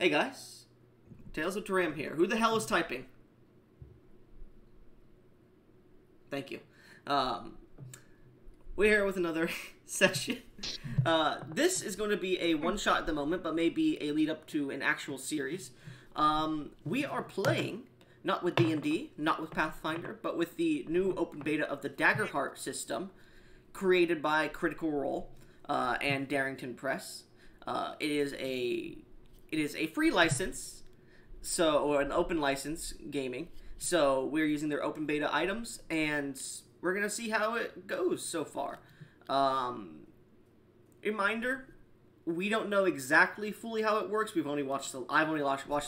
Hey guys, Tales of Turam here. Who the hell is typing? Thank you. We're here with another session. This is going to be a one-shot at the moment, but maybe a lead-up to an actual series. We are playing, not with D&D, not with Pathfinder, but with the new open beta of the Daggerheart system, created by Critical Role and Darrington Press. It is a free license, or an open license gaming. So we're using their open beta items, and we're gonna see how it goes so far. Reminder: we don't know exactly fully how it works. I've only watched the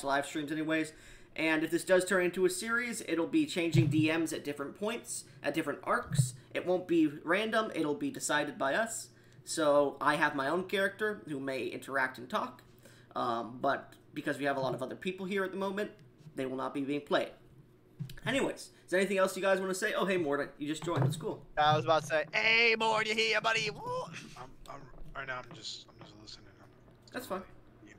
live streams, anyways. And if this does turn into a series, it'll be changing DMs at different points, at different arcs. It won't be random. It'll be decided by us. So I have my own character who may interact and talk, but because we have a lot of other people here at the moment, they will not be being played. Anyways, is there anything else you guys want to say? Oh, hey, Mort, you just joined. That's cool. I was about to say, hey, Mort, you here, buddy? Right now, I'm just listening. That's fine.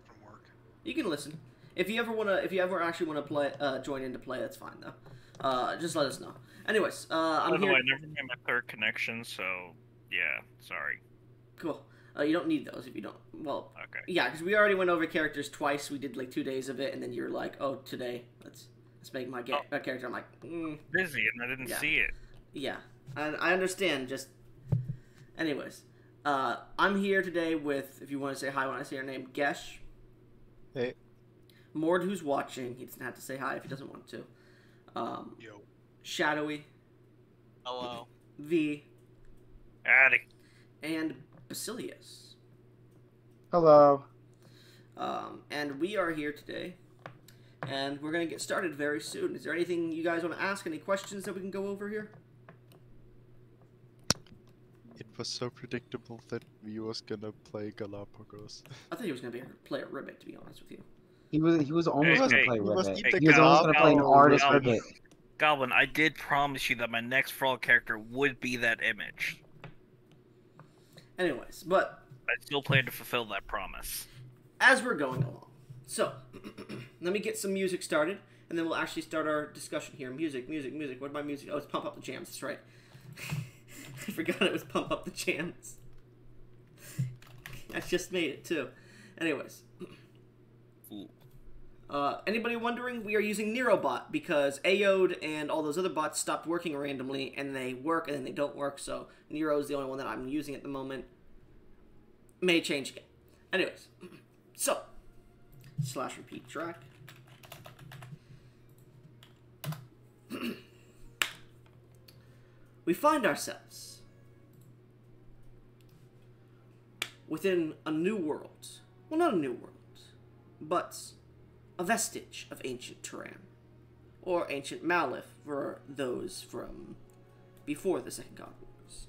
From work. You can listen. If you ever actually want to play, join in to play, that's fine though. Just let us know. Anyways, I'm here. I never made my third connection, so yeah, sorry. Cool. You don't need those if you don't. Well, okay. Yeah, because we already went over characters twice. We did like 2 days of it, and then you're like, "Oh, today, let's make my character." I'm like, busy, and I didn't see it. Yeah, I understand. Just, anyways, I'm here today with, if you want to say hi when I say your name, Gesh. Hey. Mord, who's watching. He doesn't have to say hi if he doesn't want to. Yo. Shadowy. Hello. V. Addy. And Basilius. Hello. And we are here today, and we're going to get started very soon. Is there anything you guys want to ask? Any questions that we can go over here? It was so predictable that we was gonna play Galapagos. I thought he was going to play a Ribbit, to be honest with you. He was almost gonna play he must Ribbit. eat the He was almost gonna play an artist Goblin. Ribbit. Goblin, I did promise you that my next Frog character would be that image. Anyways, but I still plan to fulfill that promise. as we're going along, so let me get some music started, and then we'll actually start our discussion here. Music. What about music? Oh, it's Pump Up the Jams. That's right. I forgot it was Pump Up the Jams. I just made it too. Anyways. Anybody wondering? We are using Nerobot because Aode and all those other bots stopped working randomly, and they work and then they don't work, so Nero is the only one that I'm using at the moment. May change again. Anyways, so, / repeat track. We find ourselves within a new world. Well, not a new world, but a vestige of ancient Turam, or ancient Malif for those from before the Second God Wars.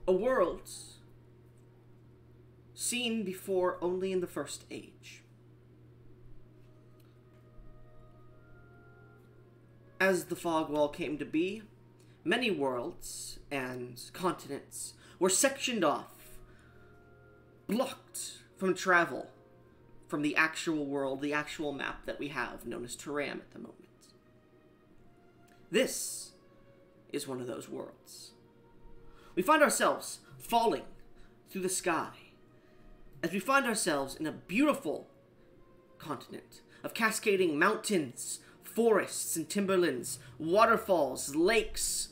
A world seen before only in the First Age. As the fog wall came to be, many worlds and continents were sectioned off, blocked from travel from the actual world, the actual map that we have, known as Turam at the moment. This is one of those worlds. We find ourselves falling through the sky, as we find ourselves in a beautiful continent of cascading mountains, forests and timberlands, waterfalls, lakes,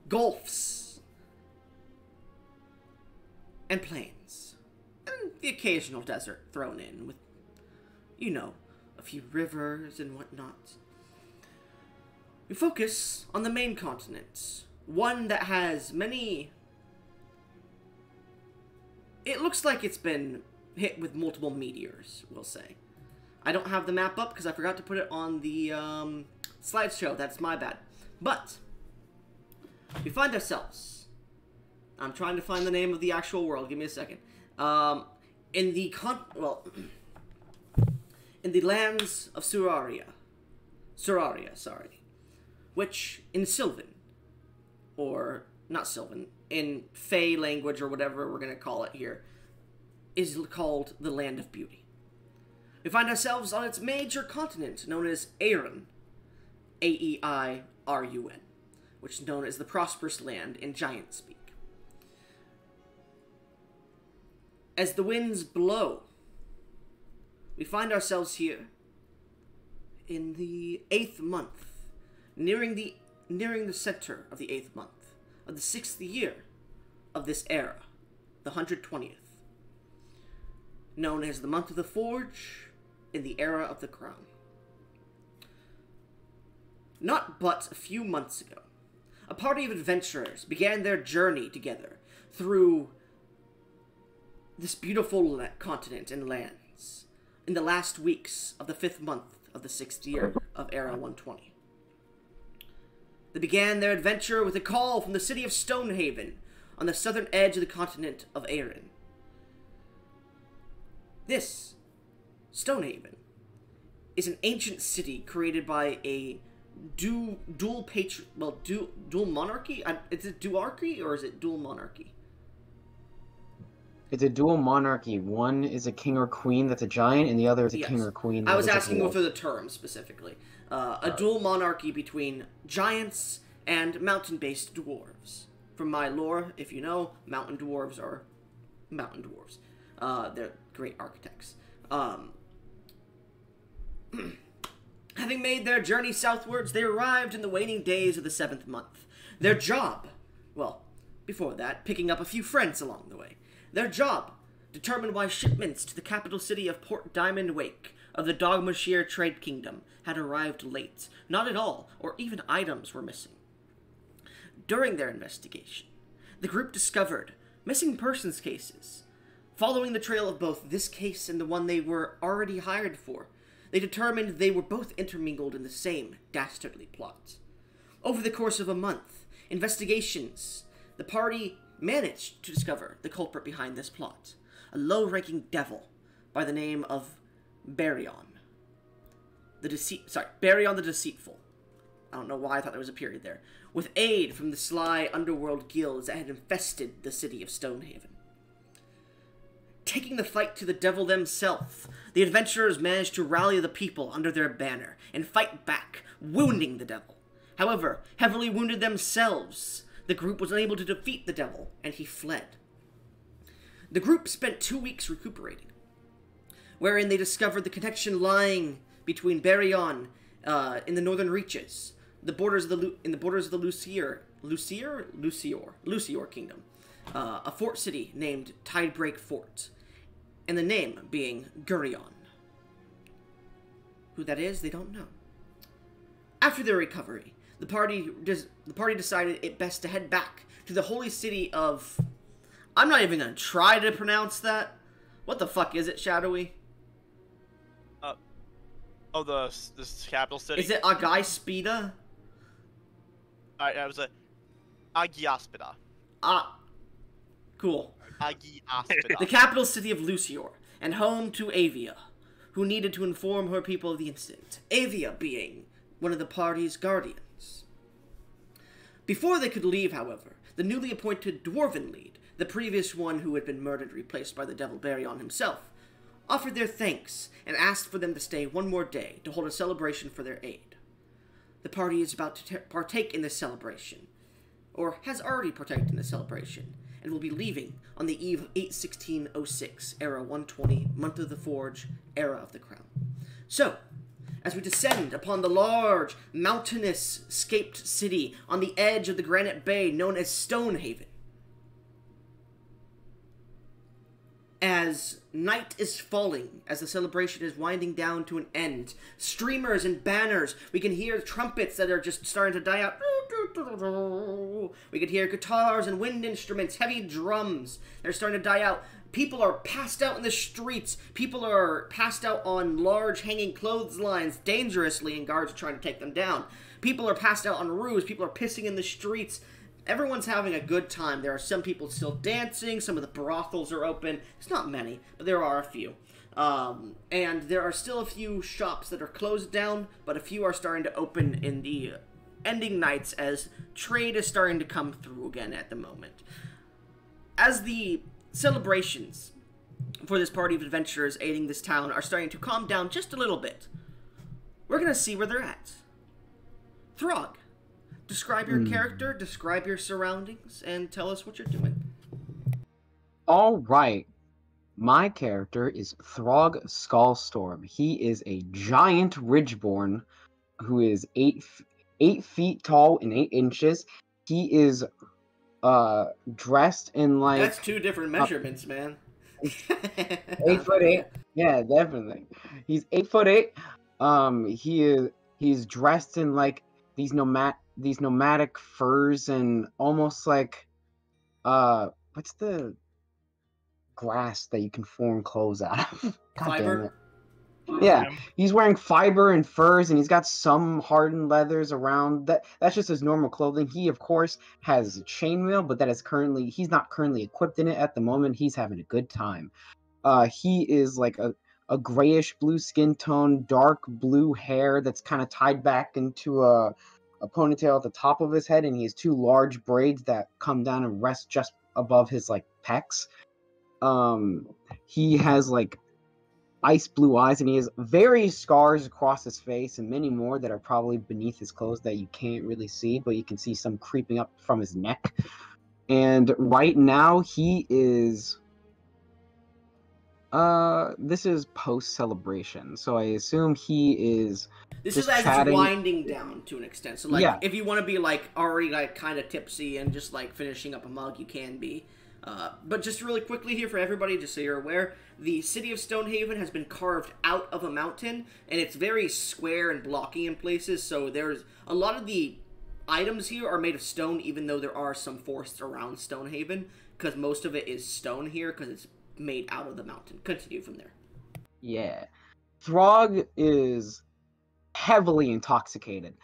gulfs, and plains, and the occasional desert thrown in with, you know, a few rivers and whatnot. We focus on the main continent, one that has many... It looks like it's been hit with multiple meteors, we'll say. I don't have the map up because I forgot to put it on the slideshow. That's my bad. But we find ourselves... I'm trying to find the name of the actual world. Give me a second. In the in the lands of Suraria, which in Sylvan, or not Sylvan, in Fey language or whatever we're going to call it here, is called the Land of Beauty. We find ourselves on its major continent, known as Aeirun, Aeirun, which is known as the Prosperous Land in giant speak. As the winds blow, we find ourselves here in the 8th month, nearing the center of the 8th month of the 6th year of this era, the 120th, known as the month of the Forge in the era of the Crown. Not but a few months ago, a party of adventurers began their journey together through this beautiful continent and lands in the last weeks of the 5th month of the 6th year of Era 120. They began their adventure with a call from the city of Stonehaven on the southern edge of the continent of Aeirun. This, Stonehaven, is an ancient city created by a dual monarchy? Is it duarchy or is it dual monarchy? It's a dual monarchy. One is a king or queen that's a giant, and the other is a king or queen that I was is a asking dwarf. for the term specifically. A dual monarchy between giants and mountain-based dwarves. From my lore, if you know, mountain dwarves are mountain dwarves. They're great architects. Having made their journey southwards, they arrived in the waning days of the 7th month. Their job, well, before that, picking up a few friends along the way. Their job determined why shipments to the capital city of Port Diamond Wake of the Dogmashire Trade Kingdom had arrived late. Not at all, or even items were missing. During their investigation, the group discovered missing persons cases. Following the trail of both this case and the one they were already hired for, they determined they were both intermingled in the same dastardly plot. Over the course of a month, investigations, the party managed to discover the culprit behind this plot, a low-ranking devil by the name of Baryon. Baryon the Deceitful. I don't know why I thought there was a period there. With aid from the sly underworld guilds that had infested the city of Stonehaven. Taking the fight to the devil themselves, the adventurers managed to rally the people under their banner and fight back, wounding the devil. However, heavily wounded themselves, the group was unable to defeat the devil, and he fled. The group spent 2 weeks recuperating, wherein they discovered the connection lying between Baryon in the northern reaches, the borders of the Lucior Kingdom, a fort city named Tidebreak Fort, and the name being Gurion. Who that is, they don't know. After their recovery, the party decided it best to head back to the holy city of... I'm not even going to try to pronounce that. What the fuck is it, Shadowy? This capital city. Is it Agaispida? I was Agiaspida. Cool. Agiaspida. The capital city of Lucior, and home to Avia, who needed to inform her people of the incident. Avia being one of the party's guardians. Before they could leave, however, the newly appointed Dwarven lead, the previous one who had been murdered, replaced by the Devil Baryon himself, offered their thanks and asked for them to stay one more day to hold a celebration for their aid. The party is about to partake in this celebration, or has already partaken in this celebration, and will be leaving on the eve of 8/16/06, Era 120, Month of the Forge, Era of the Crown. So, as we descend upon the large, mountainous-scaped city on the edge of the granite bay known as Stonehaven, as night is falling, as the celebration is winding down to an end, streamers and banners, we can hear trumpets that are just starting to die out. We can hear guitars and wind instruments, heavy drums that are starting to die out. People are passed out in the streets. People are passed out on large hanging clotheslines dangerously, and guards are trying to take them down. People are passed out on roofs. People are pissing in the streets. Everyone's having a good time. There are some people still dancing. Some of the brothels are open. It's not many, but there are a few. And there are still a few shops that are closed down, but a few are starting to open in the ending nights as trade is starting to come through again at the moment. As the celebrations for this party of adventurers aiding this town are starting to calm down just a little bit. We're gonna see where they're at. Throg, describe your character, describe your surroundings, and tell us what you're doing. All right. My character is Throg Skullstorm. He is a giant Ridgeborn who is 8 feet tall and 8 inches. He is dressed in like That's 2 different measurements, man. 8'8". Yeah, definitely. He's 8'8". He's dressed in like these nomadic furs and almost like what's the grass that you can form clothes out of? God Fiber? damn it. Yeah, he's wearing fiber and furs, and he's got some hardened leathers around. That's just his normal clothing. He, of course, has chainmail, but he's not currently equipped in it at the moment. He's having a good time. He is like a grayish blue skin tone, dark blue hair that's kind of tied back into a ponytail at the top of his head, and he has 2 large braids that come down and rest just above his like pecs. He has like ice blue eyes, and he has various scars across his face and many more that are probably beneath his clothes that you can't really see, but you can see some creeping up from his neck. And right now he is this is post celebration, so I assume he is This just is as chatting. it's winding down to an extent. So, like, Yeah. if you want to be, like, already, like, kind of tipsy and just, like, finishing up a mug, you can be. But just really quickly here for everybody, just so you're aware, the city of Stonehaven has been carved out of a mountain, and it's very square and blocky in places, so there's a lot of the items here are made of stone, even though there are some forests around Stonehaven, because most of it is stone here, because it's made out of the mountain. Continue from there. Yeah. Throg is heavily intoxicated,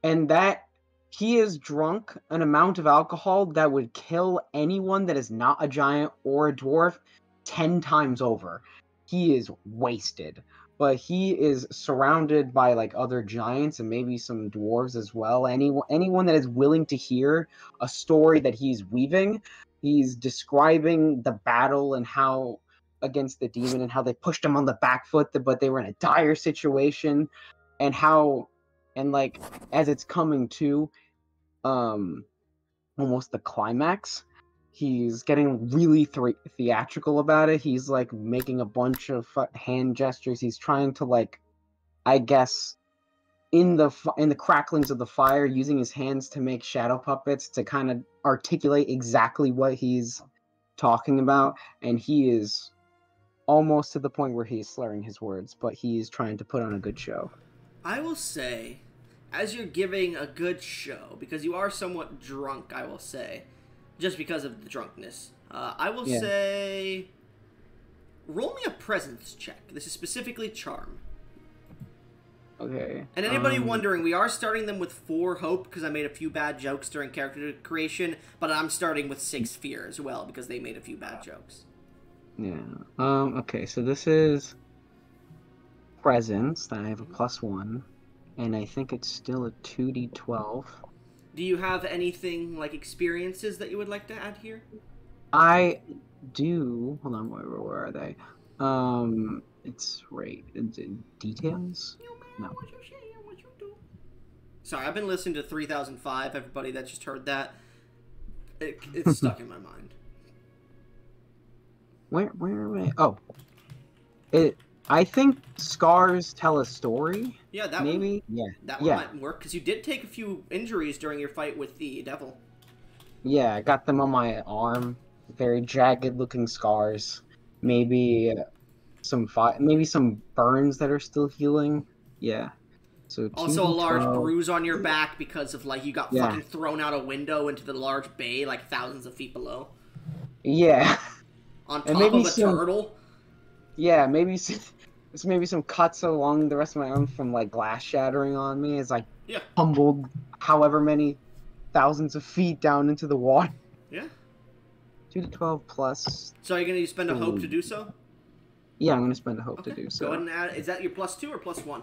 and that he is drunk an amount of alcohol that would kill anyone that is not a giant or a dwarf 10 times over. He is wasted, but he is surrounded by like other giants and maybe some dwarves as well. Anyone that is willing to hear a story that he's weaving. He's describing the battle and how against the demon and how they pushed him on the back foot, but they were in a dire situation, and how, and like as it's coming to almost the climax, he's getting really theatrical about it. He's like making a bunch of hand gestures. He's trying to like, I guess, in the cracklings of the fire, using his hands to make shadow puppets to kind of articulate exactly what he's talking about. And he is almost to the point where he's slurring his words, but he's trying to put on a good show. I will say, as you're giving a good show, because you are somewhat drunk, I will say, just because of the drunkenness, I will say, roll me a presence check. This is specifically charm. Okay. And anybody wondering, we are starting them with 4 hope, because I made a few bad jokes during character creation, but I'm starting with 6 fear as well, because they made a few bad jokes. Yeah. Okay, so this is presence, then I have a +1, and I think it's still a 2d12. Do you have anything, like, experiences that you would like to add here? I do. Hold on, where are they? It's right. Details? No. Sorry, I've been listening to 3005, everybody that just heard that. It's stuck in my mind. Where am I? Oh. I think scars tell a story. Yeah, that maybe? one. Yeah. That one might work, because you did take a few injuries during your fight with the devil. Yeah, I got them on my arm. Very jagged-looking scars. Maybe some burns that are still healing. Yeah. So also a large 2d12. bruise on your back because of, like, you got fucking thrown out a window into the large bay, like, thousands of feet below. Yeah. On top of a turtle. Yeah, maybe some cuts along the rest of my arm from, like, glass shattering on me as I tumbled however many thousands of feet down into the water. Yeah. 2d12 plus... So are you going to spend a hope to do so? Yeah, I'm going to spend a hope to do so. Go ahead and add... Is that your +2 or +1?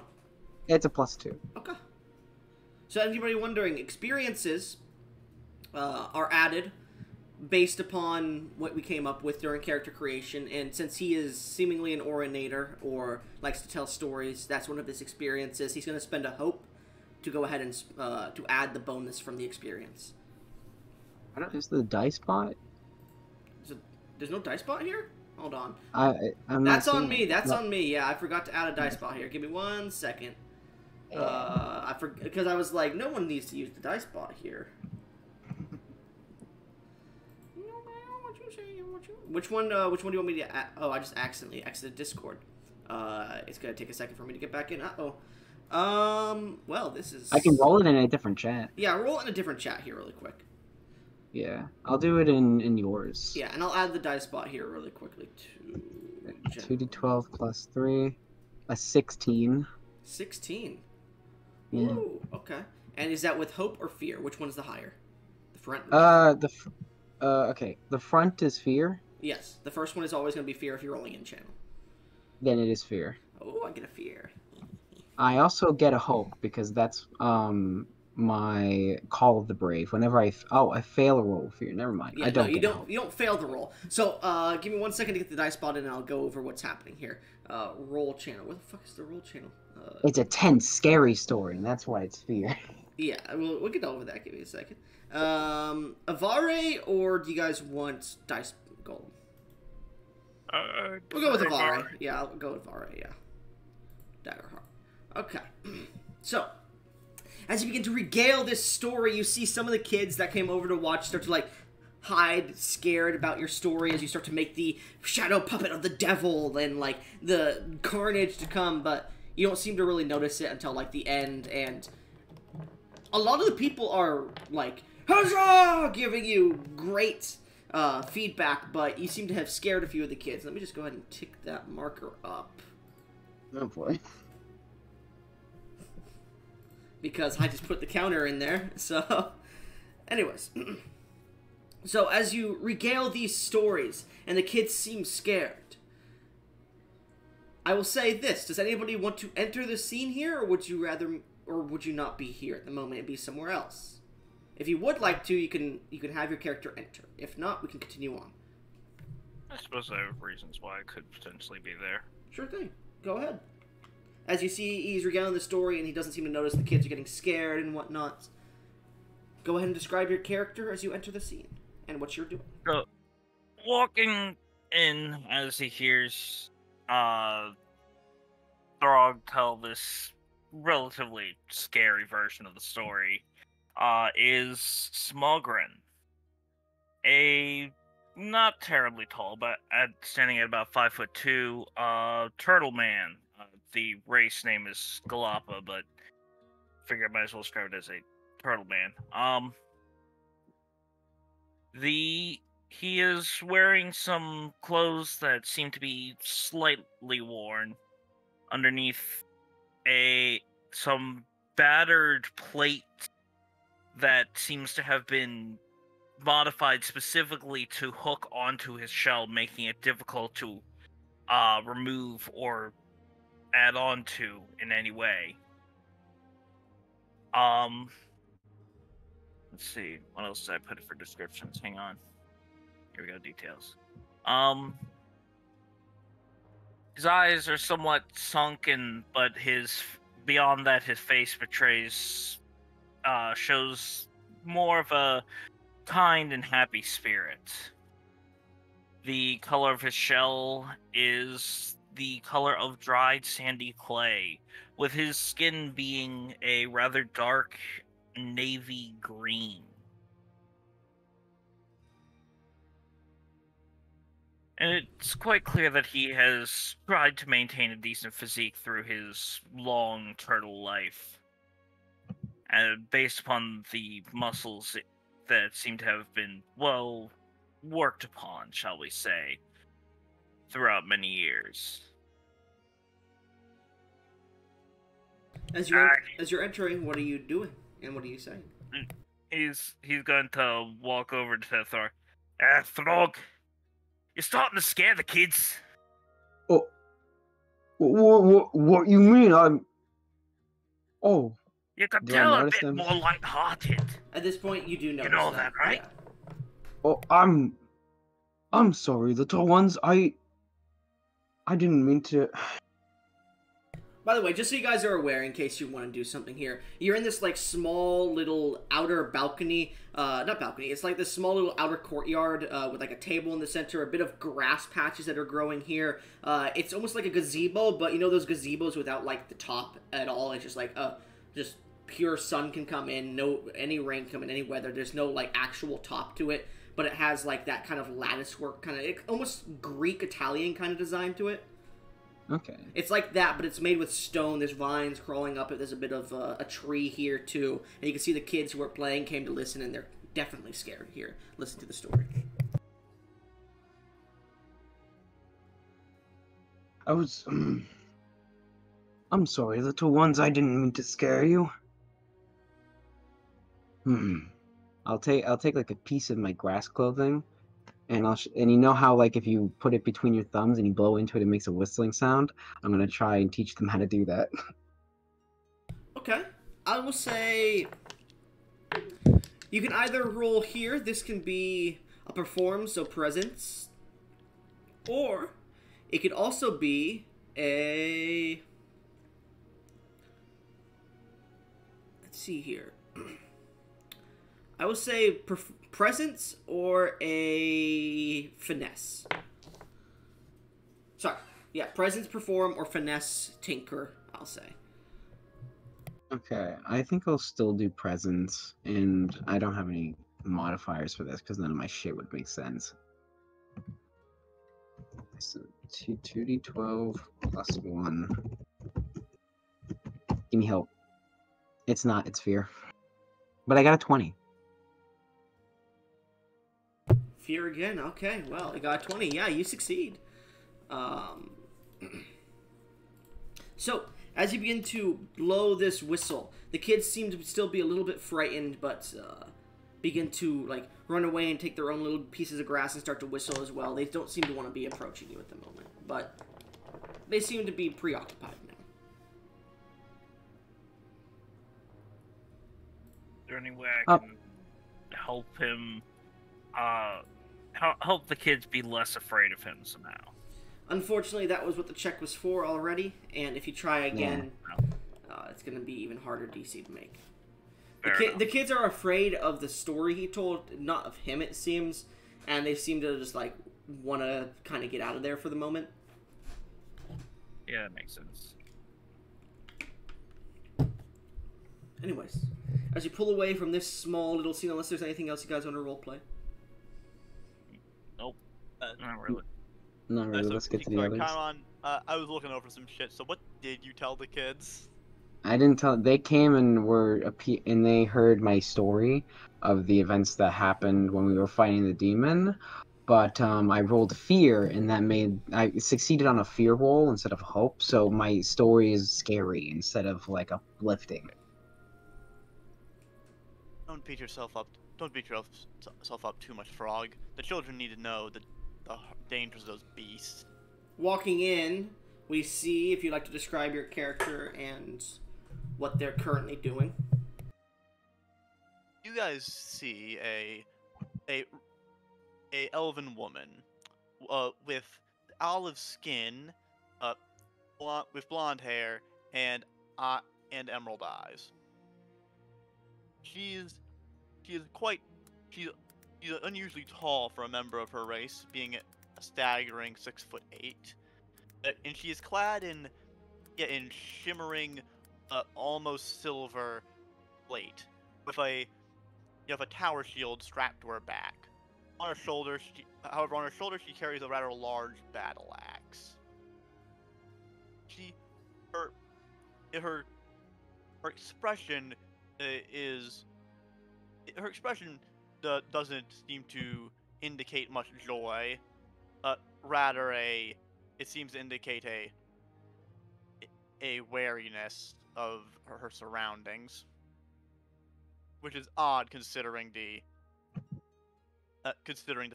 It's a +2. Okay. So anybody wondering, experiences are added based upon what we came up with during character creation, and since he is seemingly an orinator or likes to tell stories, that's one of his experiences. He's going to spend a hope to go ahead and to add the bonus from the experience. Is the dice bot? There's no dice bot here? Hold on. I'm That's not on seeing me. it. That's No. on me. Yeah, I forgot to add a dice bot here. Give me 1 second. I forgot because I was like, no one needs to use the dice bot here. Which one do you want me to? Oh, I just accidentally exited Discord. It's gonna take a second for me to get back in. Well, this is. I can roll it in a different chat. Yeah, roll it in a different chat here, really quick. Yeah, I'll do it in yours. Yeah, and I'll add the dice bot here really quickly too. 2d12 plus 3, a 16. 16. Yeah. Ooh, okay. And is that with hope or fear? Which one's the higher? The front. Okay. The front is fear. Yes, the first one is always going to be fear if you're rolling in channel. Then it is fear. Oh, I get a fear. I also get a hope because that's my Call of the Brave. Whenever I fail a roll fear. Never mind. Yeah, I don't. No, you don't fail the roll. So give me 1 second to get the dice bot in, and I'll go over what's happening here. Roll channel. Where the fuck is the roll channel? It's a tense, scary story, and that's why it's fear. Yeah, we'll get over that. Give me a second. Avare, or do you guys want dice golem? We'll go with Avare. Yeah, I'll go with Avare. Yeah. Daggerheart. Okay. So, as you begin to regale this story, you see some of the kids that came over to watch start to, like, hide, scared about your story as you start to make the shadow puppet of the devil and, like, the carnage to come, but you don't seem to really notice it until, like, the end, and a lot of the people are, like, huzzah! Giving you great feedback, but you seem to have scared a few of the kids. Let me just go ahead and tick that marker up. Oh boy. Because I just put the counter in there, so. Anyways. So, as you regale these stories, and the kids seem scared, I will say this. Does anybody want to enter the scene here, or would you rather, or would you not be here at the moment and be somewhere else? If you would like to, you can have your character enter. If not, we can continue on. I suppose I have reasons why I could potentially be there. Sure thing. Go ahead. As you see, he's regaling the story, and he doesn't seem to notice the kids are getting scared and whatnot. Go ahead and describe your character as you enter the scene, and what you're doing. So, walking in as he hears Throg tell this relatively scary version of the story, is Smogren. A not terribly tall, but standing at about 5'2", turtle man. The race name is Galapa, but figure I might as well describe it as a turtle man. He is wearing some clothes that seem to be slightly worn. Underneath some battered plate that seems to have been modified specifically to hook onto his shell, making it difficult to remove or add on to in any way. Let's see, what else did I put for descriptions? Hang on. Here we go, details. His eyes are somewhat sunken, but beyond that, his face shows more of a kind and happy spirit. The color of his shell is the color of dried sandy clay, with his skin being a rather dark navy green. And it's quite clear that he has tried to maintain a decent physique through his long turtle life. And based upon the muscles that seem to have been well worked upon, shall we say, throughout many years. As you're entering, what are you doing, and what are you saying? He's going to walk over to Thor. Throg, you're starting to scare the kids. Oh, what you mean? Oh. You could Do I tell a notice bit them? more light-hearted. At this point, you do notice You know that, right? Yeah. Oh, I'm sorry, little ones. I didn't mean to. By the way, just so you guys are aware, in case you want to do something here, you're in this, like, small little outer balcony, not balcony, it's like this small little outer courtyard, with, like, a table in the center, a bit of grass patches that are growing here. It's almost like a gazebo, but you know those gazebos without, like, the top at all? It's just, like, just pure sun can come in, any rain come in, any weather, there's no, like, actual top to it, but it has, like, that kind of lattice work, kind of, almost Greek-Italian kind of design to it. Okay. It's like that, but it's made with stone. There's vines crawling up it. There's a bit of a tree here, too. And you can see the kids who are playing came to listen, and they're definitely scared here. Listen to the story. I'm sorry, little ones. I didn't mean to scare you. I'll take like a piece of my grass clothing, and and you know how, like, if you put it between your thumbs and you blow into it, it makes a whistling sound. I'm gonna try and teach them how to do that. Okay. I will say you can either roll here. This can be a perform, so presence. Or it could also be a... Let's see here. I would say presence or a finesse. Sorry. Yeah, presence, perform, or finesse, tinker, I'll say. Okay, I think I'll still do presence, and I don't have any modifiers for this because none of my shit would make sense. So 2d12 plus 1. Give me help. It's not, it's fear. But I got a 20. Fear again. Okay, well, I got 20. Yeah, you succeed. So, as you begin to blow this whistle, the kids seem to still be a little bit frightened, but begin to, like, run away and take their own little pieces of grass and start to whistle as well. They don't seem to want to be approaching you at the moment, but they seem to be preoccupied now. Is there any way I can help him, help the kids be less afraid of him somehow? Unfortunately, that was what the check was for already, and if you try again, it's going to be even harder DC to make. The kids are afraid of the story he told, not of him, it seems, and they seem to just, like, want to kind of get out of there for the moment. Yeah, that makes sense. Anyways, as you pull away from this small little scene, unless there's anything else you guys want to roleplay. Nope. Not really. Not really, So, let's get to the others. Chiron, I was looking over some shit, so what did you tell the kids? I didn't tell. They came and and they heard my story of the events that happened when we were fighting the demon. But I rolled fear, and I succeeded on a fear roll instead of hope. So my story is scary instead of, like, uplifting. Don't beat yourself up. Don't beat yourself up too much, Frog. The children need to know the dangers of those beasts. Walking in, we see, if you'd like to describe your character and what they're currently doing. You guys see a elven woman with olive skin, with blonde hair and emerald eyes. She's unusually tall for a member of her race, being a staggering 6'8", and she is clad in shimmering, almost silver plate, with a tower shield strapped to her back. On her shoulders, she carries a rather large battle axe. Her expression doesn't seem to indicate much joy. Rather, it seems to indicate a wariness of her surroundings, which is odd considering the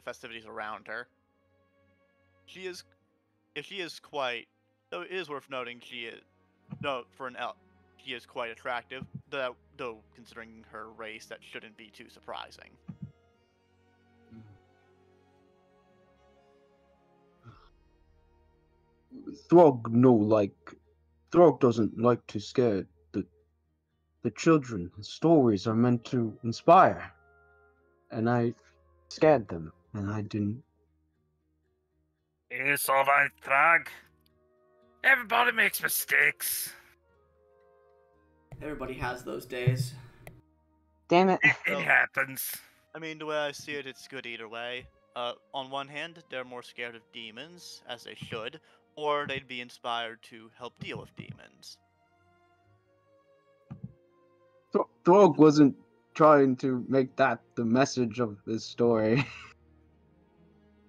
festivities around her. She is quite. Though it is worth noting, she is quite attractive. Though considering her race, that shouldn't be too surprising. Throg doesn't like to scare the children. Stories are meant to inspire. And I scared them, and I didn't. It's alright, Thrag. Everybody makes mistakes. Everybody has those days. Damn it. It Well- happens. I mean, the way I see it, it's good either way. On one hand, they're more scared of demons, as they should, or they'd be inspired to help deal with demons. Throg wasn't trying to make that the message of this story.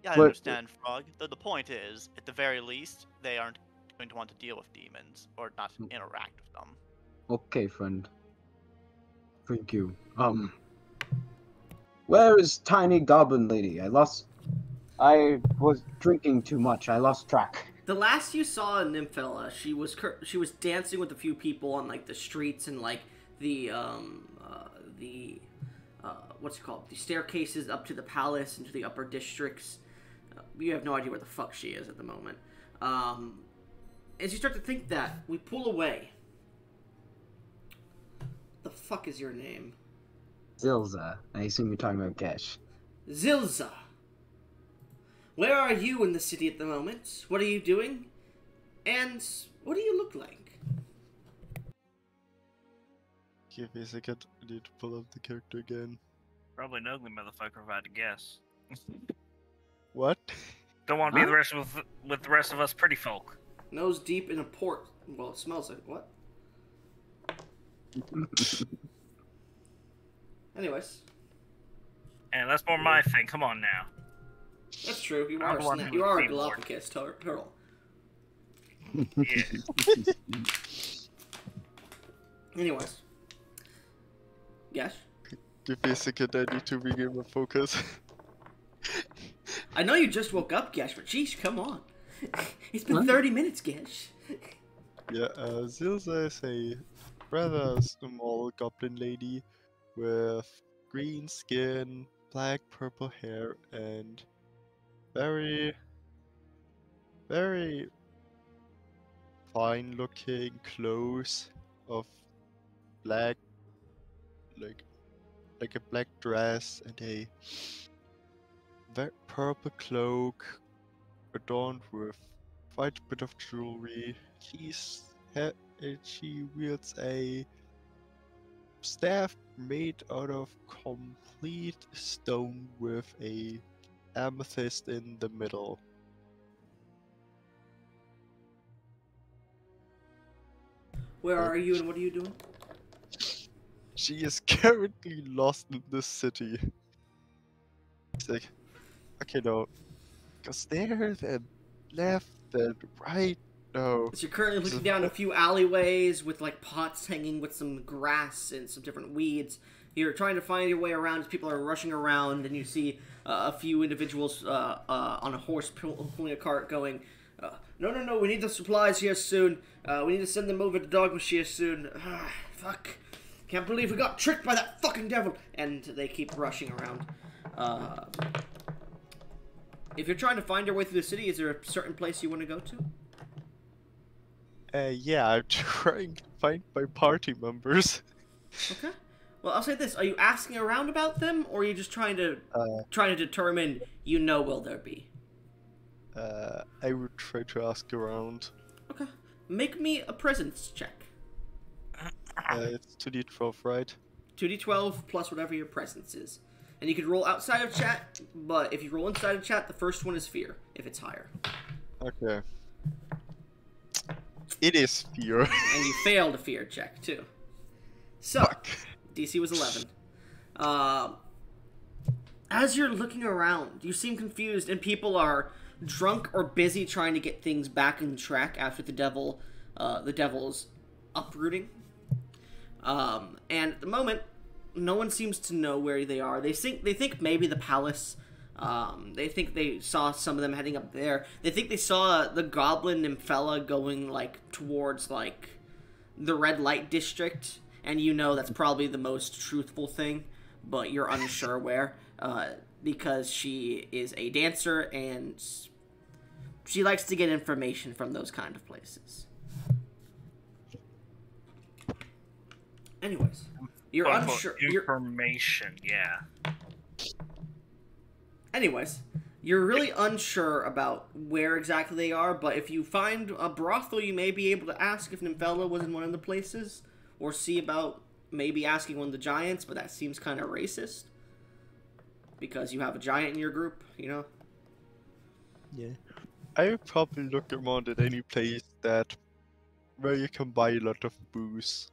Yeah, I But- understand, Frog. The point is, at the very least, they aren't going to want to deal with demons, or not interact with them. Okay, friend. Thank you. Where is Tiny Goblin Lady? I was drinking too much. I lost track. The last you saw Nymphella, she was dancing with a few people on like the streets and like the what's it called? The staircases up to the palace and to the upper districts. You have no idea where the fuck she is at the moment. As you start to think that, we pull away. The fuck is your name? Zilza. I assume you're talking about Gesh. Zilza. Where are you in the city at the moment? What are you doing? And what do you look like? Give me a second. I need to pull up the character again. Probably an ugly motherfucker if I had to guess. What? Don't want to be Huh? with the rest of us pretty folk. Nose deep in a port. Well, it smells like what? Anyways, And that's more my thing. Come on now. that's true. You I'm are the one a, who you are a was keyboard. Galapagos turtle. Yeah. Anyways, yes. Give me a second. I need to regain my focus. I know you just woke up, Gesh, but jeez, come on. It's been Huh? 30 minutes, Gesh. Yeah, Zilza is a rather small goblin lady with green skin, black purple hair, and very, very fine looking clothes of black, like a black dress and a purple cloak adorned with quite a bit of jewelry. She wields a staff made out of complete stone with a amethyst in the middle. Where are you and what are you doing? She is currently lost in the city. It's like, okay, no, because there, then left, then right, no. So you're currently looking down a few alleyways with like pots hanging with some grass and some different weeds. You're trying to find your way around as people are rushing around, and you see a few individuals on a horse pulling a cart going, no, we need the supplies here soon. We need to send them over to Dogmashire soon. Fuck. Can't believe we got tricked by that fucking devil. And they keep rushing around. If you're trying to find your way through the city, is there a certain place you want to go to? Yeah, I'm trying to find my party members. Okay. Well, I'll say this: are you asking around about them, or are you just trying to determine will there be? I would try to ask around. Okay. Make me a presence check. It's 2d12, right? 2d12 plus whatever your presence is. And you can roll outside of chat, but if you roll inside of chat, the first one is fear, if it's higher. Okay. It is fear. And you failed a fear check, too. So, Fuck. DC was 11. As you're looking around, you seem confused, and people are drunk or busy trying to get things back in track after the devil's uprooting. And at the moment, no one seems to know where they are. They think maybe the palace. They think they saw some of them heading up there. They think they saw the goblin Nymphella going towards the red light district, and that's probably the most truthful thing, but you're unsure where, because she is a dancer and she likes to get information from those kind of places. Anyways, you're Quote, unquote, unsure. information, yeah. Anyways, you're really unsure about where exactly they are, but if you find a brothel, you may be able to ask if Nymphella was in one of the places, or see about maybe asking one of the giants, but that seems kind of racist. Because you have a giant in your group, you know? Yeah. I would probably look around at any place where you can buy a lot of booze.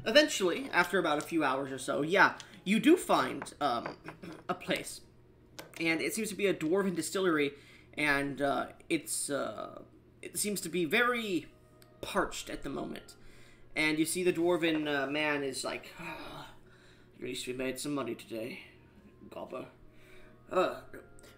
Eventually, after about a few hours or so, yeah, you do find a place. And it seems to be a dwarven distillery, and it seems to be very parched at the moment. And you see the dwarven man is like, at least we made some money today, Gobber.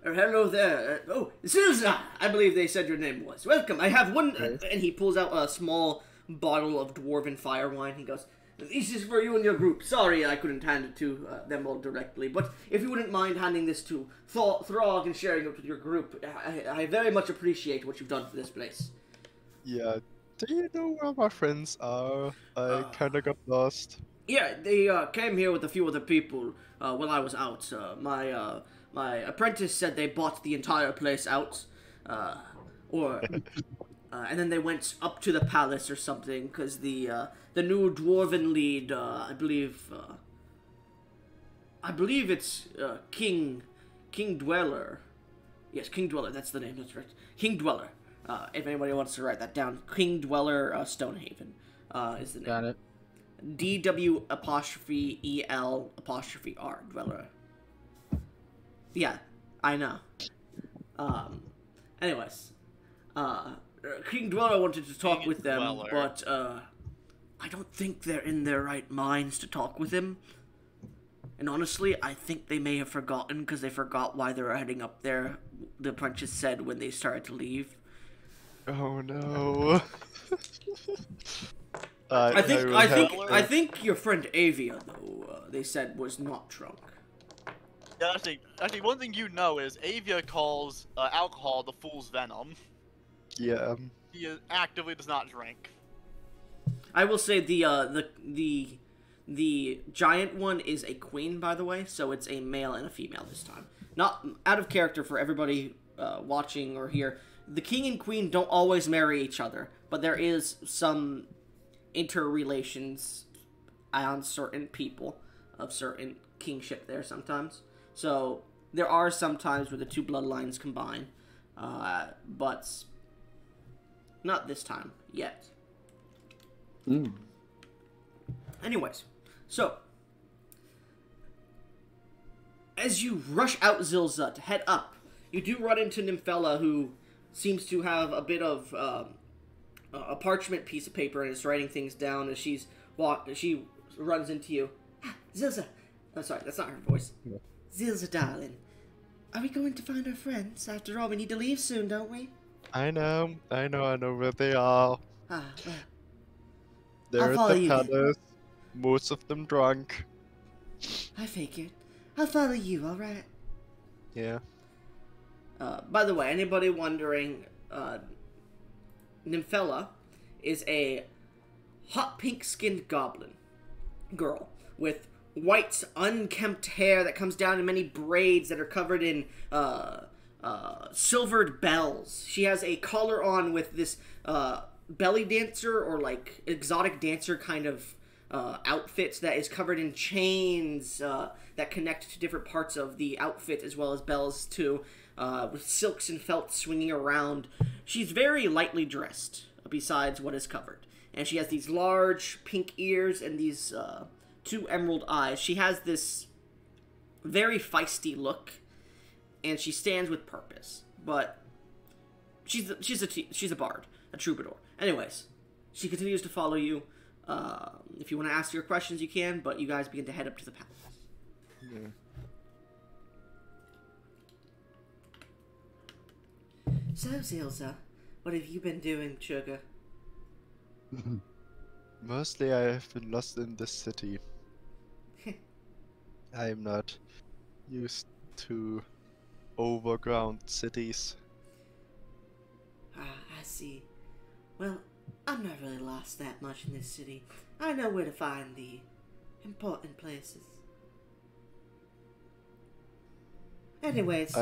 Hello there. Oh, Zilza, I believe they said your name was. Welcome. I have one, and he pulls out a small bottle of dwarven fire wine. He goes, this is for you and your group. Sorry I couldn't hand it to them all directly, but if you wouldn't mind handing this to Throg and sharing it with your group, I very much appreciate what you've done for this place. Yeah. Do you know where my friends are? I kinda got lost. Yeah, they came here with a few other people while I was out. My apprentice said they bought the entire place out, and then they went up to the palace or something because the new dwarven lead, I believe it's King Dweller. Yes, King Dweller. That's the name. That's right. King Dweller. If anybody wants to write that down, King Dweller Stonehaven is the name. Got it. DW''EL''R Dweller. Yeah, I know. Anyways, King Dweller wanted to talk with them, Dweller. but I don't think they're in their right minds to talk with him. And honestly, I think they may have forgotten because they forgot why they were heading up there. The apprentice said when they started to leave. Oh no. I think your friend Avia, though, they said was not drunk. Yeah, actually, one thing you know is Avia calls alcohol the fool's venom. Yeah. He actively does not drink. I will say the giant one is a queen, by the way, so it's a male and a female this time. Not out of character for everybody watching or here. The king and queen don't always marry each other, but there is some interrelations on certain people of certain kingship there sometimes. So there are some times where the two bloodlines combine, but not this time yet. Anyways, so as you rush out Zilza to head up, you do run into Nymphella, who seems to have a bit of a parchment piece of paper and is writing things down as she runs into you. Zilza! Oh, sorry, that's not her voice. Yeah. Zilza, darling. Are we going to find our friends? After all, we need to leave soon, don't we? I know where they are. Ah, well, They're I'll at follow the you then. palace. Most of them drunk. I figured. I'll follow you, alright? Yeah. By the way, anybody wondering, Nymphella is a hot pink-skinned goblin girl with white, unkempt hair that comes down in many braids that are covered in silvered bells. She has a collar on with this belly dancer or like exotic dancer kind of outfit that is covered in chains that connect to different parts of the outfit as well as bells too, with silks and felt swinging around. She's very lightly dressed besides what is covered, and she has these large pink ears and these two emerald eyes. She has this very feisty look, and she stands with purpose. But she's a bard, a troubadour. Anyways, she continues to follow you. If you want to ask your questions, you can. But you guys begin to head up to the palace. Yeah. So, Zilza, what have you been doing, sugar? Mostly I have been lost in the city. I am not used to overground cities. I see. Well, I'm not really lost that much in this city. I know where to find the important places. Anyways,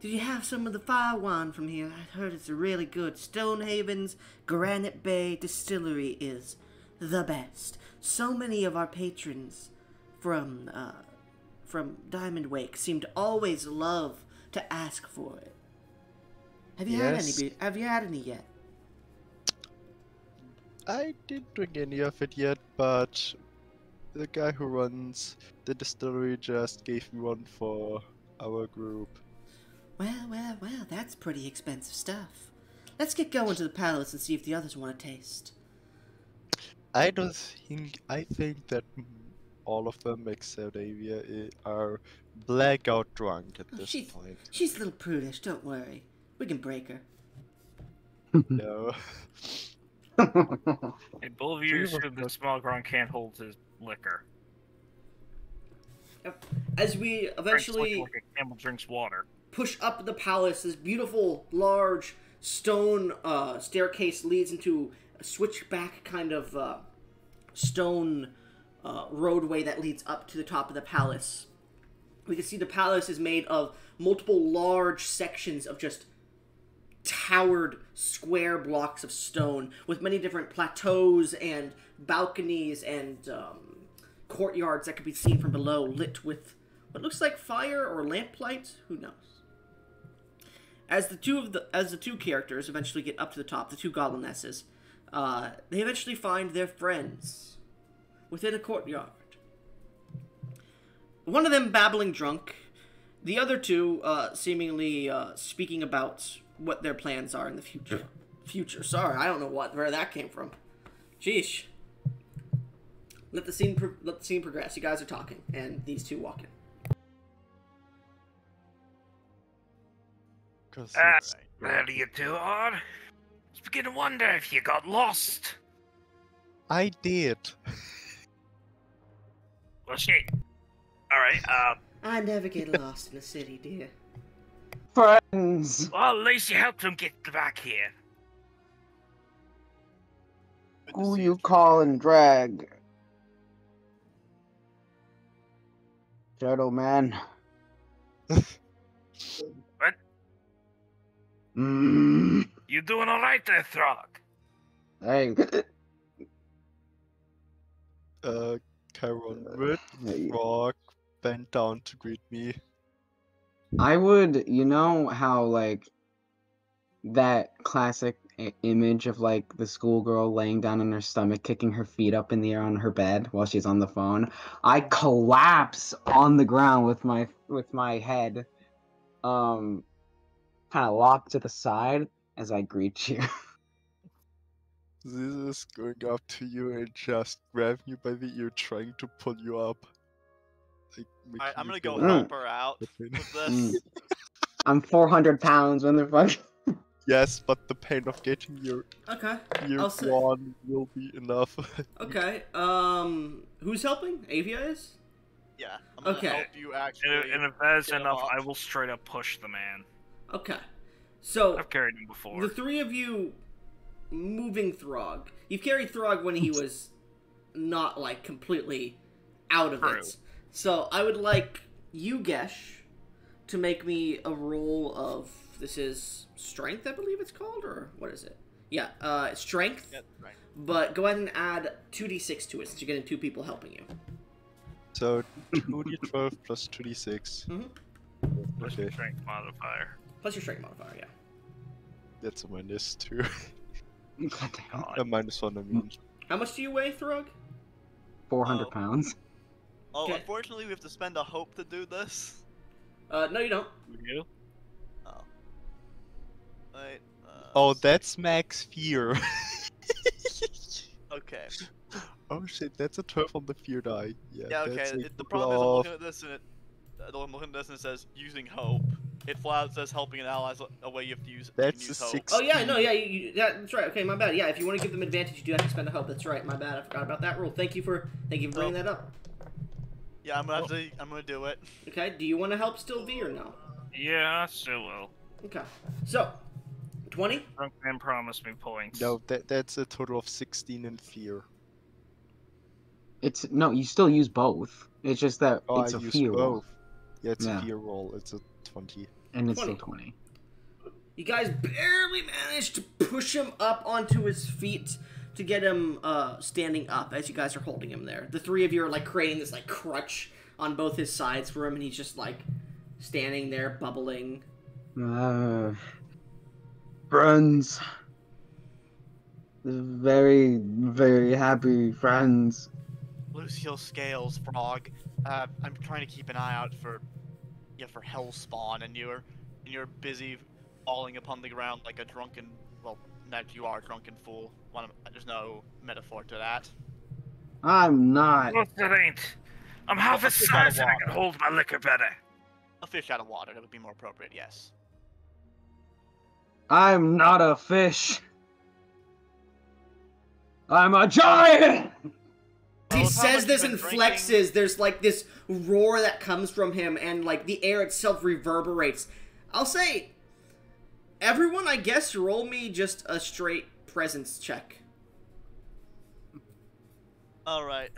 did you have some of the fire wine from here? I heard it's really good. Stonehaven's Granite Bay Distillery is the best. So many of our patrons from Diamond Wake seem to always love to ask for it. Have you had any? Have you had any yet? I didn't drink any of it yet, but the guy who runs the distillery just gave me one for our group. Well, that's pretty expensive stuff. Let's get going to the palace and see if the others want to taste. I think that all of them except Avia are blackout drunk at this point. She's a little prudish, don't worry. We can break her. No. Hey, both of you assume that small grown can't hold his liquor. As we eventually Like a camel drinks water. push up the palace, this beautiful, large stone staircase leads into a switchback kind of stone roadway that leads up to the top of the palace. We can see the palace is made of multiple large sections of just towered square blocks of stone with many different plateaus and balconies and courtyards that can be seen from below, lit with what looks like fire or lamplight. Who knows? As the two characters eventually get up to the top, the two goblinesses, they eventually find their friends within a courtyard. One of them babbling drunk, the other two seemingly speaking about what their plans are in the future. Sorry, I don't know where that came from. Sheesh. Let the scene progress. You guys are talking, and these two walk in. That'll you do, Odd. I was beginning to wonder if you got lost. I did. Well, shit. Alright, I never get lost in a city, dear. Friends! well, at least you helped him get back here. Who you call and drag? Shadow Man. What? You doing alright there, Throg? Hey. Chiron with Frog bent down to greet me. I would, you know how, like, that classic image of, like, the schoolgirl laying down on her stomach, kicking her feet up in the air on her bed while she's on the phone? I collapse on the ground with my head, kind of locked to the side as I greet you. This is going up to you and just grabbing you by the ear, trying to pull you up. Like, Alright, I'm gonna go feel help her out with this. I'm 400 pounds when they're fucking. Yes, but the pain of getting your Okay. ear I'll say- gone will be enough. Okay. Who's helping? Avia is? Yeah, I'm gonna Okay. help you actually. And if that's get him enough, off. I will straight up push the man. Okay. So, I've carried him before. the three of you moving Throg. You've carried Throg when he was not, like, completely out of True. it. So, I would like you, Gesh, to make me a roll of... This is strength, I believe it's called? Or what is it? Yeah, strength. Yeah, right. But go ahead and add 2d6 to it since you're getting two people helping you. So 2d12 plus 2d6. Plus Okay. your strength modifier. Plus your strength modifier, yeah. That's a -2. God. A -1, I mean. How much do you weigh, Throg? 400 Oh. pounds. Oh, Okay. unfortunately, we have to spend a hope to do this. No, you don't. You? Oh. Wait. Oh, that's max fear. Okay. Oh shit, that's a 12 on the fear die. Yeah, Yeah, okay. that's a The problem is, I'm off. looking at this and I'm looking at this and it says using hope. It flat out says helping an ally is a way you have to use. You can That's use a hope. 6. Oh, yeah, no, yeah, that's right. Okay, my bad. Yeah, if you want to give them advantage, you do have to spend a hope. That's right, my bad. I forgot about that rule. Thank you for bringing that up. Yeah, I'm gonna do it. Okay, do you want to help still, V, or no? Yeah, I still will. Okay. So, 20? Drunk man promised me points. No, that's a total of 16 in fear. It's no, you still use both. It's just that Oh, it's I a use fear roll, both. Yeah, it's Yeah. a fear roll. It's a 20. and it's 20. still 20. You guys barely managed to push him up onto his feet to get him standing up as you guys are holding him there. The three of you are like creating this like crutch on both his sides for him, and he's just like standing there bubbling. Friends. Very, very happy friends. Lucille Scales, Frog. I'm trying to keep an eye out for Hellspawn, and you're busy falling upon the ground like a drunken. Well, that you are a drunken fool. There's no metaphor to that. I'm not. Look, it ain't. I'm half Well, as a fish out of size and I can water. hold my liquor better. A fish out of water, that would be more appropriate. Yes. I'm not a fish. I'm a giant! He Well, how says much this you've and been flexes. drinking? There's like this roar that comes from him, and like the air itself reverberates. I'll say, everyone, I guess, roll me just a straight presence check. All right.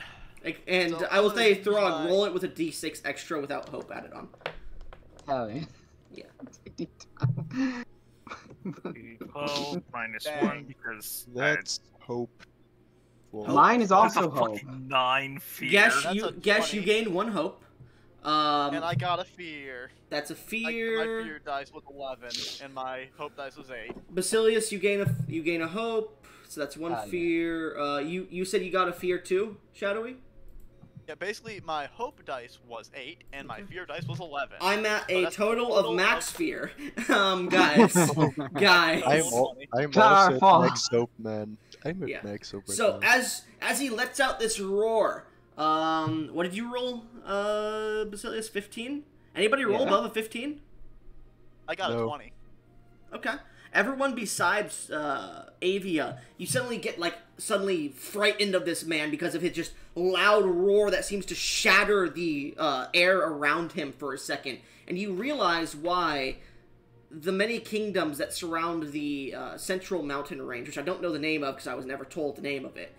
And So I will I'm say, gonna use Throg, my- roll it with a d6 extra without hope added on. Hell yeah. Yeah. 12 minus Dang. 1 because That's hope. Well, Mine is that's also a hope. fucking 9 fear. Guess That's you a guess you 20. gained one hope. And I got a fear. That's a My fear. fear dice was 11, and my hope dice was 8. Basilius, you gain a hope. So that's one Yeah. fear. You said you got a fear too, Shadowy? Yeah, basically my hope dice was 8, and my fear dice was 11. I'm at So a that's total of total max of- fear. Guys. Guys. I'm Careful. also at max hope, man. I'm at Yeah. max hope right So now. as he lets out this roar, what did you roll, Basilius? 15? Anybody roll Yeah. above a 15? I got a No. 20. Okay. Everyone besides Avia, you suddenly get suddenly frightened of this man because of his just loud roar that seems to shatter the air around him for a second, and you realize why the many kingdoms that surround the central mountain range, which I don't know the name of because I was never told the name of it,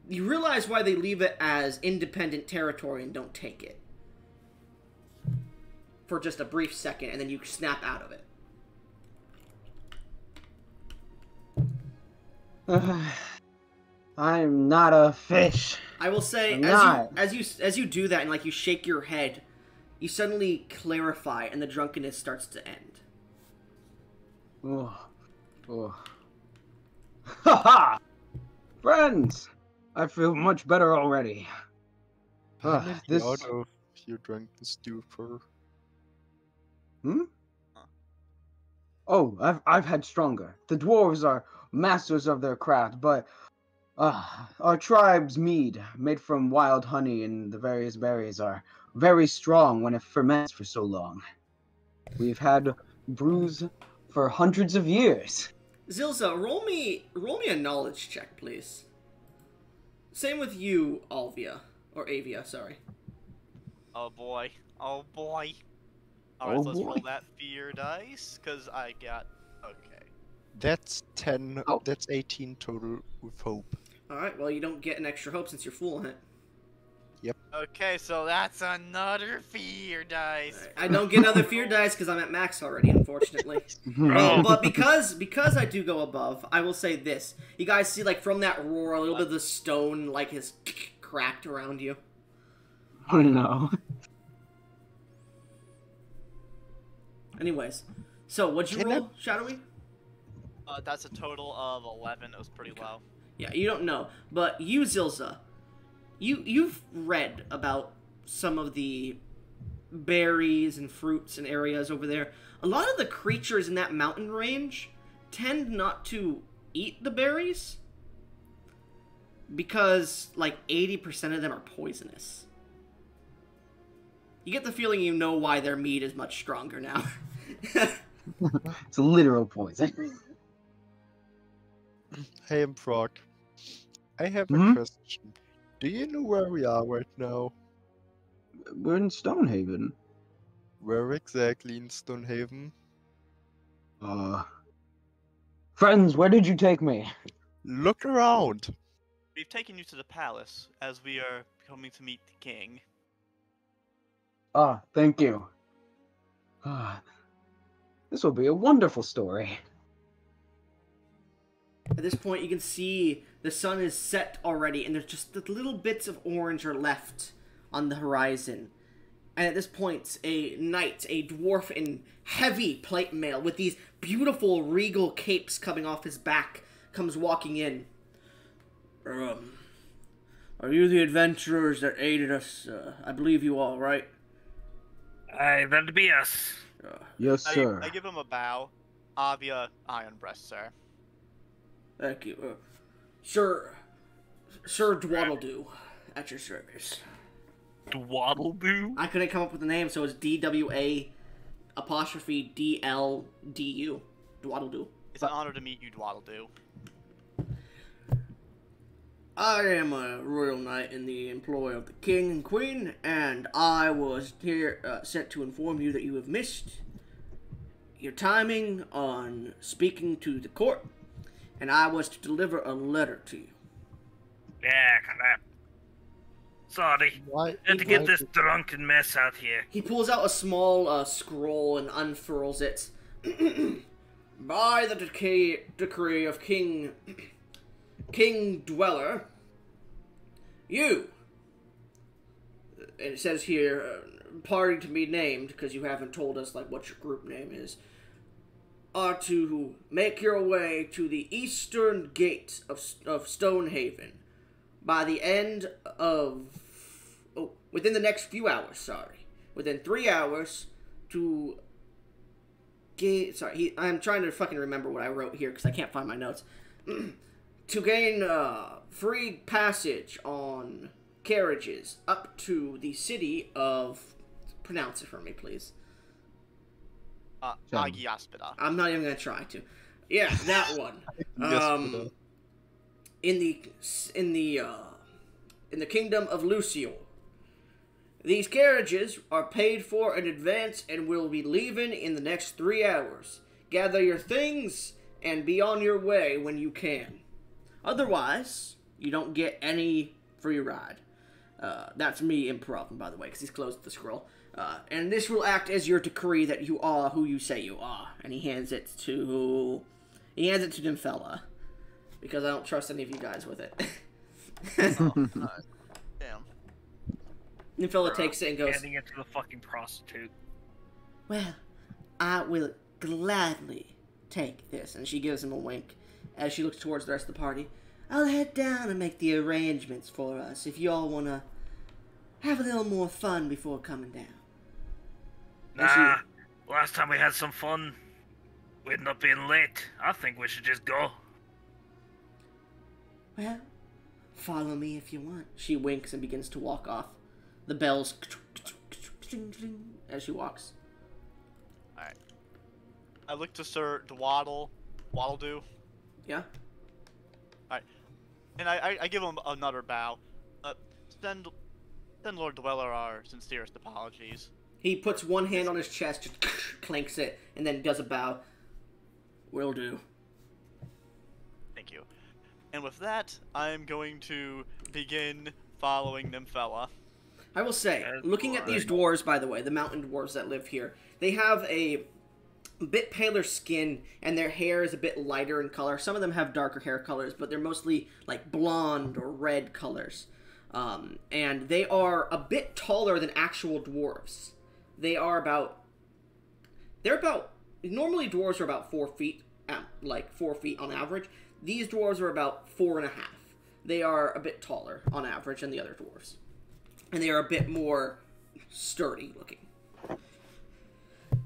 you realize why they leave it as independent territory and don't take it for just a brief second, and then you snap out of it. I'm not a fish. I will say, I'm as not. as you do that and you shake your head, you suddenly clarify, and the drunkenness starts to end. Oh. Oh. Ha ha! Friends! I feel much better already. I'm in the This. out of your drunken stupor. Oh, I've had stronger. The dwarves are masters of their craft, but our tribe's mead, made from wild honey and the various berries, are very strong when it ferments for so long. We've had brews for hundreds of years. Zilza, roll me a knowledge check, please. Same with you, Alvia or Avia. Sorry. Oh boy. Oh boy. Alright, Oh so let's boy. roll that fear dice, because I got... Okay. That's 10. Oh. That's 18 total with hope. All right. Well, you don't get an extra hope since you're fooling it. Okay, so that's another fear dice. I don't get another fear dice because I'm at max already, unfortunately. Oh. But because I do go above, I will say this: you guys see from that roar, a little bit of the stone is cracked around you. Oh no. Anyways, so what'd you Can I- roll, Shadowy? That's a total of 11. It was pretty low. Yeah, you don't know, but you, Zilza, you've read about some of the berries and fruits and areas over there. A lot of the creatures in that mountain range tend not to eat the berries because 80% of them are poisonous. You get the feeling you know why their meat is much stronger now. It's a literal poison. Hey, I'm Frog. I have a Hmm? question. Do you know where we are right now? We're in Stonehaven. Where exactly in Stonehaven? Friends, where did you take me? Look around! We've taken you to the palace as we are coming to meet the king. Ah, thank you. Ah, this will be a wonderful story. At this point, you can see the sun is set already, and there's just the little bits of orange are left on the horizon. And at this point, a knight, a dwarf in heavy plate mail, with these beautiful regal capes coming off his back, comes walking in. Are you the adventurers that aided us? I believe you all, right? Aye, that'd be us. Yes, sir. I give him a bow. Avia Iron Breast, sir. Thank you. Sir Dwaddledoo, at your service. Dwaddledoo? I couldn't come up with a name, so it's DWA apostrophe DLDU. Dwaddledoo. It's an honor to meet you, Dwaddledoo. I am a royal knight in the employ of the king and queen, and I was here sent to inform you that you have missed your timing on speaking to the court, and I was to deliver a letter to you. Yeah, crap. Sorry. Why? Had to get this drunken mess out here. He pulls out a small scroll and unfurls it. By the decree of King Dweller, you, and it says here, party to be named, because you haven't told us like what your group name is, are to make your way to the eastern gate of Stonehaven by the end of, within the next few hours, sorry. Within 3 hours to I'm trying to fucking remember what I wrote here because I can't find my notes. To gain free passage on carriages up to the city of... Pronounce it for me, please. Agiaspida. I'm not even gonna try to. Yeah, that one. In the kingdom of Lucio. These carriages are paid for in advance and will be leaving in the next 3 hours. Gather your things and be on your way when you can. Otherwise, you don't get any free ride. That's me improving, by the way, because he's closed the scroll. And this will act as your decree that you are who you say you are. And he hands it to Nymphella, because I don't trust any of you guys with it. Damn. Nymphella takes it and goes, Handing it to the fucking prostitute. well, I will gladly take this. And she gives him a wink as she looks towards the rest of the party. I'll head down and make the arrangements for us if y'all want to have a little more fun before coming down. Nah, last time we had some fun, we ended up being late. I think we should just go. Well, follow me if you want. She winks and begins to walk off. The bells as she walks. Alright. I look to Sir Dwaddledoo. Yeah? Alright. And I give him another bow. Send Lord Dweller our sincerest apologies. He puts one hand on his chest, just clanks it, and then does a bow. Will do. Thank you. And with that, I'm going to begin following Nymphella. I will say, looking at these dwarves, by the way, the mountain dwarves that live here, they have a bit paler skin, and their hair is a bit lighter in color. Some of them have darker hair colors, but they're mostly like blonde or red colors. And they are a bit taller than actual dwarves. Normally dwarves are about 4 feet, 4 feet on average. These dwarves are about 4.5. They are a bit taller on average than the other dwarves. And they are a bit more sturdy looking.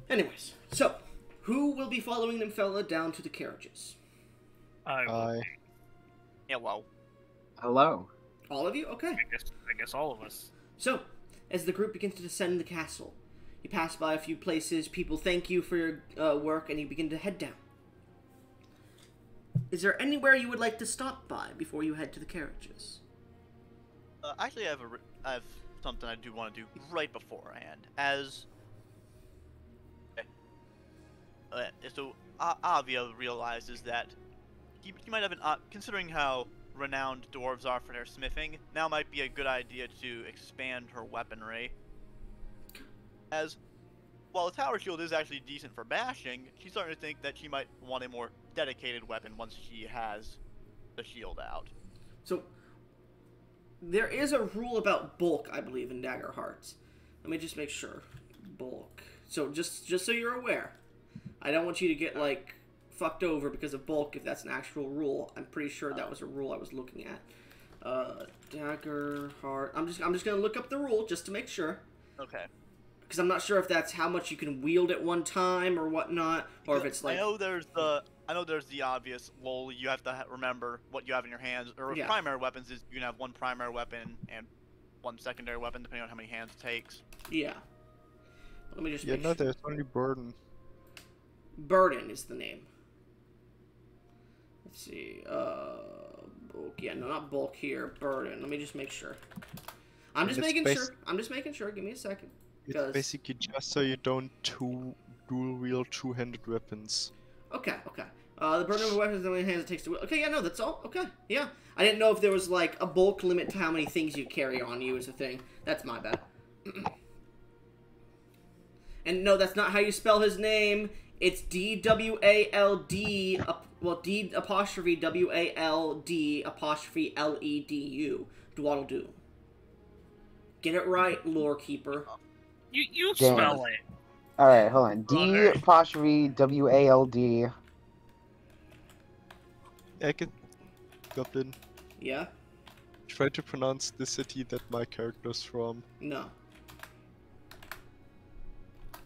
Anyways, so, who will be following Nymphella down to the carriages? I Hello. Hello. All of you? Okay. I guess all of us. So, as the group begins to descend the castle, you pass by a few places, people thank you for your work, and you begin to head down. Is there anywhere you would like to stop by before you head to the carriages? Actually, I have something I do want to do right beforehand. As So Avia realizes that he might have considering how renowned dwarves are for their smithing, now might be a good idea to expand her weaponry. As while the tower shield is actually decent for bashing, she's starting to think that she might want a more dedicated weapon once she has the shield out. So, there is a rule about bulk, I believe, in Daggerheart. Let me just make sure. Bulk. So, just so you're aware, I don't want you to get, like, fucked over because of bulk if that's an actual rule. I'm pretty sure that was a rule I was looking at. Daggerheart. I'm just gonna look up the rule just to make sure. Okay. Because I'm not sure if that's how much you can wield at one time or whatnot, or if it's like... I know there's the obvious, well, you have to remember what you have in your hands, or with Yeah. primary weapons is you can have one primary weapon and one secondary weapon, depending on how many hands it takes. Yeah. Let me just Yeah, make no, sure. there's only burden. Burden is the name. Let's see. Bulk. Yeah, no, not bulk here. Burden. Let me just make sure. I'm just it's making bas- sure. I'm just making sure. Give me a second. It's Because... basically just so you don't dual wield two-handed weapons. Okay, okay. The burden of weapons how many hands it takes to wield. Okay, yeah, no, that's all. Okay, yeah. I didn't know if there was, like, a bulk limit to how many things you carry on you is a thing. That's my bad. And no, that's not how you spell his name. It's D-W-A-L-D, well, D'-W-A-L-D'-L-E-D-U. Dwaddle-doo. Get it right, lore keeper. You Damn. smell it. Alright, hold on. Brother. D'-W-A-L-D. I can... Goblin. Yeah? Try to pronounce the city that my character's from. No.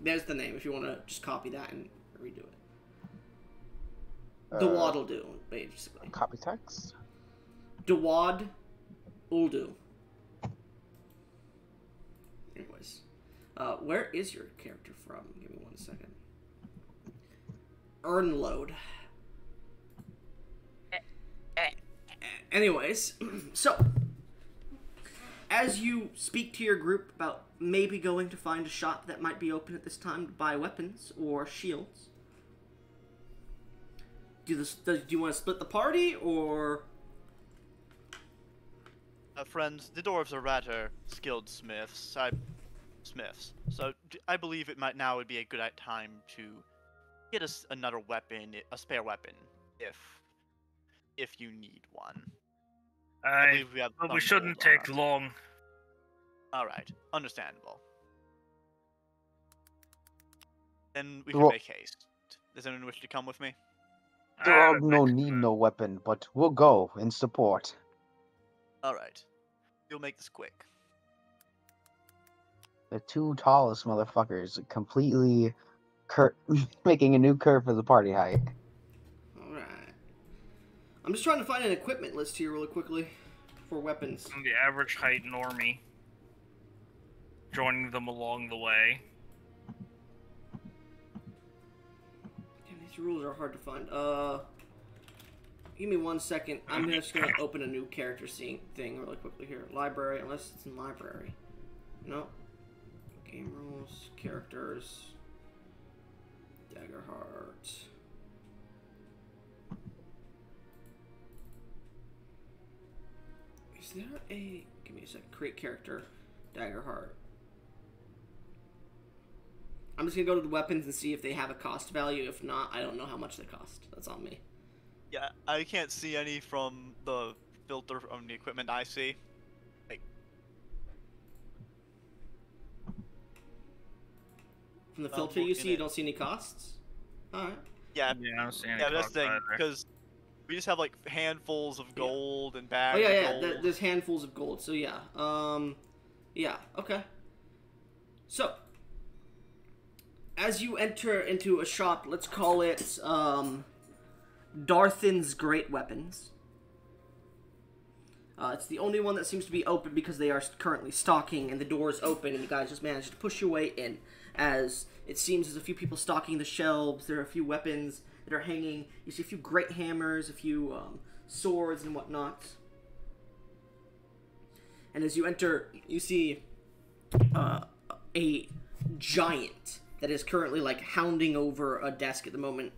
There's the name if you want to just copy that and redo it. Dwaddle-doo, basically. Copy text. Dwad-uldu. Anyways. Where is your character from? Give me 1 second. Earnload. Anyways, so, as you speak to your group about maybe going to find a shop that might be open at this time to buy weapons or shields, do you want to split the party, or... Friends, the dwarves are rather skilled smiths, so I believe it might now would be a good time to get us another weapon, a spare weapon, if you need one. I believe we have But some we shouldn't gold on take us. long. Alright, understandable. Then we can Well- make haste. Does anyone wish to come with me? Dog no need no weapon, but we'll go in support. Alright. We'll make this quick. The two tallest motherfuckers completely making a new curve for the party height. Alright. I'm just trying to find an equipment list here really quickly for weapons. The average height normie. Joining them along the way. Damn, these rules are hard to find. Give me 1 second. I'm just gonna open a new character thing really quickly here. Library, unless it's in library. No. Game rules, characters, Daggerheart. Is there a... Give me a second. Create character, Daggerheart. I'm just gonna go to the weapons and see if they have a cost value. If not, I don't know how much they cost. That's on me. Yeah, I can't see any from the filter on the equipment I see. From the filter you see, you don't see any costs? Alright. Yeah, Yeah, I don't see any that's the cost thing, either. because we just have like handfuls of gold and Oh bags yeah, of yeah, gold. there's handfuls of gold, so yeah. Yeah, okay. So, as you enter into a shop, let's call it, Darthin's Great Weapons. It's the only one that seems to be open because they are currently stocking, and the door is open, and you guys just managed to push your way in. As it seems there's a few people stocking the shelves, there are a few weapons that are hanging. You see a few great hammers, a few swords and whatnot. And as you enter, you see a giant that is currently like hounding over a desk at the moment.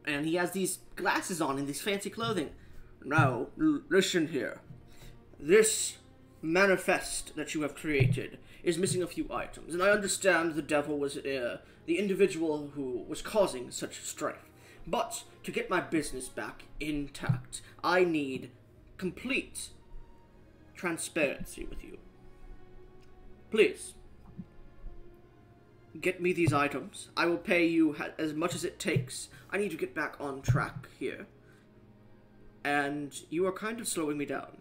And he has these glasses on and these fancy clothing. Now, listen here. This manifest that you have created is missing a few items, and I understand the devil was the individual who was causing such strife. But to get my business back intact, I need complete transparency with you. Please, get me these items. I will pay you as much as it takes. I need to get back on track here. And you are kind of slowing me down.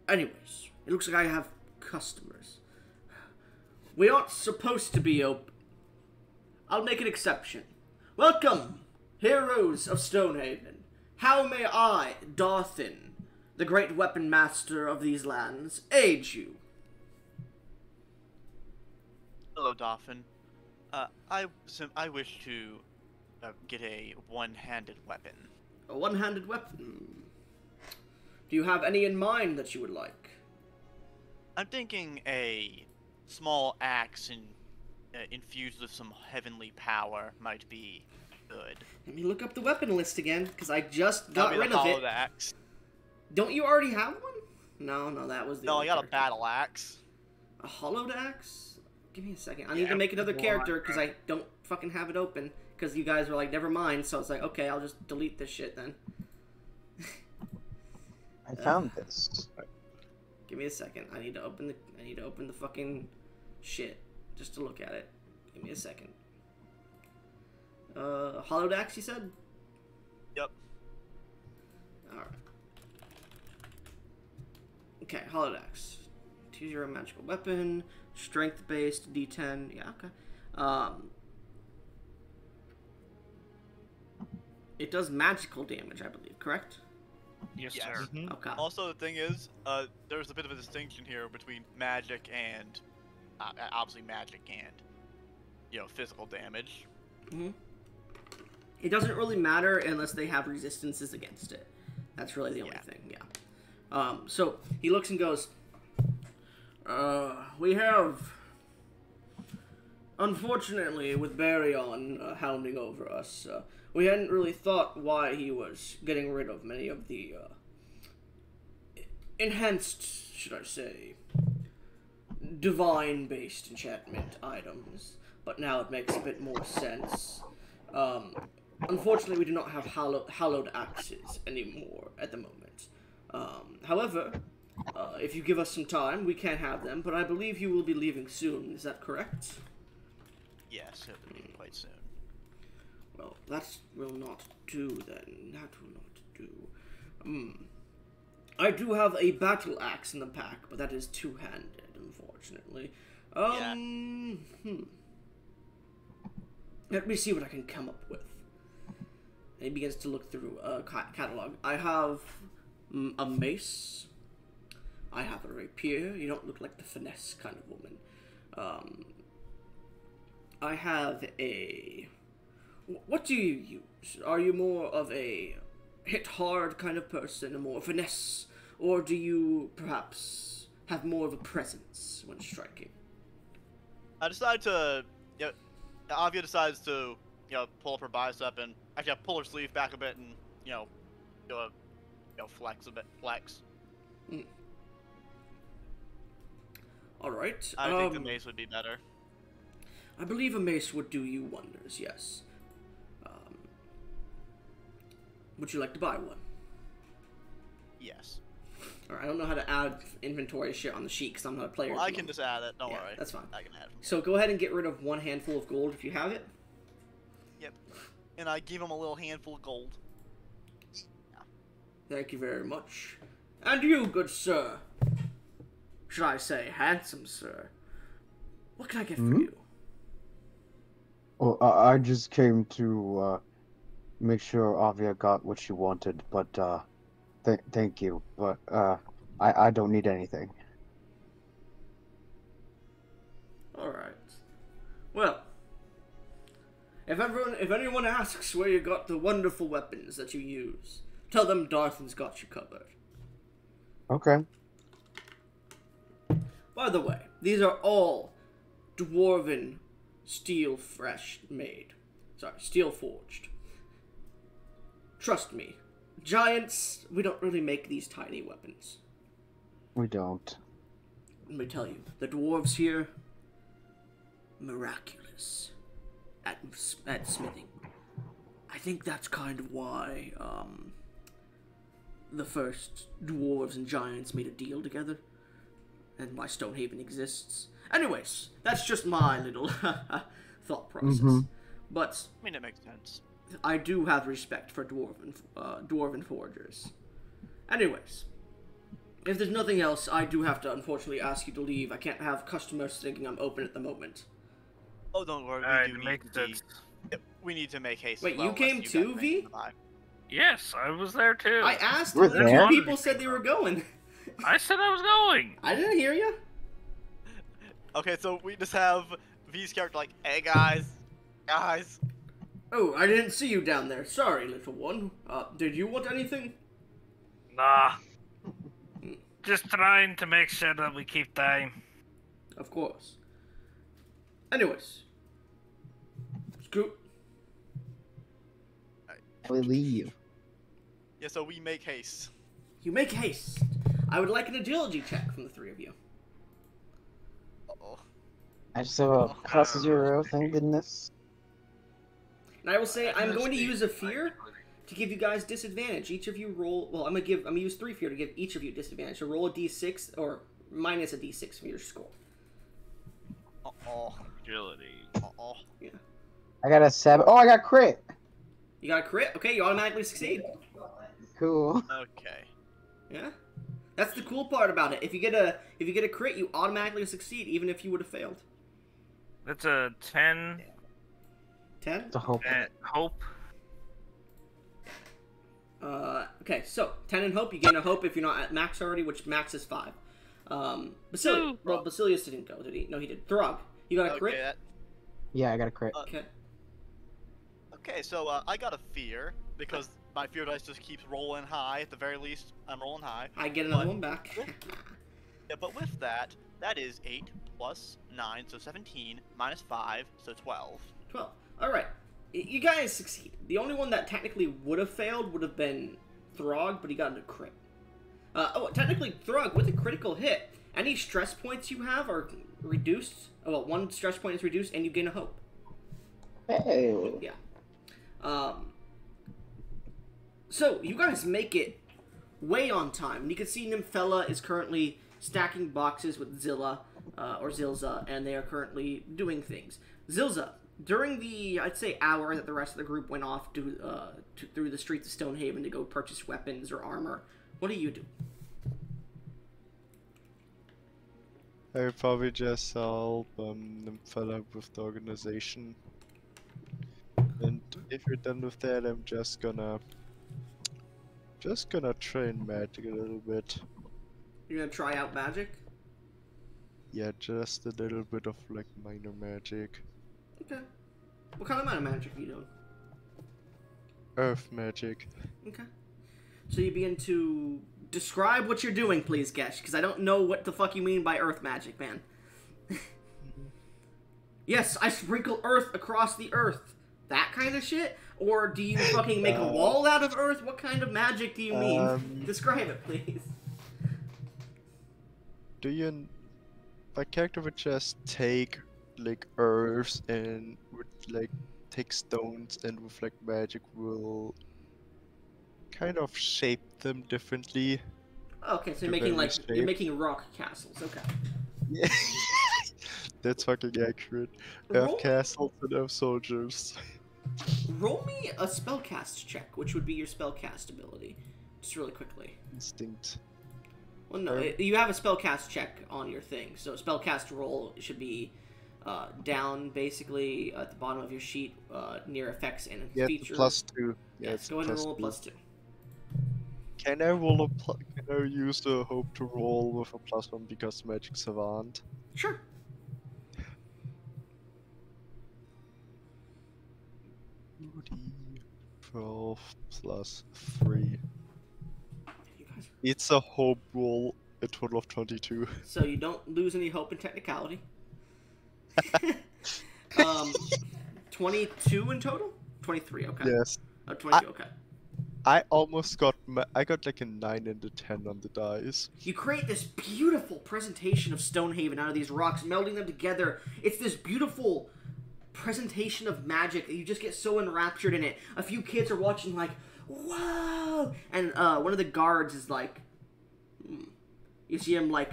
Anyways, it looks like I have customers. We aren't supposed to be open. I'll make an exception. Welcome, heroes of Stonehaven. How may I, Darrington, the great weapon master of these lands, aid you? Hello, Dolphin. I wish to get a one-handed weapon. A one-handed weapon? Do you have any in mind that you would like? I'm thinking a small axe and infused with some heavenly power might be good. Let me look up the weapon list again, because I just got That'd be rid the of it. hollowed axe. Don't you already have one? No, that was the No, other I got a character. battle axe. A hollowed axe? Give me a second. I need to make another character, because I don't fucking have it open. Because you guys were like, never mind, so it's like, okay, I'll just delete this shit then. I found this. Give me a second. I need to open the fucking shit just to look at it. Give me a second. Hollowed axe, you said? Yep. Alright. Okay, hollowed axe. Choose your own magical weapon. Strength based, D10. Yeah, okay. It does magical damage, I believe, correct? Yes, Yes. sir. Okay. Also, the thing is, there's a bit of a distinction here between magic and, obviously magic and, physical damage. Mm-hmm. It doesn't really matter unless they have resistances against it. That's really the only thing, yeah. So he looks and goes, we have, unfortunately, with Baryon hounding over us, we hadn't really thought why he was getting rid of many of the, enhanced, should I say, divine-based enchantment items, but now it makes a bit more sense. Unfortunately, we do not have hallowed axes anymore at the moment. However, if you give us some time, we can have them, but I believe you will be leaving soon. Is that correct? Yes, it will be quite soon. Well, that will not do then. That will not do. I do have a battle axe in the pack, but that is two-handed, unfortunately. Let me see what I can come up with. And he begins to look through a catalog. I have a mace. I have a rapier. You don't look like the finesse kind of woman. I have a... What do you use? Are you more of a hit hard kind of person, a more finesse, or do you perhaps have more of a presence when striking? I decide to, Avia decides to, pull up her bicep and actually pull her sleeve back a bit and, do a, flex a bit, flex. All right. I think the mace would be better. I believe a mace would do you wonders. Yes. Would you like to buy one? Yes. Alright, I don't know how to add inventory shit on the sheet because I'm not a player. Well, I can just add it. Don't Yeah, worry. that's fine. I can add it. So go ahead and get rid of one handful of gold if you have it. Yep. And I give him a little handful of gold. Thank you very much. And you, good sir. Should I say handsome sir? What can I get for you? Well, I just came to make sure Avia got what she wanted, but thank you. But I don't need anything. All right. Well, if anyone asks where you got the wonderful weapons that you use, tell them Darrington's got you covered. Okay. By the way, these are all dwarven steel fresh made. Sorry, steel forged. Trust me, giants, we don't really make these tiny weapons. We don't. Let me tell you, the dwarves here, miraculous at smithing. I think that's kind of why the first dwarves and giants made a deal together, and why Stonehaven exists. Anyways, that's just my little thought process. But I mean, it makes sense. I do have respect for dwarven forgers. Anyways, if there's nothing else, I do have to unfortunately ask you to leave. I can't have customers thinking I'm open at the moment. Oh, don't worry, Alright, we do make need sense. we need to make haste. Wait, as well, you came unless too, guys make V? it by. Yes, I was there too. I asked, We're and two there? people said they were going. I said I was going. I didn't hear you. Okay, so we just have V's character like, hey guys. Oh, I didn't see you down there. Sorry, little one. Did you want anything? Nah. Just trying to make sure that we keep time. Of course. Anyways. Scoot. We leave. Yeah, so we make haste. You make haste. I would like an agility check from the three of you. Uh-oh. I just have a plus 0, thank goodness. And I will say I'm going to use a fear to give you guys disadvantage. Each of you roll. Well, I'm gonna use 3 fear to give each of you disadvantage. So roll a d6 or minus a d6 from your score. Uh-oh. Agility. Uh-oh. Yeah. I got a 7. Oh, I got crit! You got a crit. Okay, you automatically succeed. Cool. Okay. Yeah. That's the cool part about it. If you get a crit, you automatically succeed, even if you would have failed. That's a 10. 10. The hope. Hope. Okay, so 10 in hope. You gain a hope if you're not at max already, which max is 5. Basilius. Well, Basilius didn't go, did he? No, he did. Throg, you got a crit. Okay, Yeah, I got a crit. Okay. okay, so I got a fear because my fear dice just keeps rolling high. At the very least, I'm rolling high. I get another one back. Yeah, but with that, that is 8 plus 9, so 17 minus 5, so 12. 12. All right. You guys succeed. The only one that technically would have failed would have been Throg, but he got a crit. Technically, Throg, with a critical hit, any stress points you have are reduced. Oh, well, 1 stress point is reduced, and you gain a hope. Hey. Yeah. So, you guys make it way on time. And you can see Nymphella is currently stacking boxes with Zilla, or Zilza, and they are currently doing things. Zilza, during the, I'd say, hour that the rest of the group went off through the streets of Stonehaven to go purchase weapons or armor, what do you do? I would probably just help them fill up with the organization. And if you're done with that, I'm just gonna train magic a little bit. You're gonna try out magic? Yeah, just a little bit of like minor magic. Okay. What kind of magic are you doing? Earth magic. Okay. So you begin to describe what you're doing, please, Gesh, because I don't know what the fuck you mean by earth magic, man. Yes, I sprinkle earth across the earth. That kind of shit? Or do you fucking make a wall out of earth? What kind of magic do you mean? Describe it, please. My character would just take like earths and would like take stones and with like magic will kind of shape them differently. Okay, so To you're making very you're shape. making rock castles. Okay. Yeah. That's fucking accurate. Roll- Earth castles and earth soldiers. Roll me a spellcast check, which would be your spellcast ability, just really quickly. Instinct. Well, no, you have a spellcast check on your thing, so spellcast roll should be down basically at the bottom of your sheet near effects and Yeah, features. +2. Yeah, Yes, it's go ahead and roll a +2. +2. Can I roll Can I use the hope to roll with a +1 because magic savant? Sure. $12 plus 3. You guys. It's a hope roll, a total of 22. So you don't lose any hope in technicality. um, 22 in total. 23. Okay. Yes. Oh, 22. Okay. I almost got I got like a 9 and a 10 on the dice. You create this beautiful presentation of Stonehaven out of these rocks, melding them together. It's this beautiful presentation of magic that you just get so enraptured in it. A few kids are watching like, whoa! And one of the guards is like, you see him like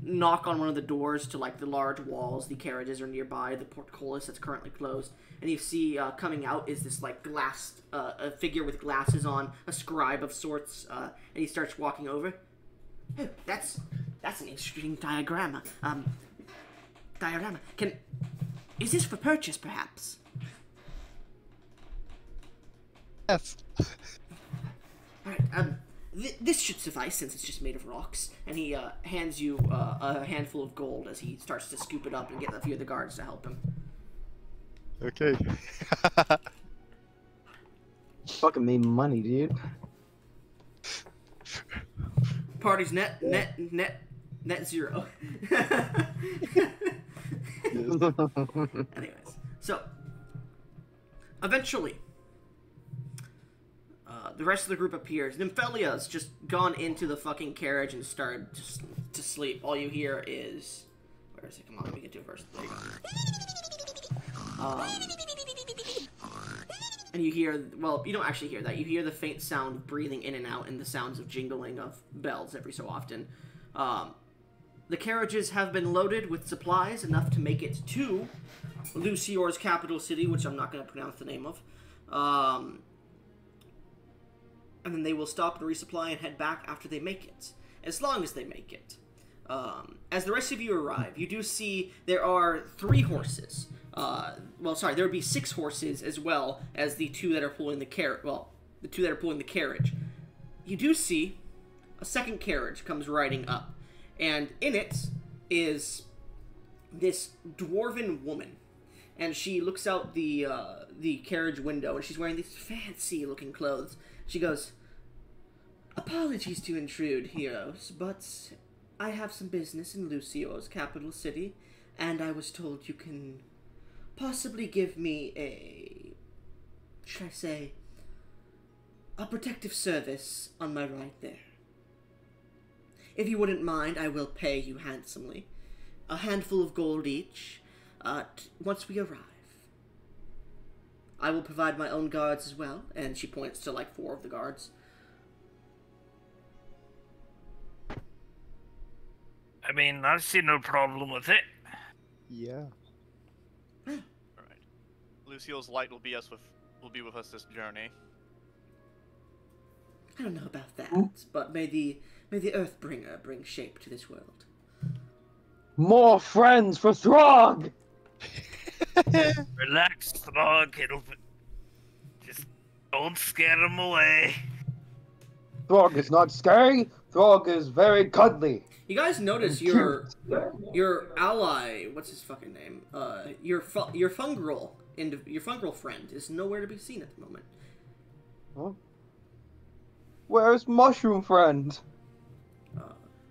knock on one of the doors to like the large walls. The carriages are nearby, the portcullis that's currently closed. And you see coming out is this like glass, a figure with glasses on, a scribe of sorts, and he starts walking over. Oh, that's an interesting diorama. Is this for purchase, perhaps? Yes. Alright, this should suffice since it's just made of rocks. And he hands you a handful of gold as he starts to scoop it up and get a few of the guards to help him. Okay. Fucking made money, dude. Party's net zero. Anyways, so eventually, the rest of the group appears. Nymphelia's just gone into the fucking carriage and started to sleep. All you hear is, where is it? Come on, let me get to it first. There you go. And you hear, well, you don't actually hear that. You hear the faint sound of breathing in and out and the sounds of jingling of bells every so often. The carriages have been loaded with supplies enough to make it to Lucior's capital city, which I'm not going to pronounce the name of. And then they will stop and resupply and head back after they make it. As long as they make it. As the rest of you arrive, you do see there are 3 horses. Well, sorry, there would be 6 horses as well as the 2 that are pulling the carriage. Well, the 2 that are pulling the carriage. You do see a second carriage comes riding up. And in it is this dwarven woman. And she looks out the carriage window, and she's wearing these fancy-looking clothes. She goes, "Apologies to intrude, heroes, but I have some business in Lucior's capital city, and I was told you can possibly give me a, should I say, a protective service on my ride there. If you wouldn't mind, I will pay you handsomely. A handful of gold each, once we arrive. I will provide my own guards as well," and she points to like 4 of the guards. I mean, I see no problem with it. Yeah. Alright. Lucio's light will be with us this journey. I don't know about that, but may the Earthbringer bring shape to this world. More friends for Throg! Relax, Throg. Just don't scare him away. Throg is not scary. Throg is very cuddly. You guys notice your ally, what's his fucking name? Your fungal friend is nowhere to be seen at the moment. Huh? Where's Mushroom Friend?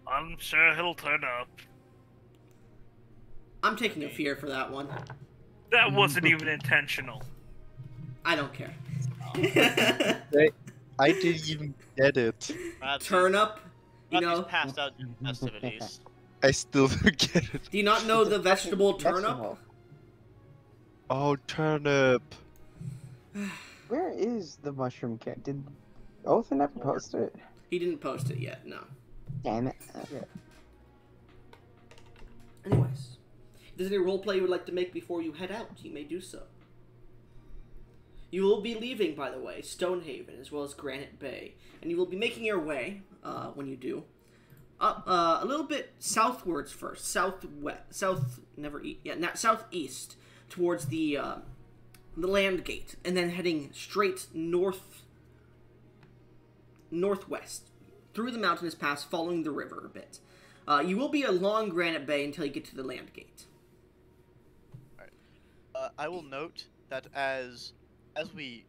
I'm sure he'll turn up. I'm taking a fear for that one. That wasn't even intentional. I don't care. I didn't even get it. Turnip, you He's know. passed out in festivities. I still don't get it. Do you not know the vegetable turnip? Oh, turnip. Where is the Mushroom Cat? Did Othan ever post it? He didn't post it yet, no. Damn it. Okay. Anyways, if there's any roleplay you would like to make before you head out, you may do so. You will be leaving, by the way, Stonehaven as well as Granite Bay, and you will be making your way, when you do, up a little bit southwards first, southeast towards the land gate, and then heading straight northwest through the mountainous pass, following the river a bit. You will be along Granite Bay until you get to the land gate. Alright. I will note that as we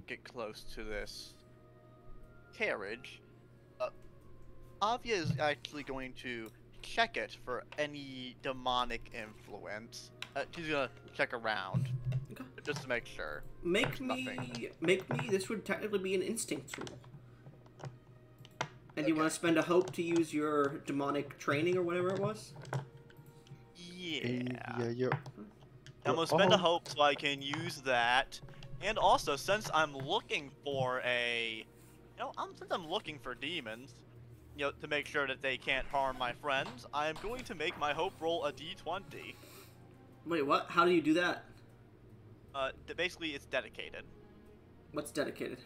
get close to this carriage, Avia is actually going to check it for any demonic influence. She's gonna check around, Okay. just to make sure. Make There's me. nothing. Make me. This would technically be an instinct roll. And you Okay. want to spend a hope to use your demonic training or whatever it was? Yeah. Yeah, you're. I'm gonna spend a Oh. hope so I can use that. And also, since I'm looking for since I'm looking for demons, to make sure that they can't harm my friends, I'm going to make my hope roll a d20. Wait, what? How do you do that? Basically, it's dedicated. What's dedicated?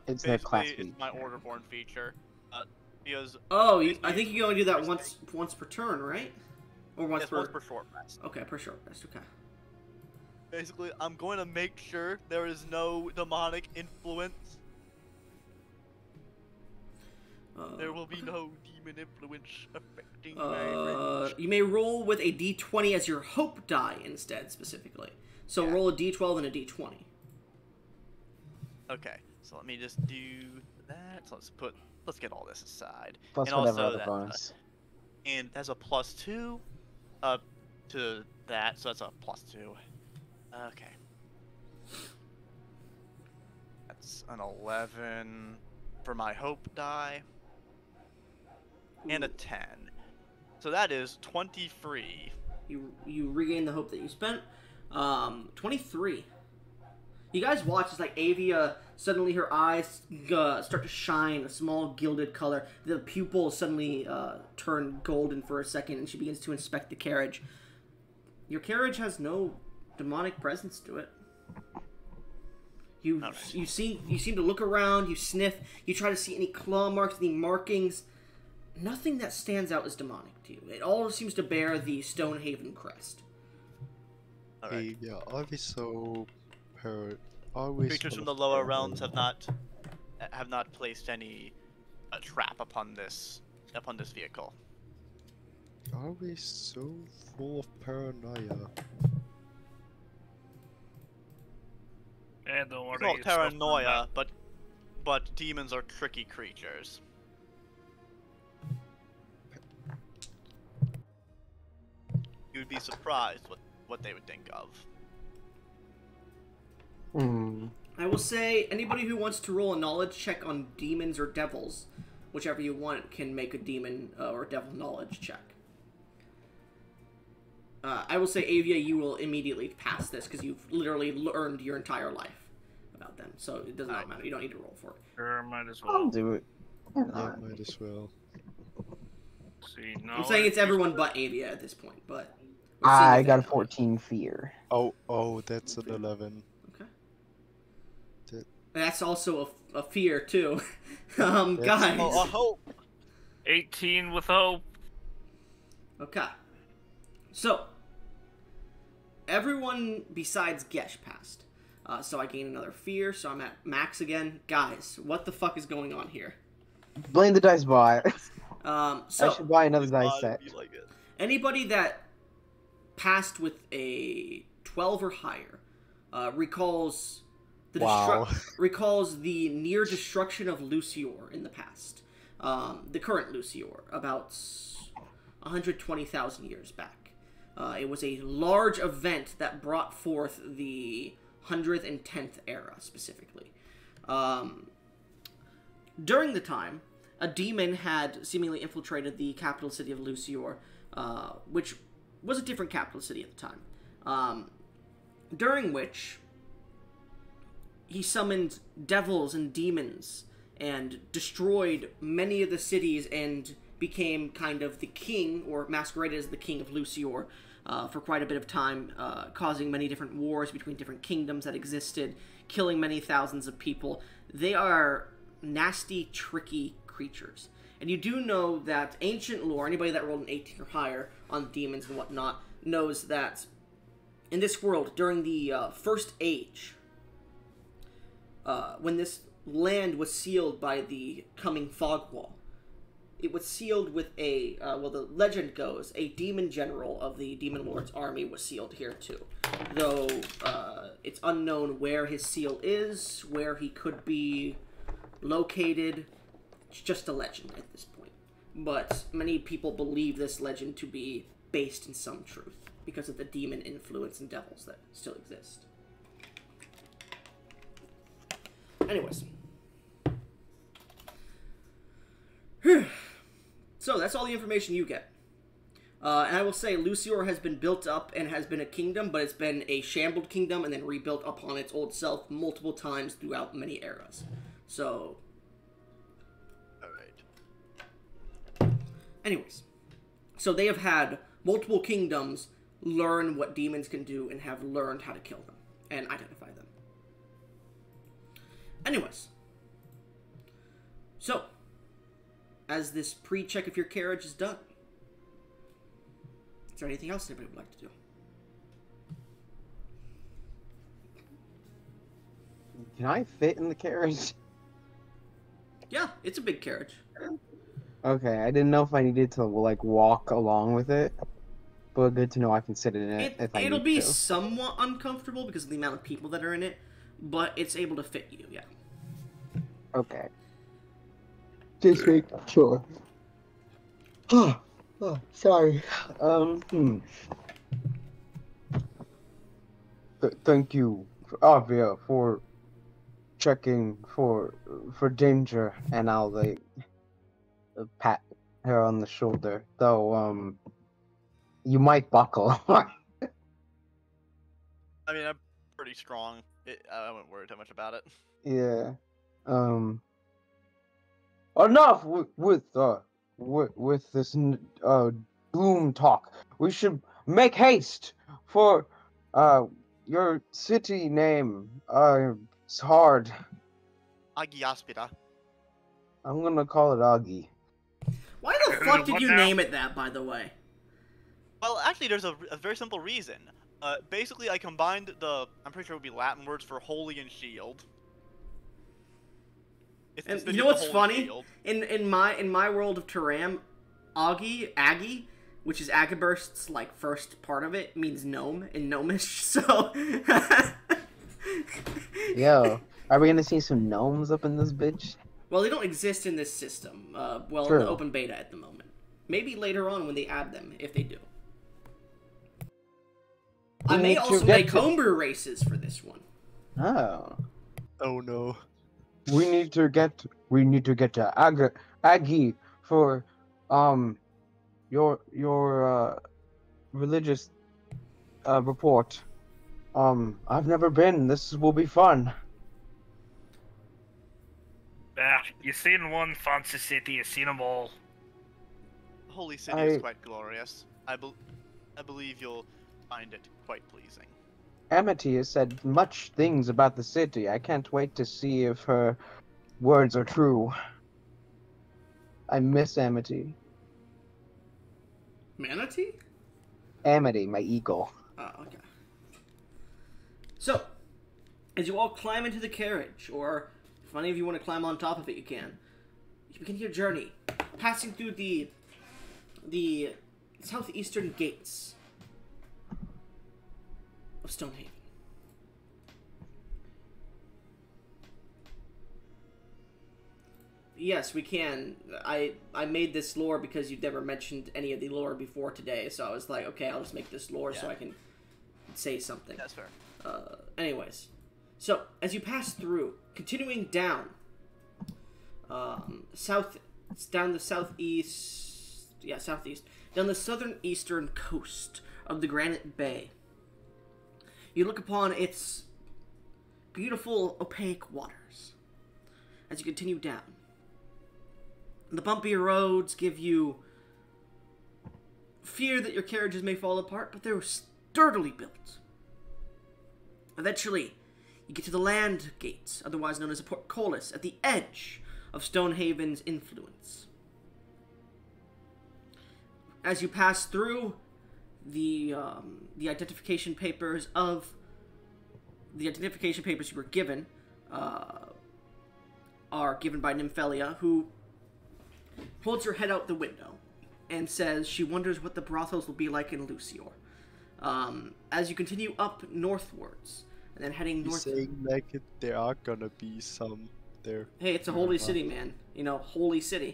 It's their class Basically, it's my feature. order-born feature. Because Oh, basically I think you can only do that it's once per turn, right? Or once it's per. once per short rest. Okay, per short rest. Okay. Basically, I'm going to make sure there is no demonic influence. There will be okay. no demon influence affecting my friends. You may roll with a d20 as your hope die instead, specifically. So Yeah. roll a d12 and a d20. Okay, so let me just do that. So let's get all this aside. Plus and whatever also other that, bonus. and that's a +2, to that, so that's a +2. Okay. That's an 11 for my hope die, and a 10. So that is 23. You regain the hope that you spent. 23. You guys watch as like Avia suddenly her eyes start to shine a small gilded color. The pupils suddenly turn golden for a second, and she begins to inspect the carriage. Your carriage has no demonic presence to it. You Alright. you seem to look around. You sniff. You try to see any claw marks, any markings. Nothing that stands out as demonic to you. It all seems to bear the Stonehaven crest. All right. Yeah, always so always Creatures full from the of lower paranoia. realms have not placed any trap upon this vehicle. Always so full of paranoia. Yeah, don't worry. It's not it's stuff like paranoia, but demons are tricky creatures. You'd be surprised what they would think of. Hmm. I will say anybody who wants to roll a knowledge check on demons or devils, whichever you want, can make a demon or devil knowledge check. I will say, Avia, you will immediately pass this because you've literally learned your entire life about them, so it does not matter. You don't need to roll for it. Sure, might as I'll well. do it. Why Yeah, not? might as well. See, no. I'm saying it's everyone but Avia at this point, but I got a 14 fear. Oh, that's an 11. Okay. That- That's also a fear too. That's- Guys. Oh, I hope. 18 with hope. Okay. So, everyone besides Gesh passed. So I gain another fear, so I'm at max again. Guys, what the fuck is going on here? Blame the dice bot. I So, should buy another dice I'd set. be like it. anybody that passed with a 12 or higher recalls the Wow. recalls the near destruction of Lucior in the past. The current Lucior, about 120,000 years back. It was a large event that brought forth the 110th era, specifically. During the time, a demon had seemingly infiltrated the capital city of Lucior, which was a different capital city at the time. During which he summoned devils and demons and destroyed many of the cities and became kind of the king, or masqueraded as the king of Lucior, for quite a bit of time, causing many different wars between different kingdoms that existed, killing many thousands of people. They are nasty, tricky creatures. And you do know that ancient lore, anybody that rolled an 18 or higher on demons and whatnot, knows that in this world, during the First Age, when this land was sealed by the coming fog wall, it was sealed with a, the legend goes, a demon general of the Demon Lord's army was sealed here too. Though, it's unknown where his seal is, where he could be located. It's just a legend at this point. but many people believe this legend to be based in some truth because of the demon influence and devils that still exist. Anyways. So, that's all the information you get. And I will say, Lucior has been built up and has been a kingdom, but it's been a shambled kingdom and then rebuilt upon its old self multiple times throughout many eras. So... Alright. Anyways. So they have had multiple kingdoms learn what demons can do and have learned how to kill them and identify them. Anyways. So, as this pre-check of your carriage is done, is there anything else anybody would like to do? Can I fit in the carriage? Yeah, it's a big carriage. Okay, I didn't know if I needed to like walk along with it, but good to know I can sit in it if I It'll need be to. somewhat uncomfortable because of the amount of people that are in it, but it's able to fit you, yeah. Okay. Just make sure. Oh, sorry. Thank you, Avia, for checking for danger, and I'll like pat her on the shoulder. Though, you might buckle. I mean, I'm pretty strong. I wouldn't worry too much about it. Yeah. Enough with this gloom talk. We should make haste for your city name. It's hard. Agiaspida. I'm gonna call it Augie. Why the fuck did What you now? name it that, by the way? Well, actually, there's a very simple reason. Basically, I combined I'm pretty sure it would be Latin words for holy and shield. And It's you know what's holy funny? shield. In my world of Turam, Aggie, which is Agaburst's like first part of it, means gnome in gnomish. So Yo, are we gonna see some gnomes up in this bitch? well, they don't exist in this system. In True. the open beta at the moment. Maybe later on when they add them, if they do. I We may need to also get make to- homebrew races for this one. Oh. Oh no. We need to get to Aggie for your religious report. I've never been. This will be fun. You seen one fancy city, you seen them all. Holy City is quite glorious. I believe you'll find it quite pleasing. Amity has said much things about the city. I can't wait to see if her words are true. I miss Amity. Manatee? Amity, my eagle. Oh, okay. So, as you all climb into the carriage, or if any of you want to climb on top of it, you can. You begin your journey, passing through the southeastern gates of Stonehaven. Yes, we can. I made this lore because you'd never mentioned any of the lore before today, so I was like, okay, I'll just make this lore so Yeah. I can say something. That's fair. Anyways, so as you pass through, continuing down, down the southeast, down the southern eastern coast of the Granite Bay, you look upon its beautiful opaque waters. As you continue down, the bumpier roads give you fear that your carriages may fall apart, but they're sturdily built. Eventually, you get to the land gates, otherwise known as a portcullis, at the edge of Stonehaven's influence. As you pass through, the identification papers you were given are given by Nymphelia, who holds her head out the window and says she wonders what the brothels will be like in Lucior. As you continue up northwards, and then heading You're north. saying like there are gonna be some there. Hey, it's a holy city, man. You know, holy city.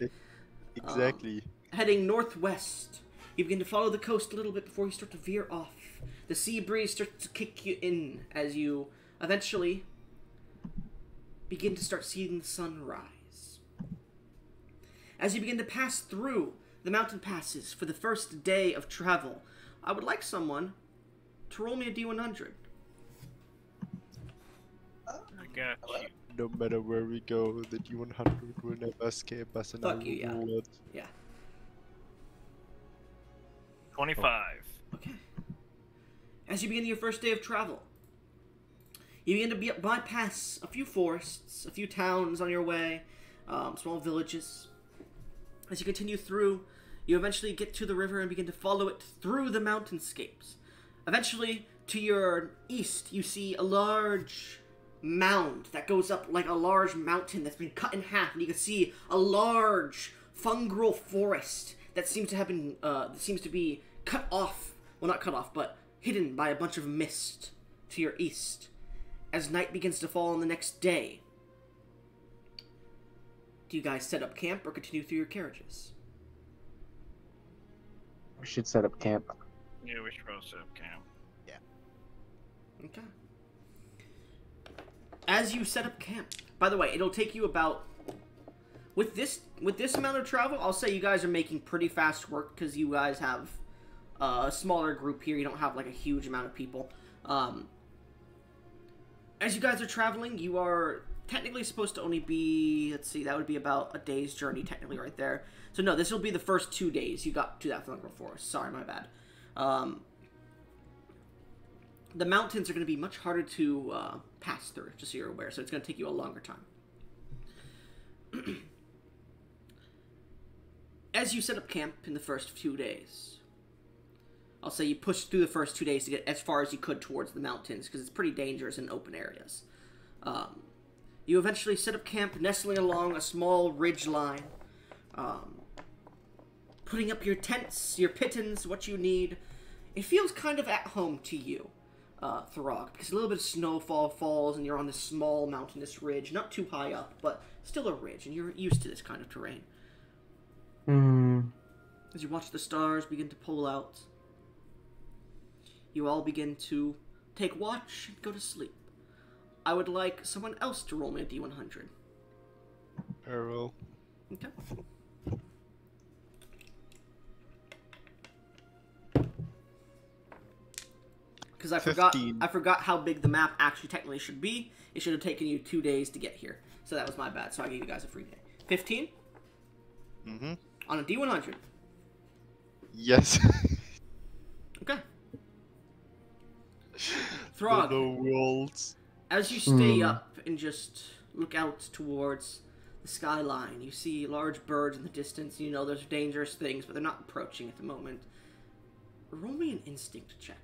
Exactly. heading northwest. You begin to follow the coast a little bit before you start to veer off. The sea breeze starts to kick you in as you eventually begin to start seeing the sun rise. As you begin to pass through the mountain passes for the first day of travel, I would like someone to roll me a D100. I got you. No matter where we go, the D100 will never escape us, and Fuck I you, yeah. will it. Yeah. 25. Okay. As you begin your first day of travel, you begin to bypass a few forests, a few towns on your way, small villages. As you continue through, you eventually get to the river and begin to follow it through the mountainscapes. Eventually, to your east, you see a large mound that goes up like a large mountain that's been cut in half, and you can see a large fungal forest that seems to have been seems to be cut off. Well, not cut off, but hidden by a bunch of mist to your east. As night begins to fall on the next day, do you guys set up camp or continue through your carriages? We should set up camp. Yeah, we should probably set up camp. Okay. As you set up camp, by the way, it'll take you about with this amount of travel. I'll say you guys are making pretty fast work because you guys have a smaller group here. You don't have like a huge amount of people. As you guys are traveling, you are technically supposed to only be, let's see, that would be about a day's journey technically right there. So no, this will be the first 2 days you got to that fungal forest. Sorry, my bad. The mountains are going to be much harder to pass through, just so you're aware, so it's going to take you a longer time. As you set up camp in the first few days, I'll say you pushed through the first 2 days to get as far as you could towards the mountains, because it's pretty dangerous in open areas. You eventually set up camp nestling along a small ridge line, putting up your tents, your pittance, what you need. It feels kind of at home to you, Throg, because a little bit of snowfall falls and you're on this small mountainous ridge, not too high up, but still a ridge, and you're used to this kind of terrain. As you watch the stars begin to pull out, you all begin to take watch and go to sleep. I would like someone else to roll me a D100. Arrow. Okay. Because I forgot how big the map actually technically should be. It should have taken you 2 days to get here. So that was my bad. So I gave you guys a free day. 15? Mm-hmm. On a D100. Yes. Okay. Throg, The worlds. as you stay up and just look out towards the skyline, you see large birds in the distance. You know there's dangerous things, but they're not approaching at the moment. Roll me an instinct check.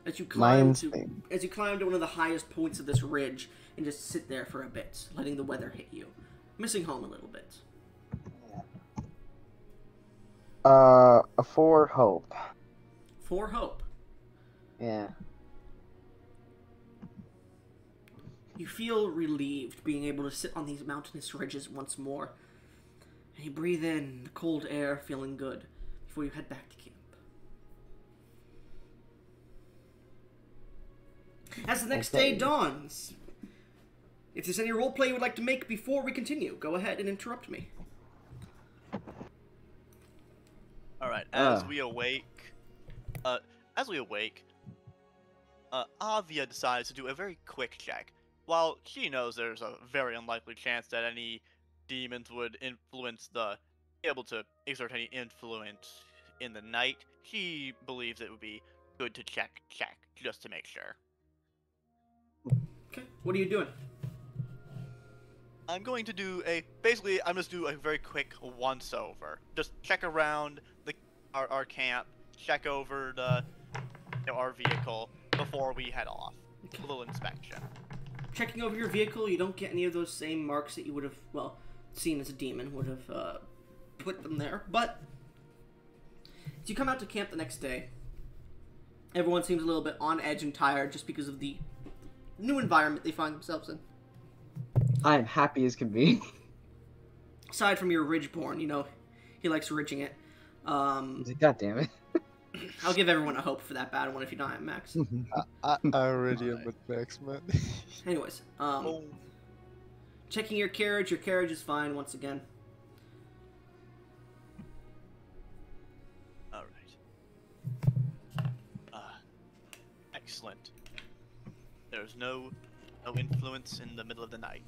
As you climb to one of the highest points of this ridge and just sit there for a bit, letting the weather hit you, missing home a little bit. A 4 hope. 4 hope. Yeah. You feel relieved being able to sit on these mountainous ridges once more, and you breathe in the cold air, feeling good, before you head back to camp. As the next day dawns, if there's any roleplay you would like to make before we continue, go ahead and interrupt me. Alright, as we awake, Avia decides to do a very quick check. While she knows there's a very unlikely chance that any demons would be able to exert any influence in the night, she believes it would be good to check, just to make sure. Okay, what are you doing? I'm going to do I'm just do a very quick once-over. Just check around our camp, check over our vehicle before we head off. A little inspection. Checking over your vehicle, you don't get any of those same marks that you would have, well, seen as a demon would have put them there. But as you come out to camp the next day, everyone seems a little bit on edge and tired just because of the new environment they find themselves in. I am happy as can be. aside from your Ridgeborn, you know, he likes ridging it. God damn it. I'll give everyone a hope for that bad one if you don't have Max. I already am at max, man. Anyways, Oh, checking your carriage is fine once again. all right. Excellent. There's no influence in the middle of the night.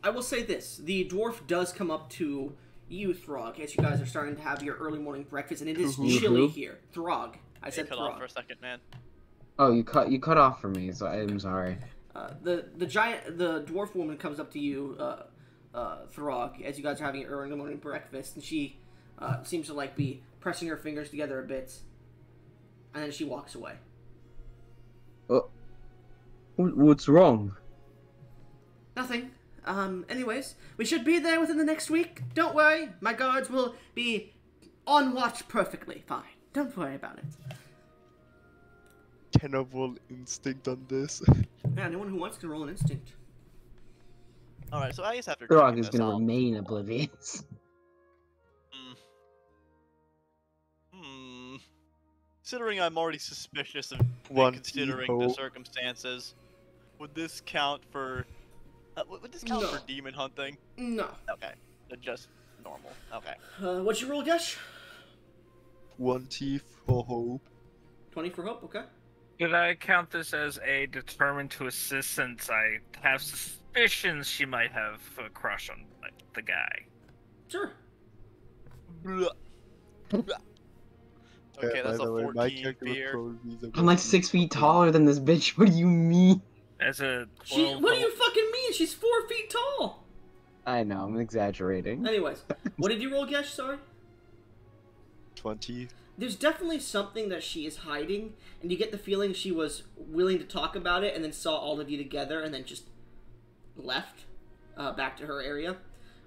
I will say this: the dwarf does come up to you, Throg, as you guys are starting to have your early morning breakfast, and it is chilly here. Throg, I said cut off Throg. for a second, man. Oh, you cut off for me, so I'm sorry. The dwarf woman comes up to you, Throg, as you guys are having your early morning breakfast, and she seems to like be pressing her fingers together a bit, and then she walks away. What's wrong? Nothing. Anyways, we should be there within the next week. Don't worry, my guards will be on watch perfectly fine. Don't worry about it. Can I roll instinct on this? Yeah, anyone who wants can roll an instinct. All right, so I guess after Throg checking is this, gonna I'll- remain oblivious. Considering I'm already suspicious of One considering keyhole. the circumstances, would this count for? Would this count No. for demon hunting? No. Okay, just normal. Okay. What'd you roll, Gesh? 20 for hope. 20 for hope, okay. Could I count this as a determined to assist since I have suspicions she might have a crush on the guy? Sure. Blah. Blah. Okay, Yeah, that's by a the way, my 14 character would fear. probably be the I'm like one 6 who- feet taller than this bitch. What do you mean? As a She, 12 what do you fucking mean? She's 4 feet tall. I know, I'm exaggerating. Anyways, what did you roll, Gesh? Sorry. 20. There's definitely something that she is hiding, and you get the feeling she was willing to talk about it, and then saw all of you together, and then just left back to her area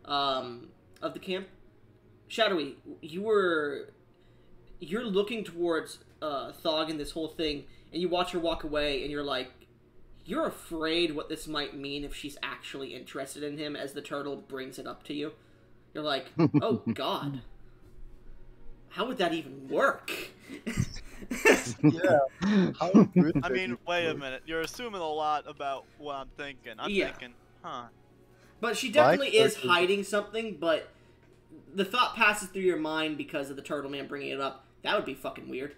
of the camp. Shadowy, you're looking towards Thog and this whole thing, and you watch her walk away, and you're like, you're afraid what this might mean if she's actually interested in him as the turtle brings it up to you. You're like, oh god. How would that even work? Yeah. How good I that mean, you wait a were. minute. You're assuming a lot about what I'm thinking. I'm Yeah. thinking, huh? But she definitely is character- hiding something, but the thought passes through your mind because of the turtle man bringing it up. That would be fucking weird.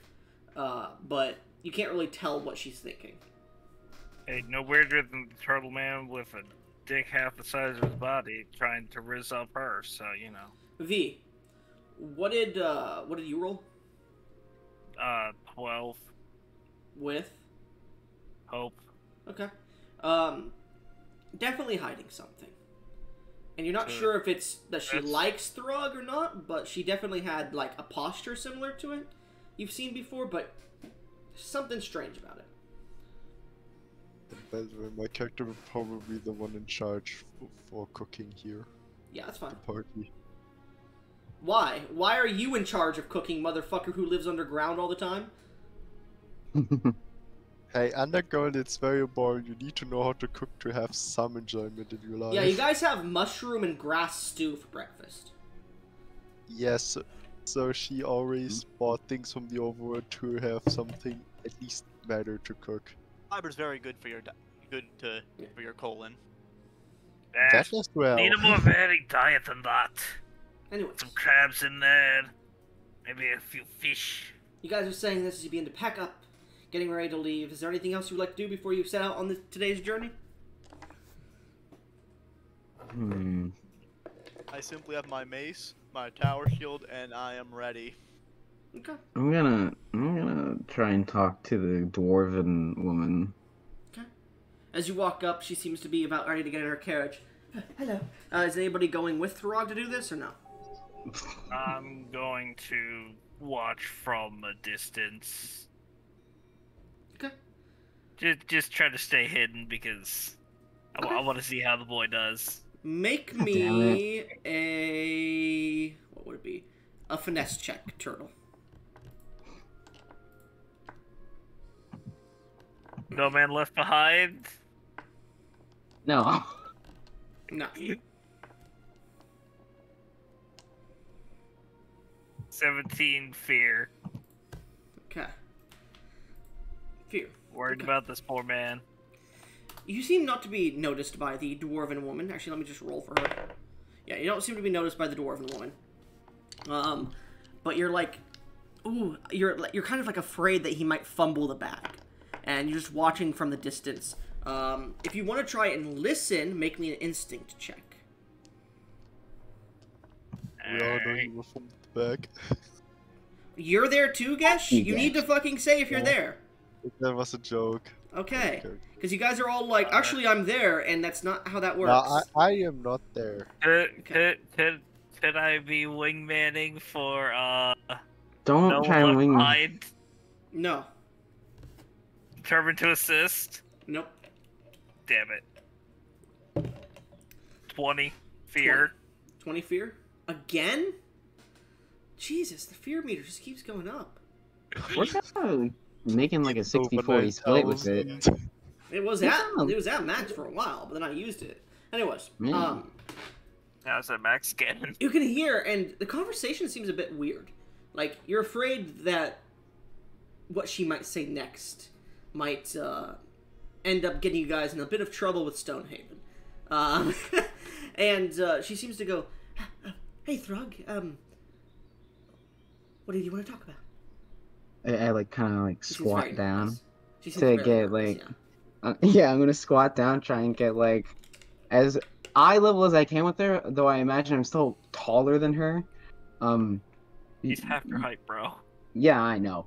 But you can't really tell what she's thinking. Hey, no weirder than the turtle man with a dick half the size of his body trying to rizz up her, so you know. V, what did you roll 12. with? Hope. Okay. Definitely hiding something. And you're not So sure if it's that she that's- likes Throg or not, but she definitely had like a posture similar to it you've seen before, but something strange about it. By the way, my character would probably be the one in charge for cooking here. Yeah, that's fine. The party. Why? Why are you in charge of cooking, motherfucker who lives underground all the time? Hey, underground, it's very boring. You need to know how to cook to have some enjoyment in your life. Yeah, you guys have mushroom and grass stew for breakfast. Yes, so she always bought things from the overworld to have something at least better to cook. Fiber's very good for your for your colon. That as well. Need a more varied diet than that. Anyways, Some crabs in there, maybe a few fish. you guys are saying this as you begin to pack up, getting ready to leave. Is there anything else you'd like to do before you set out on today's journey? I simply have my mace, my tower shield, and I am ready. Okay. I'm gonna try and talk to the dwarven woman. As you walk up, she seems to be about ready to get in her carriage. Hello. Is anybody going with Throg to do this or no? I'm going to watch from a distance. Okay. Just try to stay hidden because I Okay. want to see how the boy does. Make Damn me a... what would it be? A finesse check, turtle. No man left behind. No. No. 17 fear. Okay. Fear. Worried Okay. about this poor man. You seem not to be noticed by the dwarven woman. Actually, let me just roll for her. Yeah, you don't seem to be noticed by the dwarven woman. But you're like, ooh, you're kind of like afraid that he might fumble the bag, and you're just watching from the distance. If you want to try and listen, make me an instinct check. We all know you were from the back. You're there too, Gesh? You need to fucking say if you're there. That was a joke. Okay. Because you guys are all like, actually, I'm there, and that's not how that works. No, I am not there. Could I be wingmanning for, Don't no try and left wing me. behind? No. Determined to assist? Nope. Damn it. 20. Fear. 20 fear? Again? Jesus, the fear meter just keeps going up. We're kind of making like a 60-40 split with it. It was at max for a while, but then I used it. Anyways, Man. Now it's at max scan. you can hear, and the conversation seems a bit weird. Like, you're afraid that what she might say next might end up getting you guys in a bit of trouble with Stonehaven. And she seems to go, hey, Throg, what did you want to talk about? I like kind of like She seems squat very down nervous. She seems to very get nervous, like yeah, I'm gonna squat down, try and get like as eye level as I can with her, though I imagine I'm still taller than her. He's half your height, bro. Yeah, I know.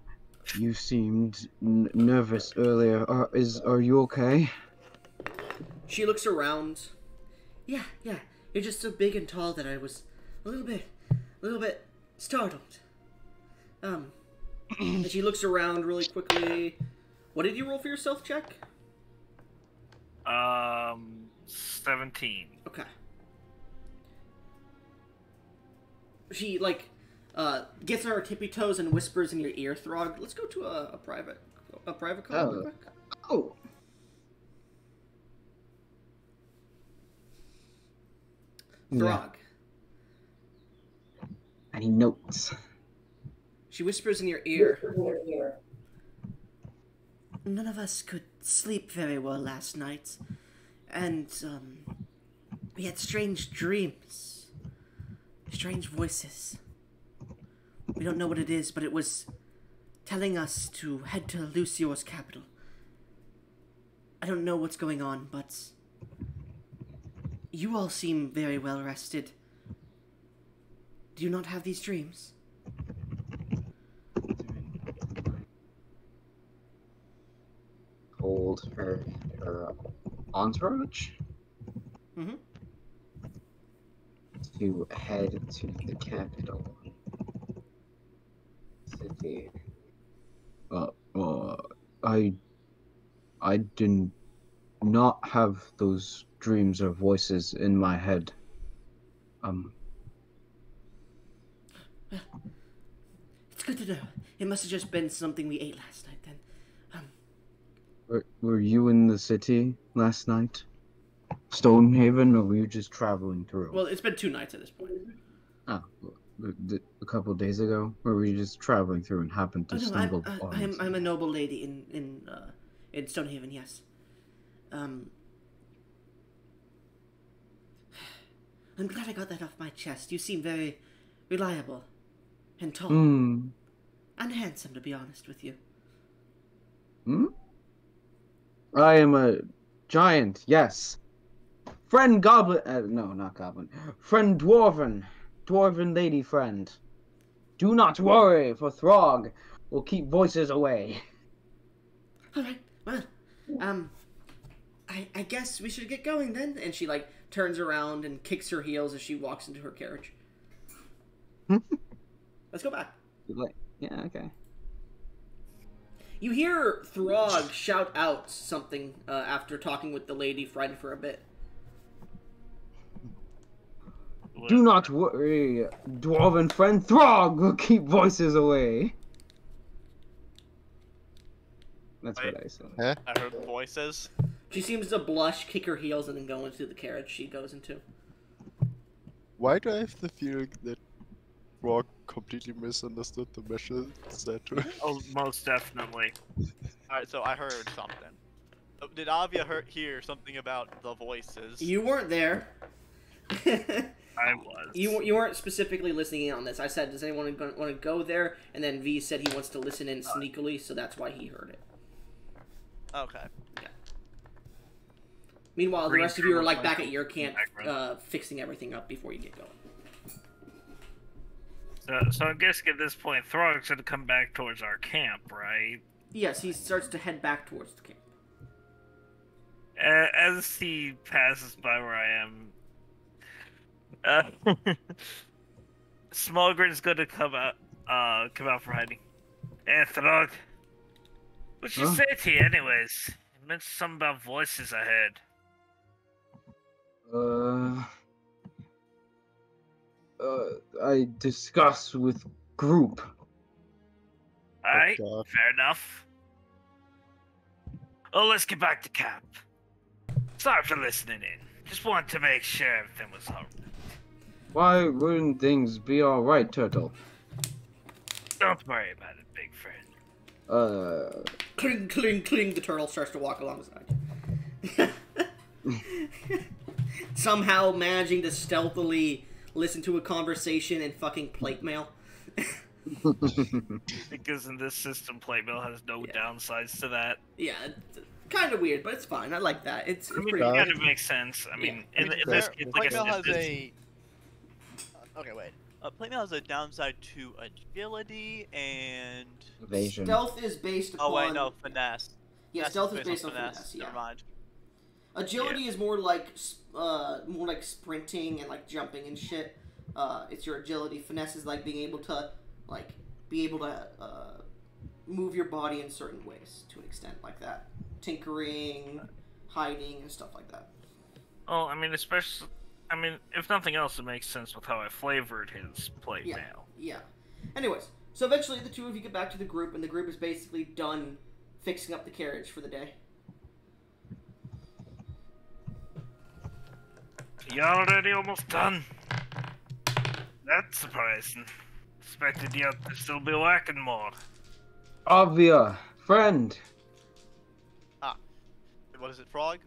You seemed nervous earlier. Are you okay? She looks around. Yeah, you're just so big and tall that I was a little bit startled. And she looks around really quickly. What did you roll for your self check? 17. Okay. She gets on her tippy toes and whispers in your ear, Throg. Let's go to a private call real quick. Oh. Throg. I need notes. She whispers in your ear. None of us could sleep very well last night, and we had strange dreams, strange voices. We don't know what it is, but it was telling us to head to Lucio's capital. I don't know what's going on, but you all seem very well rested. Do you not have these dreams? Told her entourage to head to the capital city. I did not have those dreams or voices in my head. It's good to know. It must have just been something we ate last night then. Were you in the city last night? Stonehaven, or were you just traveling through? Well, it's been 2 nights at this point. Oh, a couple of days ago, or were you just traveling through and happened to stumble upon? I'm a noble lady in Stonehaven. Yes. I'm glad I got that off my chest. You seem very reliable and tall and handsome, to be honest with you. I am a giant. Yes. Friend goblin. No, not goblin. Friend dwarven. Dwarven lady friend. Do not worry, for Throg will keep voices away. Alright, well, I guess we should get going then. And she, turns around and kicks her heels as she walks into her carriage. Let's go back. Yeah, okay. You hear Throg shout out something after talking with the lady friend for a bit. Do not worry, dwarven friend. Throg will keep voices away. That's what I said. Huh? I heard voices. She seems to blush, kick her heels, and then go into the carriage she goes into. Why do I have the feeling that Rock completely misunderstood the message said to him. Oh, most definitely. Alright, so I heard something. Did Avia hear something about the voices? You weren't there. I was. You weren't specifically listening in on this. I said, does anyone want to go there? And then V said he wants to listen in sneakily, so that's why he heard it. Okay. Meanwhile, the Green rest of you are Turam like was back at your camp, background. fixing everything up before you get going. So I'm guessing at this point, Throg's gonna come back towards our camp, right? Yes, he starts to head back towards the camp. As he passes by where I am, Smallgren's gonna come out from hiding. Hey, Throg. What'd you say to you, anyways? You mentioned something about voices I heard. I discuss with group. Alright, God. fair enough. Oh, let's get back to camp. Sorry for listening in. Just wanted to make sure everything was alright. Why wouldn't things be alright, Turtle? Don't worry about it, big friend. Cling, cling, cling, the turtle starts to walk alongside. Somehow managing to stealthily listen to a conversation and fucking plate mail. Because in this system, playmail has no downsides to that. Yeah, kind of weird, but it's fine. I like that. It's I mean, pretty it Yeah. kind of makes sense. I mean, in this case, like I Playmail said, has this- a. Okay, wait. Playmail has a downside to agility and. Evasion. Stealth is based upon... Oh wait, no, finesse. Yeah, Finesse stealth is based on finesse, yeah. Never mind. Agility is more like sprinting and like jumping and shit. It's your agility. Finesse is like being able to move your body in certain ways to an extent like that. Tinkering, hiding, and stuff like that. Oh, I mean, especially, if nothing else, it makes sense with how I flavored his playmail. Yeah. Anyways, so eventually the two of you get back to the group, and the group is basically done fixing up the carriage for the day. You already almost done? That's surprising. Expected you to still be working more. Avia, friend. What is it, Frog?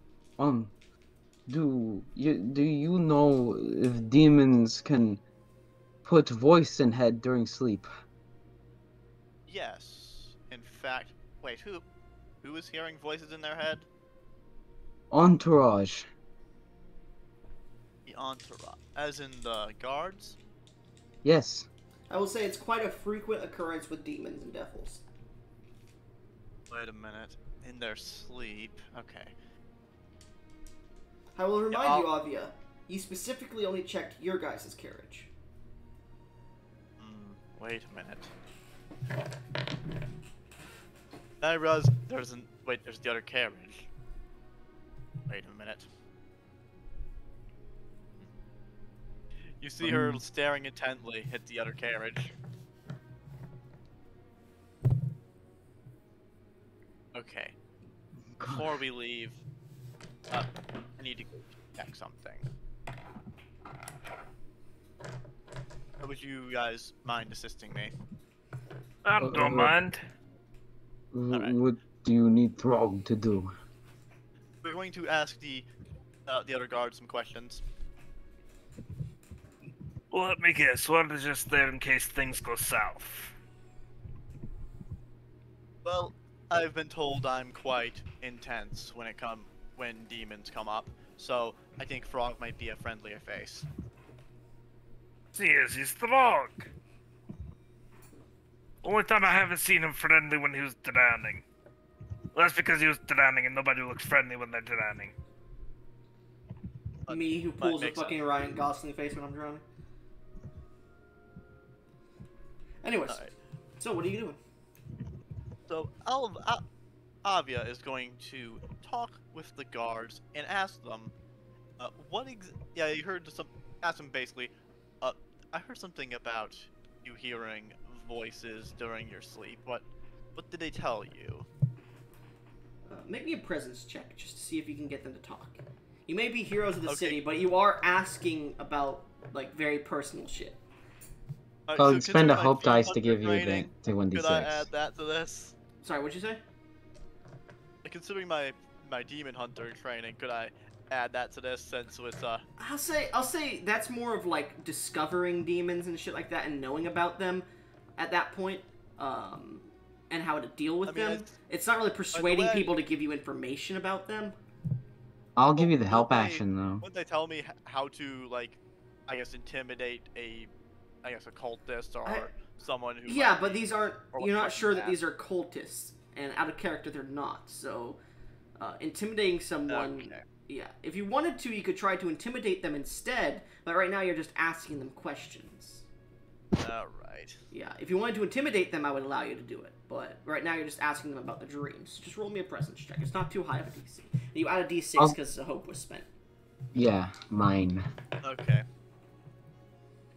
Do you know if demons can put voice in head during sleep? Yes. In fact, wait, who is hearing voices in their head? Entourage. The entourage, as in the guards. Yes. I will say it's quite a frequent occurrence with demons and devils. Wait a minute. In their sleep. Okay. I will remind Yeah, you, Avia, you specifically only checked your guys' carriage. Wait a minute. I realize there's the other carriage. Wait a minute. You see her staring intently at the other carriage. Okay. Before we leave, I need to go check something. Would you guys mind assisting me? I don't mind. Alright. What do you need Throg to do? We're going to ask the other guards some questions. Well, let me guess. What is just there in case things go south? Well, I've been told I'm quite intense when demons come up, so I think Frog might be a friendlier face. He's Throg. Only time I haven't seen him friendly when he was drowning. Well, that's because he was drowning and nobody looks friendly when they're drowning. Me, who might pulls a make fucking Ryan Gosling face when I'm drowning. Anyways, Alright. so what are you doing? So Avia is going to talk with the guards and ask them, you heard ask them basically, I heard something about you hearing voices during your sleep. What did they tell you? Make me a presence check just to see if you can get them to talk. You may be heroes of the Okay. city, but you are asking about like very personal shit. Alright, Oh, so spend a considering my hope dice to hunter give you training, to 1d6. could I add that to this? Sorry, what'd you say? Considering my demon hunter training, could I add that to this since it's I'll say that's more of like discovering demons and shit like that and knowing about them at that point, and how to deal with them. It's not really persuading people to give you information about them. I'll give you the Well, help wouldn't action though. Wouldn't they tell me how to, like, I guess intimidate a cultist or someone who? Yeah, might but be- these aren't. or You're what not sure that that. these are cultists, and out of character they're not. So, intimidating someone. Okay. Yeah, if you wanted to, you could try to intimidate them instead. But right now, you're just asking them questions. All right. Yeah, if you wanted to intimidate them, I would allow you to do it. But right now, you're just asking them about the dreams. Just roll me a presence check. It's not too high of a DC. You add a D6 because the hope was spent. Yeah, mine. Okay.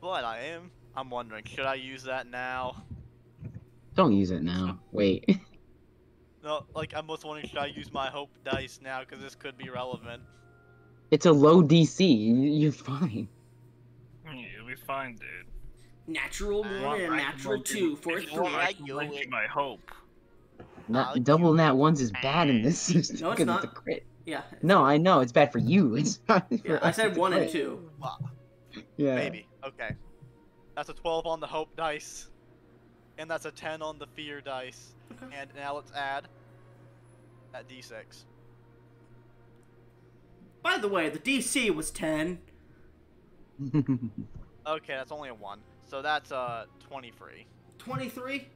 But I'm wondering, should I use that now? Don't use it now. Wait. No, like, I'm just wondering, should I use my hope dice now? Because this could be relevant. It's a low DC. You're fine. You'll be fine, dude. Natural I 1 and I natural can 2 for a If you want, 3. I can lend you my hope. Not I'll double give- nat ones is bad in this system No, it's because not. it's a crit. Yeah. No, I know it's bad for you. It's not for Yeah, I us, said it's a 1 and crit. 2. Wow. Yeah. Maybe. Okay. That's a 12 on the hope dice. And that's a 10 on the fear dice. Okay. And now let's add that d6. By the way, the DC was 10. Okay, that's only a 1. So that's 23. 23?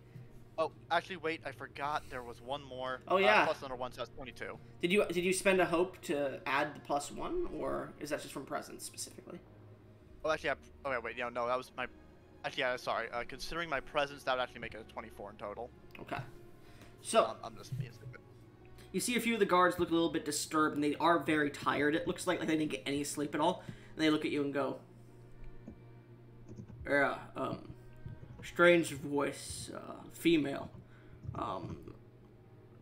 Oh, actually, wait, I forgot there was one more. Oh, yeah. Plus another 1, so that's 22. Did you spend a hope to add the +1, or is that just from presence specifically? Oh, actually, wait, no, that was my... Actually, yeah, sorry. Considering my presence, that would actually make it a 24 in total. Okay. So, I'm just being stupid. you see a few of the guards look a little bit disturbed, and they are very tired, it looks like they didn't get any sleep at all. And they look at you and go, yeah, strange voice, female,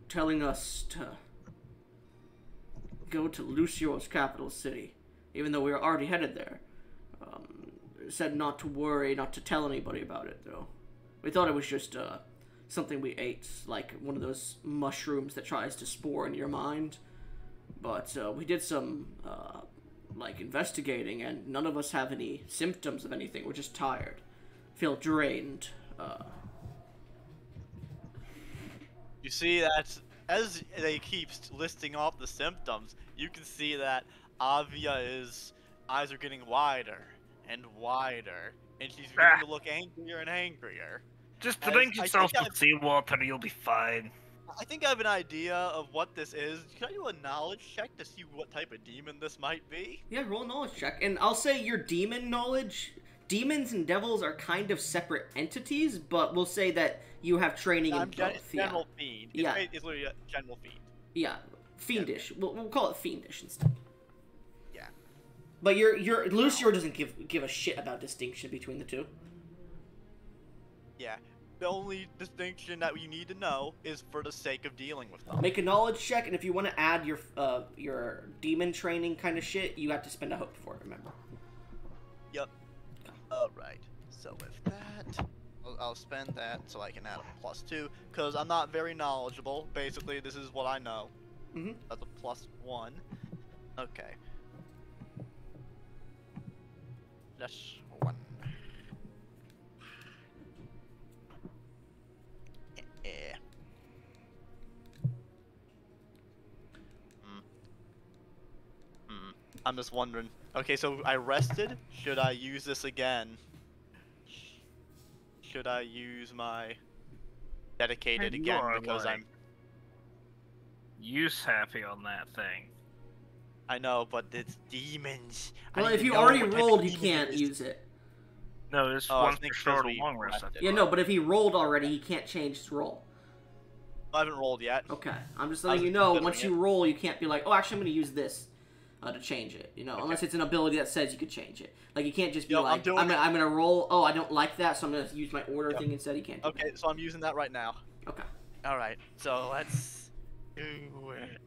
telling us to go to Lucio's capital city, even though we were already headed there. Said not to worry, not to tell anybody about it, though. We thought it was just, something we ate, like one of those mushrooms that tries to spore into your mind. But, we did some, like, investigating, and none of us have any symptoms of anything. We're just tired. Feel drained. You see that as they keep listing off the symptoms, you can see that Avia's eyes are getting wider and wider, and she's beginning to look angrier and angrier. Just As drink I yourself think some seawater, you'll be fine. I think I have an idea of what this is. Can I do a knowledge check to see what type of demon this might be? Yeah, roll a knowledge check. And I'll say your demon knowledge... Demons and devils are kind of separate entities, but we'll say that you have training in I'm both. general fiend. Yeah. It's literally a general fiend. Yeah, fiendish. We'll call it fiendish instead. Yeah. But your Lucior doesn't give a shit about distinction between the two. Yeah. The only distinction that you need to know is for the sake of dealing with them. Make a knowledge check, and if you want to add your demon training kind of shit, you have to spend a hope for it. Remember. Yep. Alright. So with that, I'll spend that so I can add a +2, because I'm not very knowledgeable. Basically, this is what I know. Mhm. That's a +1. Okay. +1. Yeah. I'm just wondering. Okay, so I rested. Should I use this again? Should I use my dedicated You again are, because like, I'm... Use happy on that thing. I know, but it's demons. I Well, need if to you know already what type of rolled, you demon can't it is. use it. No, this Oh, I one's think for short or we long rest. I rested. Yeah, no, but if he rolled already, he can't change his roll. I haven't rolled yet. Okay, I'm just I letting was you know, considering once you it. roll, you can't be like, oh, actually, I'm going to use this to change it, you know, Okay. unless it's an ability that says you could change it. Like, you can't just be Yo, I'm like, doing I'm it. going to roll, oh, I don't like that, so I'm going to use my order Yep. thing instead. You can't do Okay, so I'm using that right now. that. Okay. Alright, so let's do it.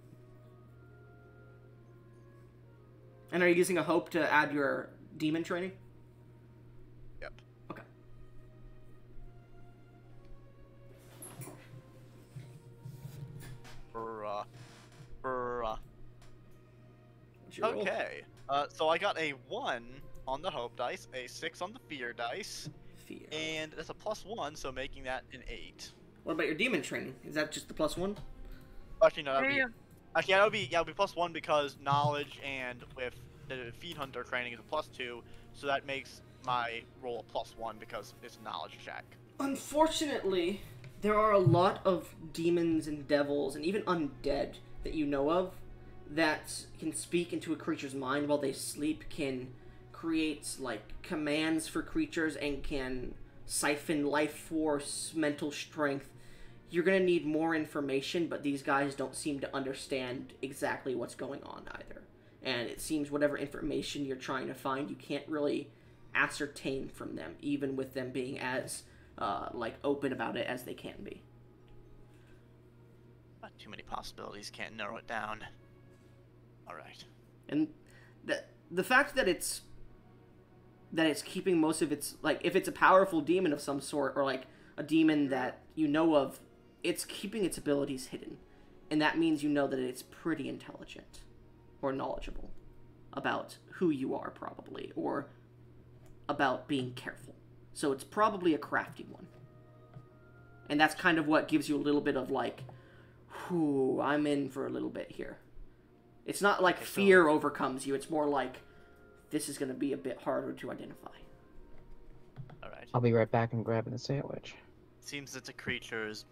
And are you using a hope to add your demon training? Yep. Okay. your roll? Okay. So I got a 1 on the hope dice, a 6 on the fear dice, Fear. and that's a +1, so making that an 8. What about your demon training? Is that just the +1? Actually, no, that would be Yeah. actually that would be +1 because knowledge and with the feed hunter training is a +2, so that makes my roll a +1 because it's a knowledge check. Unfortunately, there are a lot of demons and devils and even undead that you know of that can speak into a creature's mind while they sleep, can create like commands for creatures, and can siphon life force, mental strength. You're gonna need more information, but these guys don't seem to understand exactly what's going on either. And it seems whatever information you're trying to find, you can't really ascertain from them, even with them being as like open about it as they can be. Not too many possibilities, can't narrow it down. Alright. And the fact that it's keeping most of its, like, if it's a powerful demon of some sort, or like a demon that you know of, it's keeping its abilities hidden. And that means you know that it's pretty intelligent or knowledgeable about who you are, probably, or about being careful. So it's probably a crafty one. And that's kind of what gives you a little bit of like, whew, I'm in for a little bit here. It's not like fear overcomes you, it's more like, this is going to be a bit harder to identify. Alright. I'll be right back and grabbing a sandwich. It seems that the creatures,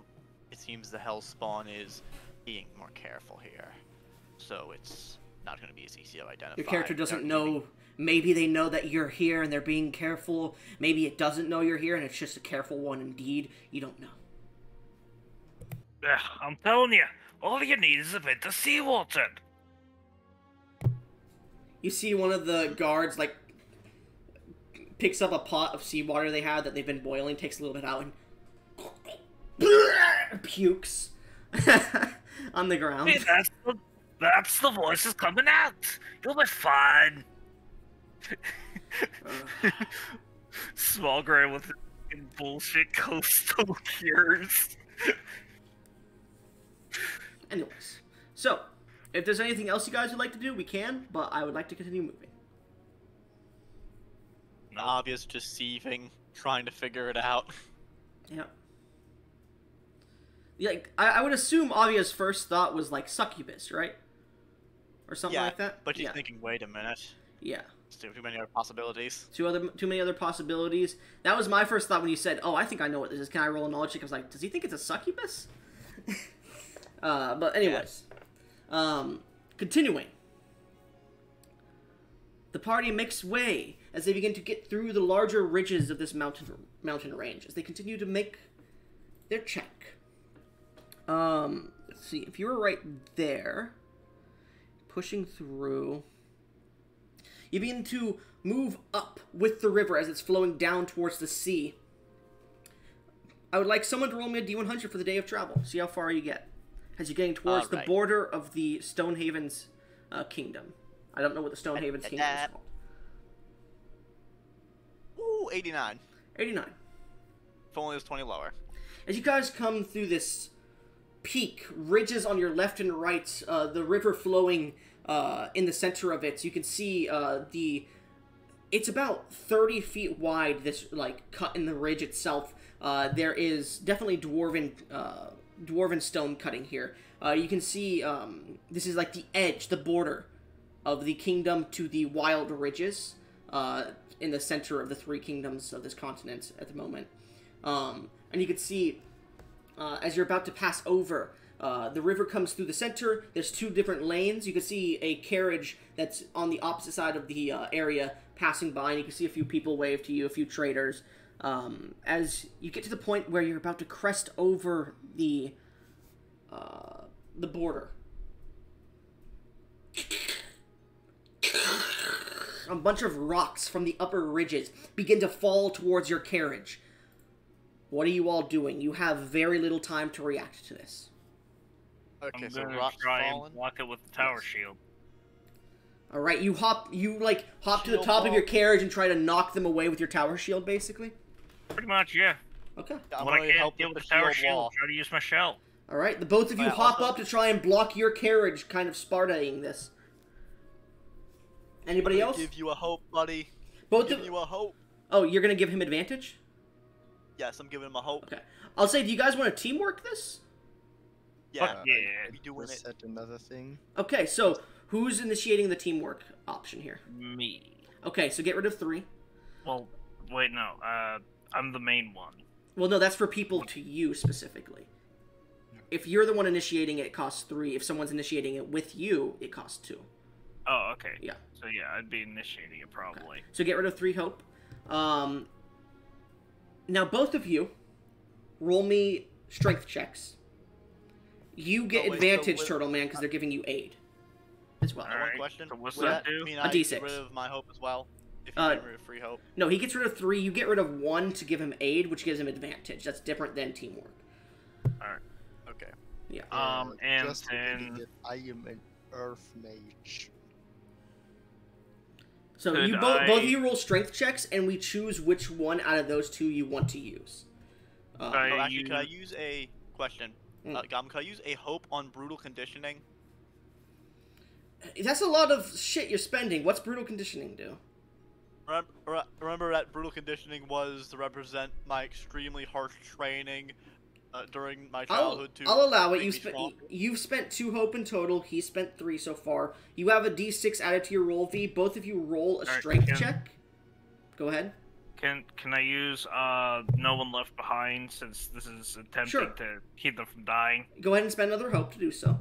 it seems the Hellspawn is being more careful here. So it's not going to be as easy to identify. Your character doesn't without know, maybe they know that you're here and they're being careful, maybe it doesn't know you're here and it's just a careful one indeed, you don't know. I'm telling you, all you need is a bit of seawater. You see one of the guards, like, picks up a pot of seawater they have that they've been boiling, takes a little bit out, and pukes on the ground. Hey, that's the voices coming out. You'll be fine. Small gray with bullshit coastal cures. Anyways, so, if there's anything else you guys would like to do, we can, but I would like to continue moving. Obvious just seething, trying to figure it out. Yeah. Yeah, I would assume Avia's first thought was, like, succubus, right? Or something like that? But she's Yeah. thinking, wait a minute. Yeah. There's too many other possibilities. Too many other possibilities. That was my first thought when you said, oh, I think I know what this is. Can I roll a knowledge check? I was like, does he think it's a succubus? But anyways. Continuing. The party makes way as they begin to get through the larger ridges of this mountain range, as they continue to make their check. Let's see, if you were right there, pushing through, you begin to move up with the river as it's flowing down towards the sea. I would like someone to roll me a D100 for the day of travel. See how far you get. As you're getting towards the border of the Stonehaven's kingdom. I don't know what the Stonehaven's kingdom is called. Ooh, 89. 89. If only it was 20 lower. As you guys come through this peak, ridges on your left and right, the river flowing in the center of it, you can see it's about 30 feet wide, this like cut in the ridge itself. There is definitely dwarven stone cutting here. You can see this is like the edge, the border of the kingdom to the wild ridges in the center of the three kingdoms of this continent at the moment. And you can see as you're about to pass over, the river comes through the center. There's two different lanes. You can see a carriage that's on the opposite side of the area passing by, and you can see a few people wave to you, a few traders. As you get to the point where you're about to crest over the border, a bunch of rocks from the upper ridges begin to fall towards your carriage. What are you all doing? You have very little time to react to this. Okay, I'm so gonna rocks try falling. and block it with the tower shield. All right, you hop to the Shield top of wall. your carriage and try to knock them away with your tower shield, basically. Pretty much, yeah. Okay. I'm When I going to can't help deal with with the the tower shield shield, wall. try to use my shell. All right, the both of you Yeah, hop also- up to try and block your carriage, kind of Spartaing this. Anybody else? Give you a hope, buddy. Both Give of you a hope. Oh, you're gonna give him advantage? Yes, I'm giving him a hope. Okay. I'll say, do you guys want to teamwork this? Yeah, Fuck yeah. we doing it. Set another thing. Okay, so who's initiating the teamwork option here? Me. Okay, so get rid of 3. Well, wait, no. I'm the main one. Well, no, that's for people to you specifically. If you're the one initiating it, it costs 3. If someone's initiating it with you, it costs 2. Oh, okay. Yeah. So yeah, I'd be initiating it probably. So get rid of 3 hope. Now both of you, roll me strength checks. You get Oh, wait, advantage, so Turtle Man, because they're giving you aid as well. Alright. One question. So what's Would that that do? mean A I D6. get rid of my hope as well? If you Uh, get rid of free hope. No, he gets rid of 3. You get rid of 1 to give him aid, which gives him advantage. That's different than teamwork. Okay. Yeah. And just forgetting then that I am an Earth Mage. So could you both of I- you roll strength checks, and we choose which one out of those 2 you want to use. Right. Oh, actually, you- could I use a question? Gum, could I use a hope on brutal conditioning? That's a lot of shit you're spending. What's brutal conditioning do? Remember that brutal conditioning was to represent my extremely harsh training during my childhood. I'll allow it. make me strong? You've spent 2 hope in total. He spent 3 so far. You have a D6 added to your roll, V. Both of you roll a Alright, strength can- check. Go ahead. Can I use No One Left Behind, since this is attempting Sure. to keep them from dying? Go ahead and spend another hope to do so.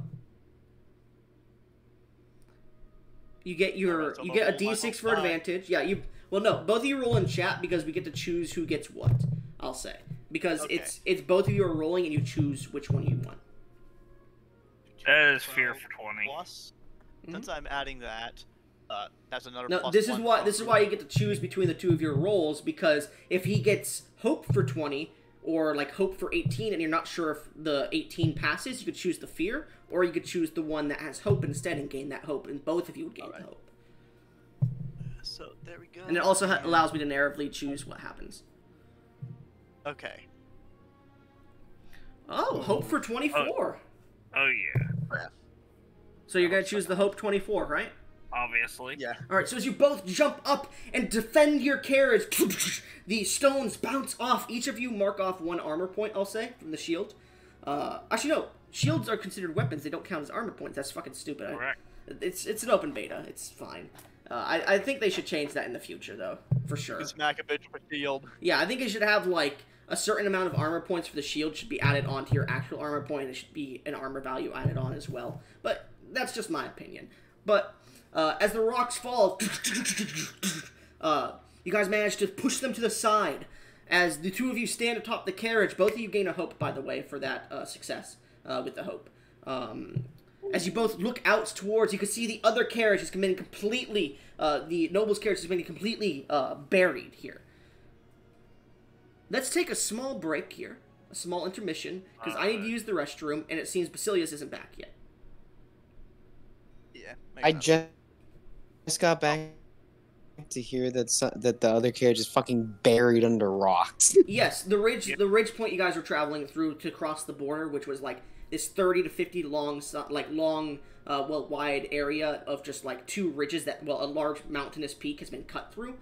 You get Alright, so you I'm get a gonna roll my D6 hope for die. advantage. Yeah, well no, both of you roll in chat because we get to choose who gets what. I'll say because Okay. it's both of you are rolling and you choose which one you want. That is fear 12 for 20. Plus, Mhm. since I'm adding that, that's another. No, plus this is 1 why from this is brutal. why you get to choose between the 2 of your rolls, because if he gets hope for 20 or like hope for 18 and you're not sure if the 18 passes, you could choose the fear, or you could choose the one that has hope instead and gain that hope, and both of you would gain Alright. hope. So there we go. And it also allows me to narratively choose what happens. Okay. Oh, hope for 24. Oh yeah, So you're gonna choose the hope 24, right? obviously. Yeah. All right. So as you both jump up and defend your carriage, the stones bounce off. Each of you mark off 1 armor point. I'll say from the shield. Actually, no. Shields are considered weapons. They don't count as armor points. That's fucking stupid. Correct. It's an open beta. It's fine. I think they should change that in the future, though, for sure. Smack a bitch with a shield. Yeah, I think it should have like a certain amount of armor points for the shield should be added onto your actual armor point. And it should be an armor value added on as well. But that's just my opinion. But as the rocks fall, you guys manage to push them to the side. As the 2 of you stand atop the carriage, both of you gain a hope, by the way, for that success with the hope. As you both look out towards, you can see the other carriage has been completely, the noble's carriage has been completely buried here. Let's take a small break here, a small intermission, because I need to use the restroom, and it seems Basilius isn't back yet. Yeah. I just got back to hear that that the other carriage is fucking buried under rocks. Yes, the ridge point you guys were traveling through to cross the border, which was like this 30 to 50 long, wide area of just like 2 ridges that, a large mountainous peak has been cut through,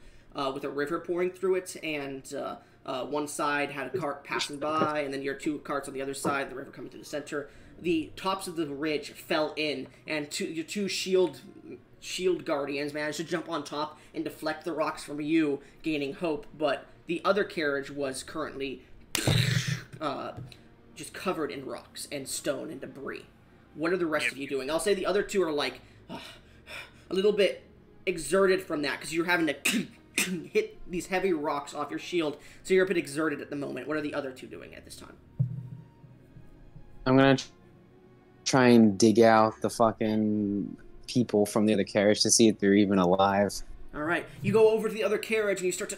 with a river pouring through it, and one side had a cart passing by, and then your 2 carts on the other side, the river coming through the center. The tops of the ridge fell in, and your 2 shield guardians managed to jump on top and deflect the rocks from you, gaining hope, but the other carriage was currently just covered in rocks and stone and debris. What are the rest of you doing? I'll say the other 2 are like a little bit exerted from that because you're having to hit these heavy rocks off your shield, so you're a bit exerted at the moment. What are the other 2 doing at this time? I'm gonna try and dig out the fucking people from the other carriage to see if they're even alive. All right, you go over to the other carriage and you start to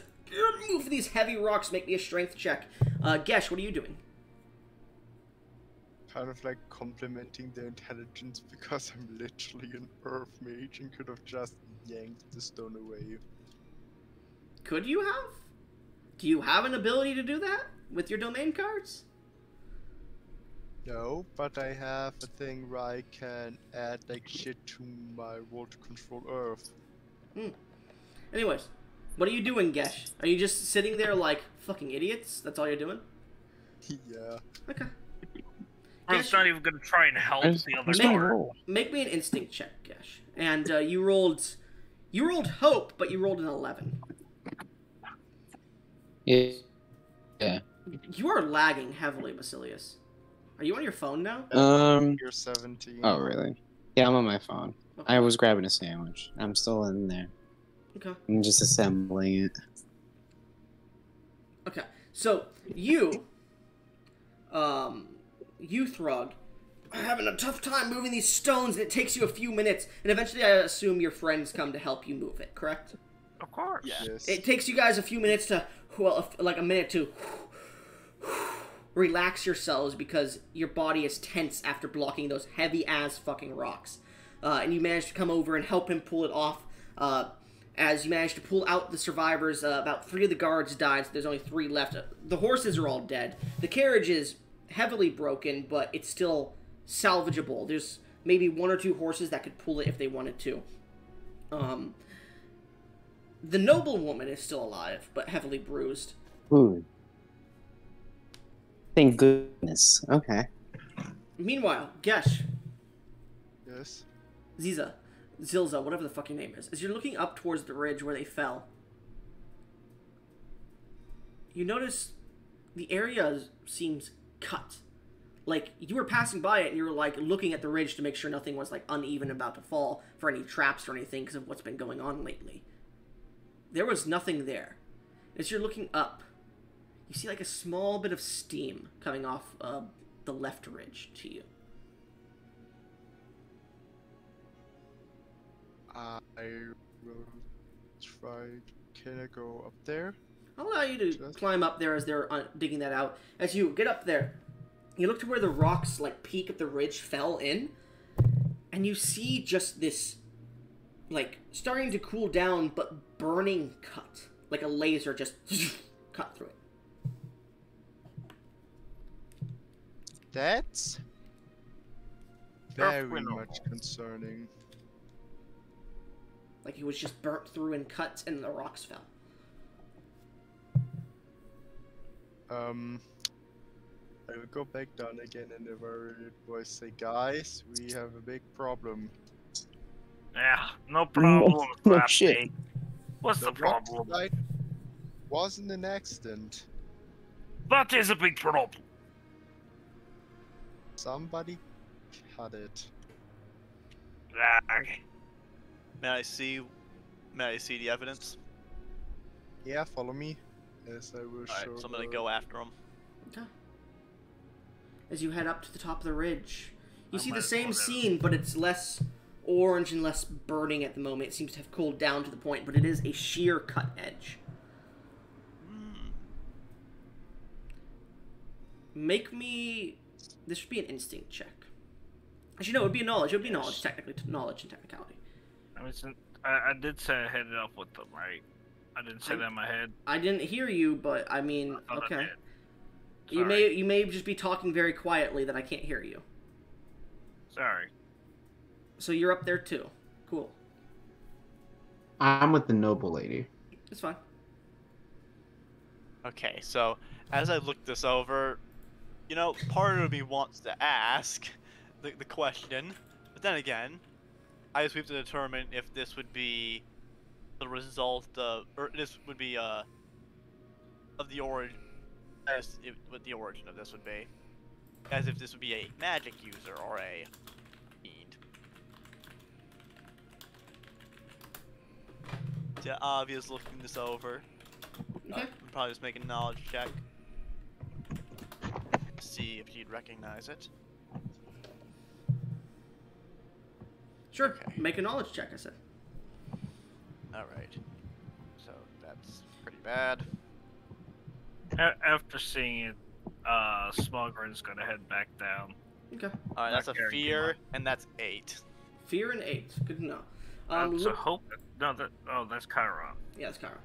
move these heavy rocks. Make me a strength check. Gesh, what are you doing? Kind of like complimenting their intelligence because I'm literally an Earth Mage and could have just yanked the stone away. Could you have? Do you have an ability to do that with your domain cards? No, but I have a thing where I can add like shit to my roll to control Earth. Anyways, what are you doing, Gesh? Are you just sitting there like fucking idiots? That's all you're doing? Yeah. Okay. I'm Gesh, not even gonna try and help Where's- the other where's my guard. roll? make me an instinct check, Gesh. And you rolled hope, but you rolled an 11. Yeah. Yeah. You are lagging heavily, Basilius. Are you on your phone now? You're 17. Oh, really? Yeah, I'm on my phone. Okay. I was grabbing a sandwich. I'm still in there. Okay. I'm just assembling it. Okay. So you Throg, are having a tough time moving these stones, and it takes you a few minutes, and eventually I assume your friends come to help you move it, correct? Of course. Yeah. Yes. It takes you guys a few minutes to, well, like a minute to relax yourselves because your body is tense after blocking those heavy-ass fucking rocks. And you manage to come over and help him pull it off. As you manage to pull out the survivors, about 3 of the guards died, so there's only 3 left. The horses are all dead. The carriage is heavily broken, but it's still salvageable. There's maybe 1 or 2 horses that could pull it if they wanted to. The noblewoman is still alive, but heavily bruised. Ooh. Thank goodness. Okay. Meanwhile, Gesh, Yes. Zilza, whatever the fuck your name is, as you're looking up towards the ridge where they fell, you notice the area seems cut. Like, you were passing by it and you were, like, looking at the ridge to make sure nothing was, like, uneven about to fall for any traps or anything because of what's been going on lately. There was nothing there. As you're looking up, you see, like, a small bit of steam coming off the left ridge to you. I will try. Can I go up there? I'll allow you to climb up there as they're digging that out. As you get up there, you look to where the rocks, like, peak of the ridge fell in, and you see just this, like, starting to cool down, but burning cut. Like a laser just cut through it. That's very Perfectly normal. much concerning. Like it was just burnt through and cut, and the rocks fell. I will go back down again in a very voice. Say, guys, we have a big problem. Yeah, no problem. No Crafty. shit. What's the rock problem? slide wasn't an accident. That is a big problem. Somebody cut it. Lag. May I see the evidence? Yeah, follow me. Yes, I will Alright, show. so I'm gonna her. go after him. Okay. As you head up to the top of the ridge, you I see might the as well same go. scene, but it's less orange and less burning at the moment. It seems to have cooled down to the point, but it is a sheer cut edge. Hmm. Make me... This should be an instinct check. Actually, no, it would be a knowledge. It would be knowledge, technically. Knowledge and technicality. I mean, I did say I headed up with them, right? I didn't say that in my head. I didn't hear you, but I mean, I thought I okay. did. You may just be talking very quietly that I can't hear you. Sorry. So you're up there too. Cool. I'm with the noble lady. It's fine. Okay, so as I look this over, you know, part of me wants to ask the question, but then again, I just have to determine if this would be the result of, or this would be of the origin, what the origin of this would be, as if this would be a magic user or a fiend. Yeah, obvious looking this over. Okay. I'll probably just make a knowledge check. See if you'd recognize it. Sure. Okay. Make a knowledge check, I said. Alright. So that's pretty bad. After seeing it, Smogren's gonna head back down. Okay. Alright, that's a Not caring too fear, much. and that's 8. Fear and 8. Good to know. So Look... hope. No, that's Chiron. Yeah, it's Kara.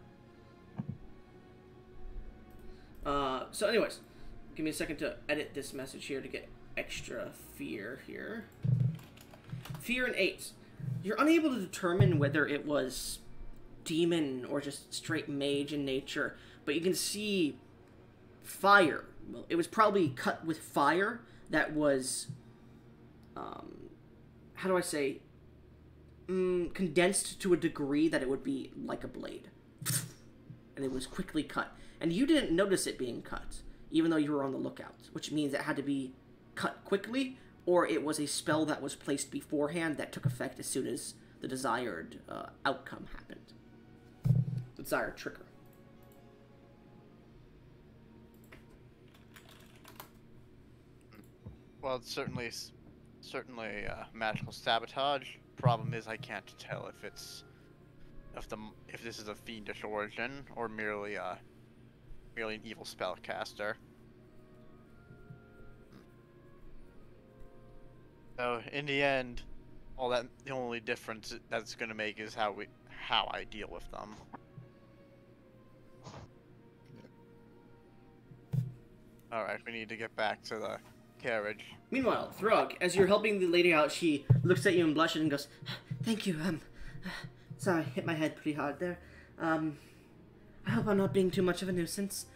So anyways, give me a second to edit this message here to get extra fear here. Fear and 8. You're unable to determine whether it was demon or just straight mage in nature, but you can see fire. Well, it was probably cut with fire that was, how do I say, condensed to a degree that it would be like a blade. And it was quickly cut. And you didn't notice it being cut, even though you were on the lookout, which means it had to be cut quickly, or it was a spell that was placed beforehand that took effect as soon as the desired outcome happened. The desired trigger. Well, it's certainly magical sabotage. Problem is, I can't tell if if this is a fiendish origin or merely an evil spellcaster. So in the end, the only difference that's going to make is how I deal with them. All right, we need to get back to the carriage. Meanwhile, Throg, as you're helping the lady out, she looks at you and blushes and goes, "Thank you, sorry, hit my head pretty hard there. I hope I'm not being too much of a nuisance.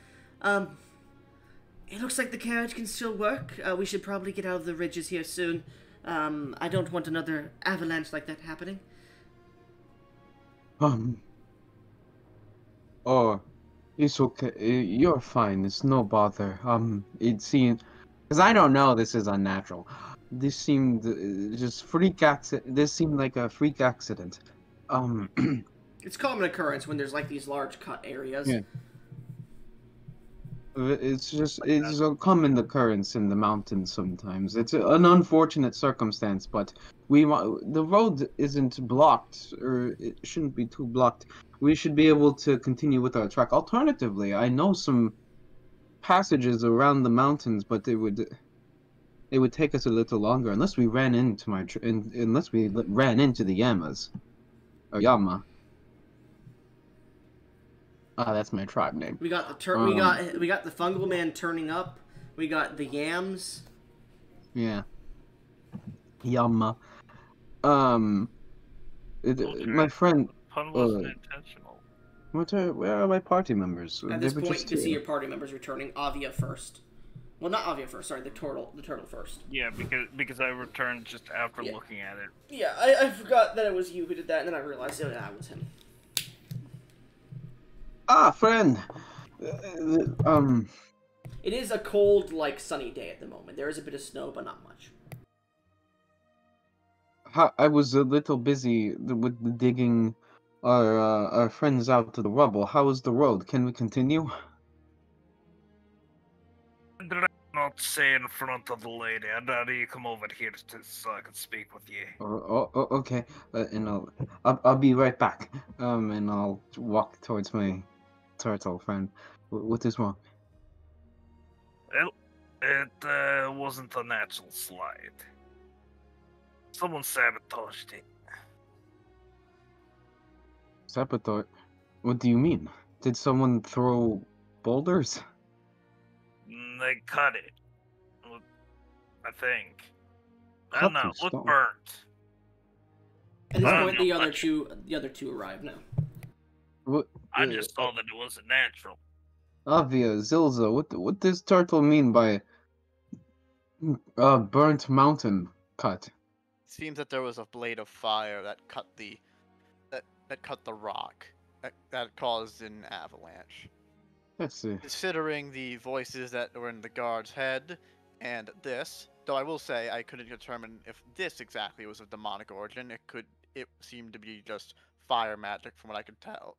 It looks like the carriage can still work. We should probably get out of the ridges here soon. I don't want another avalanche like that happening." Oh, it's okay. You're fine. It's no bother. It seemed, because I don't know, this is unnatural. This seemed just freak accident. This seemed like a freak accident. It's common occurrence when there's like these large cut areas. Yeah. It's a common occurrence in the mountains sometimes. It's an unfortunate circumstance, but the road isn't blocked, or it shouldn't be too blocked. We should be able to continue with our trek. Alternatively, I know some passages around the mountains, but it would take us a little longer unless we ran into the Yamas or Yama. Ah, that's my tribe name. We got the we got the fungal man turning up. We got the yams. Yeah. Yama. My friend. Pun wasn't intentional. Where are my party members? At this point, you can see your party members returning. Avia first. Well, not Avia first. Sorry, the turtle first. Yeah, because I returned just after looking at it. Yeah, I forgot that it was you who did that, and then I realized that was him. Ah, friend. It is a cold, like, sunny day at the moment. There is a bit of snow, but not much. I was a little busy with digging our friends out to the rubble. How is the road? Can we continue? Did I not say in front of the lady? I'd rather you come over here so I can speak with you. Okay. And I'll be right back. And I'll walk towards my turtle friend. What is wrong? Well, it wasn't a natural slide. Someone sabotaged it. Sabotage? What do you mean? Did someone throw boulders? They cut it. I think. I Cut don't know. the Look stone. burnt. At this I don't point, know the other two arrive now. What? I just saw that it wasn't natural. Avia, Zilza, what does turtle mean by burnt mountain cut? It seems that there was a blade of fire that cut the rock that caused an avalanche. Let's see. Considering the voices that were in the guard's head and this, though I will say I couldn't determine if this exactly was of demonic origin. It seemed to be just fire magic from what I could tell.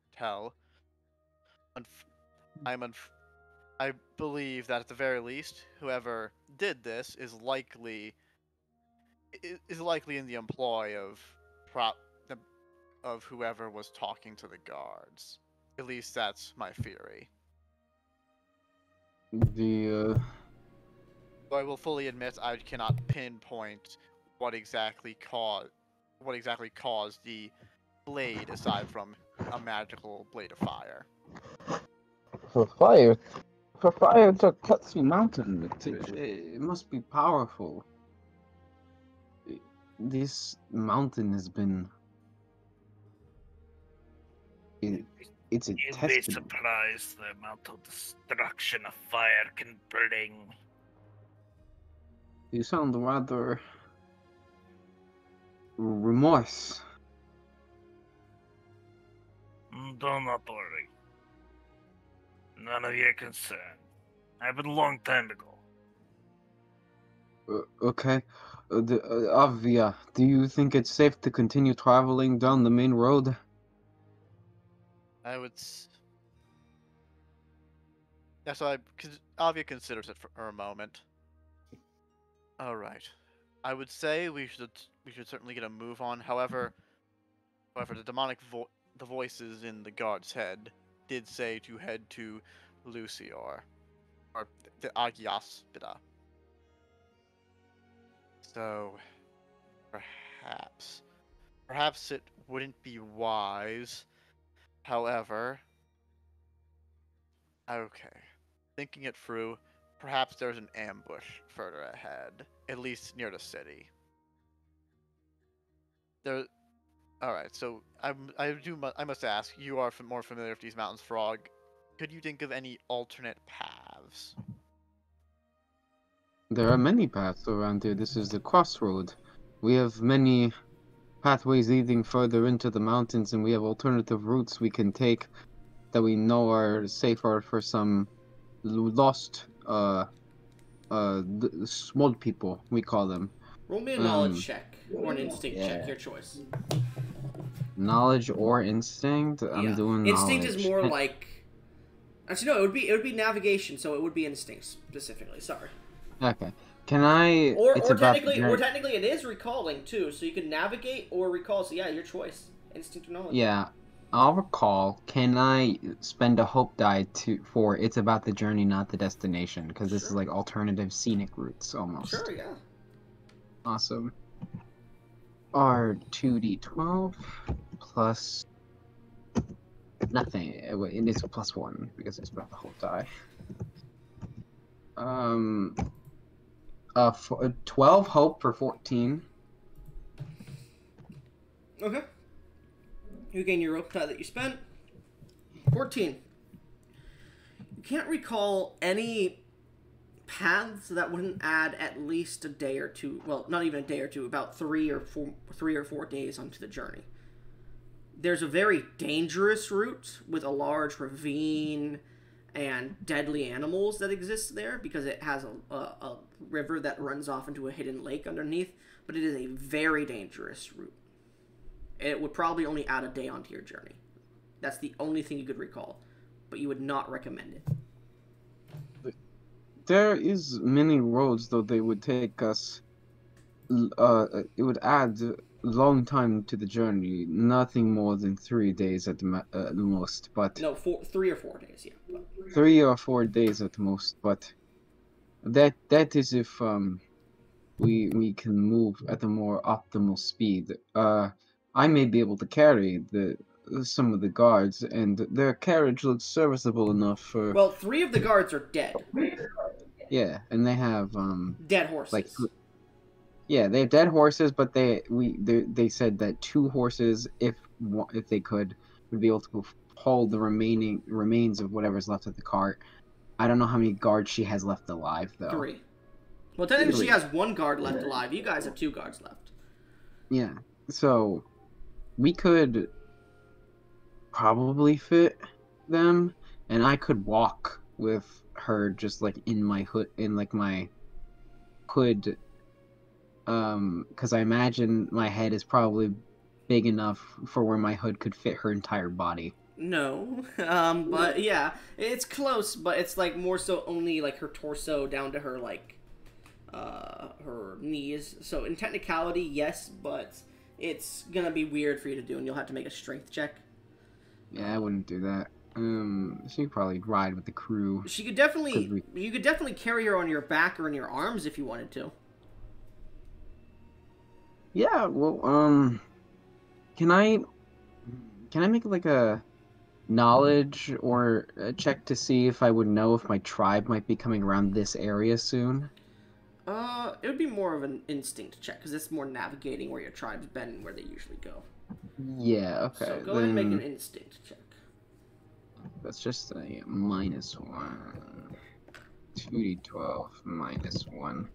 I believe that at the very least, whoever did this is likely in the employ of whoever was talking to the guards. At least that's my theory. I will fully admit I cannot pinpoint what exactly caused the blade aside from a magical blade of fire. For fire to cut through mountain, it must be powerful. This mountain has been It's a You'd be testament. surprised the amount of destruction a fire can bring. You sound rather remorse. Do not worry. None of your concern. Happened a long time ago. Okay. Avia, do you think it's safe to continue traveling down the main road? I would. Yeah, so Avia considers it for a moment. All right. I would say we should certainly get a move on. However, the demonic the voices in the guard's head did say to head to Lucior, or the Agyaspida. So perhaps it wouldn't be wise. However, okay, thinking it through, perhaps there's an ambush further ahead, at least near the city. There. All right, so I must ask. You are more familiar with these mountains, Frog. Could you think of any alternate paths? There are many paths around here. This is the crossroad. We have many pathways leading further into the mountains, and we have alternative routes we can take that we know are safer for some lost, small people, we call them. Roll me a knowledge check or an instinct check, your choice. Knowledge or instinct? I'm doing instinct knowledge. is more like. Actually, no. It would be navigation, so it would be instinct specifically. Sorry. Okay. Can I? Or technically, it is recalling too. So you can navigate or recall. So yeah, your choice. Instinct or knowledge. Yeah, I'll recall. Can I spend a hope die for it's about the journey, not the destination? Because this is like alternative scenic routes almost. Sure. Yeah. Awesome. R2d12 plus nothing. It is a +1 because it's about the whole die. 12 hope for 14. Okay. You gain your rope die that you spent. 14. You can't recall any paths that wouldn't add at least a day or two. Well, not even a day or two. About 3 or 4 days onto the journey. There's a very dangerous route with a large ravine and deadly animals that exist there because it has a river that runs off into a hidden lake underneath. But it is a very dangerous route. It would probably only add a day onto your journey. That's the only thing you could recall, but you would not recommend it. There is many roads, though they would take us. It would add long time to the journey. Nothing more than 3 days at the most. But no, 3 or 4 days. Yeah. But... 3 or 4 days at most. But that is if we can move at a more optimal speed. I may be able to carry some of the guards, and their carriage looks serviceable enough for. Well, 3 of the guards are dead. Yeah, and they have dead horses. Yeah, they have dead horses, but they said that 2 horses, if they could, would be able to hold the remains of whatever's left of the cart. I don't know how many guards she has left alive, though. 3. Well, technically she has 1 guard left alive. You guys have 2 guards left. Yeah, so we could probably fit them, and I could walk with her just like in my hood, because I imagine my head is probably big enough for where my hood could fit her entire body. No, but yeah, it's close, but it's like more so only like her torso down to her like her knees. So in technicality, yes, but it's gonna be weird for you to do, and you'll have to make a strength check. Yeah, I wouldn't do that. She could probably ride with the crew. She could definitely, you could definitely carry her on your back or in your arms if you wanted to. Yeah, well, can I make like a knowledge or a check to see if I would know if my tribe might be coming around this area soon? It would be more of an instinct check, because it's more navigating where your tribe's been and where they usually go. Yeah, okay. So go ahead and make an instinct check. That's just a -1. 2d12 -1.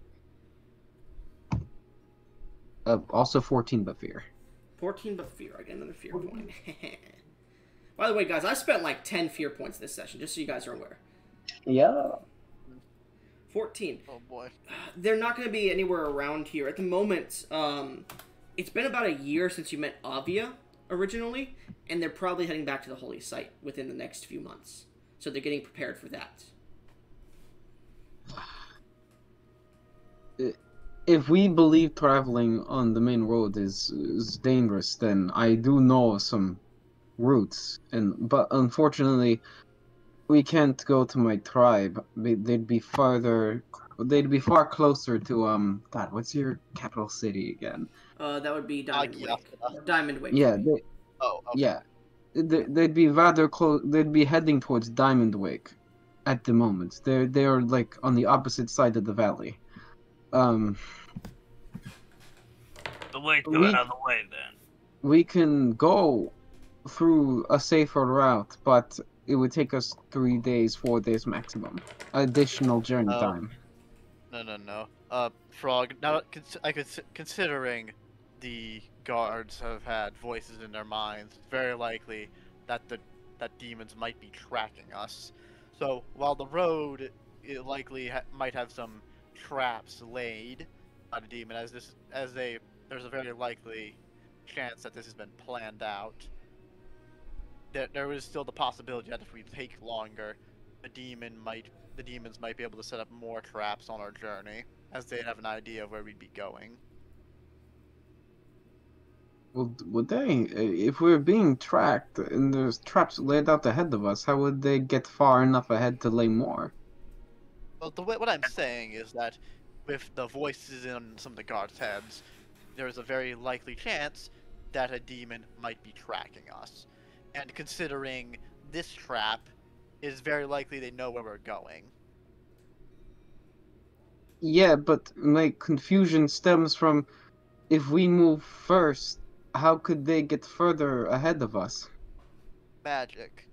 Also 14 but fear. 14 but fear. I get another fear point. By the way, guys, I spent like 10 fear points this session, just so you guys are aware. Yeah. 14. Oh boy. They're not going to be anywhere around here. At the moment, it's been about a year since you met Avia originally, and they're probably heading back to the Holy Site within the next few months. So they're getting prepared for that. If we believe traveling on the main road is dangerous, then I do know some routes, but unfortunately, we can't go to my tribe. They'd be farther. They'd be far closer to God, what's your capital city again? That would be Diamond Wake. Agiata. Diamond Wake. Yeah, Oh, okay. yeah. They'd be rather close. They'd be heading towards Diamond Wake, at the moment. They are like on the opposite side of the valley. The way to We- out of the way, then. We can go through a safer route, but it would take us 3 days, 4 days maximum. Additional journey Oh. time. No. Frog. Now, considering the guards have had voices in their minds, it's very likely that that demons might be tracking us. So while the road likely might have some traps laid by the demon, there's a very likely chance that this has been planned out. There is still the possibility that if we take longer, the demons might be able to set up more traps on our journey, as they have an idea of where we'd be going. Well, would they? If we're being tracked and there's traps laid out ahead of us, how would they get far enough ahead to lay more? Well, what I'm saying is that with the voices in some of the guards' heads, there's a very likely chance that a demon might be tracking us. And considering this trap, it's very likely they know where we're going. Yeah, but my confusion stems from if we move first, how could they get further ahead of us? Magic.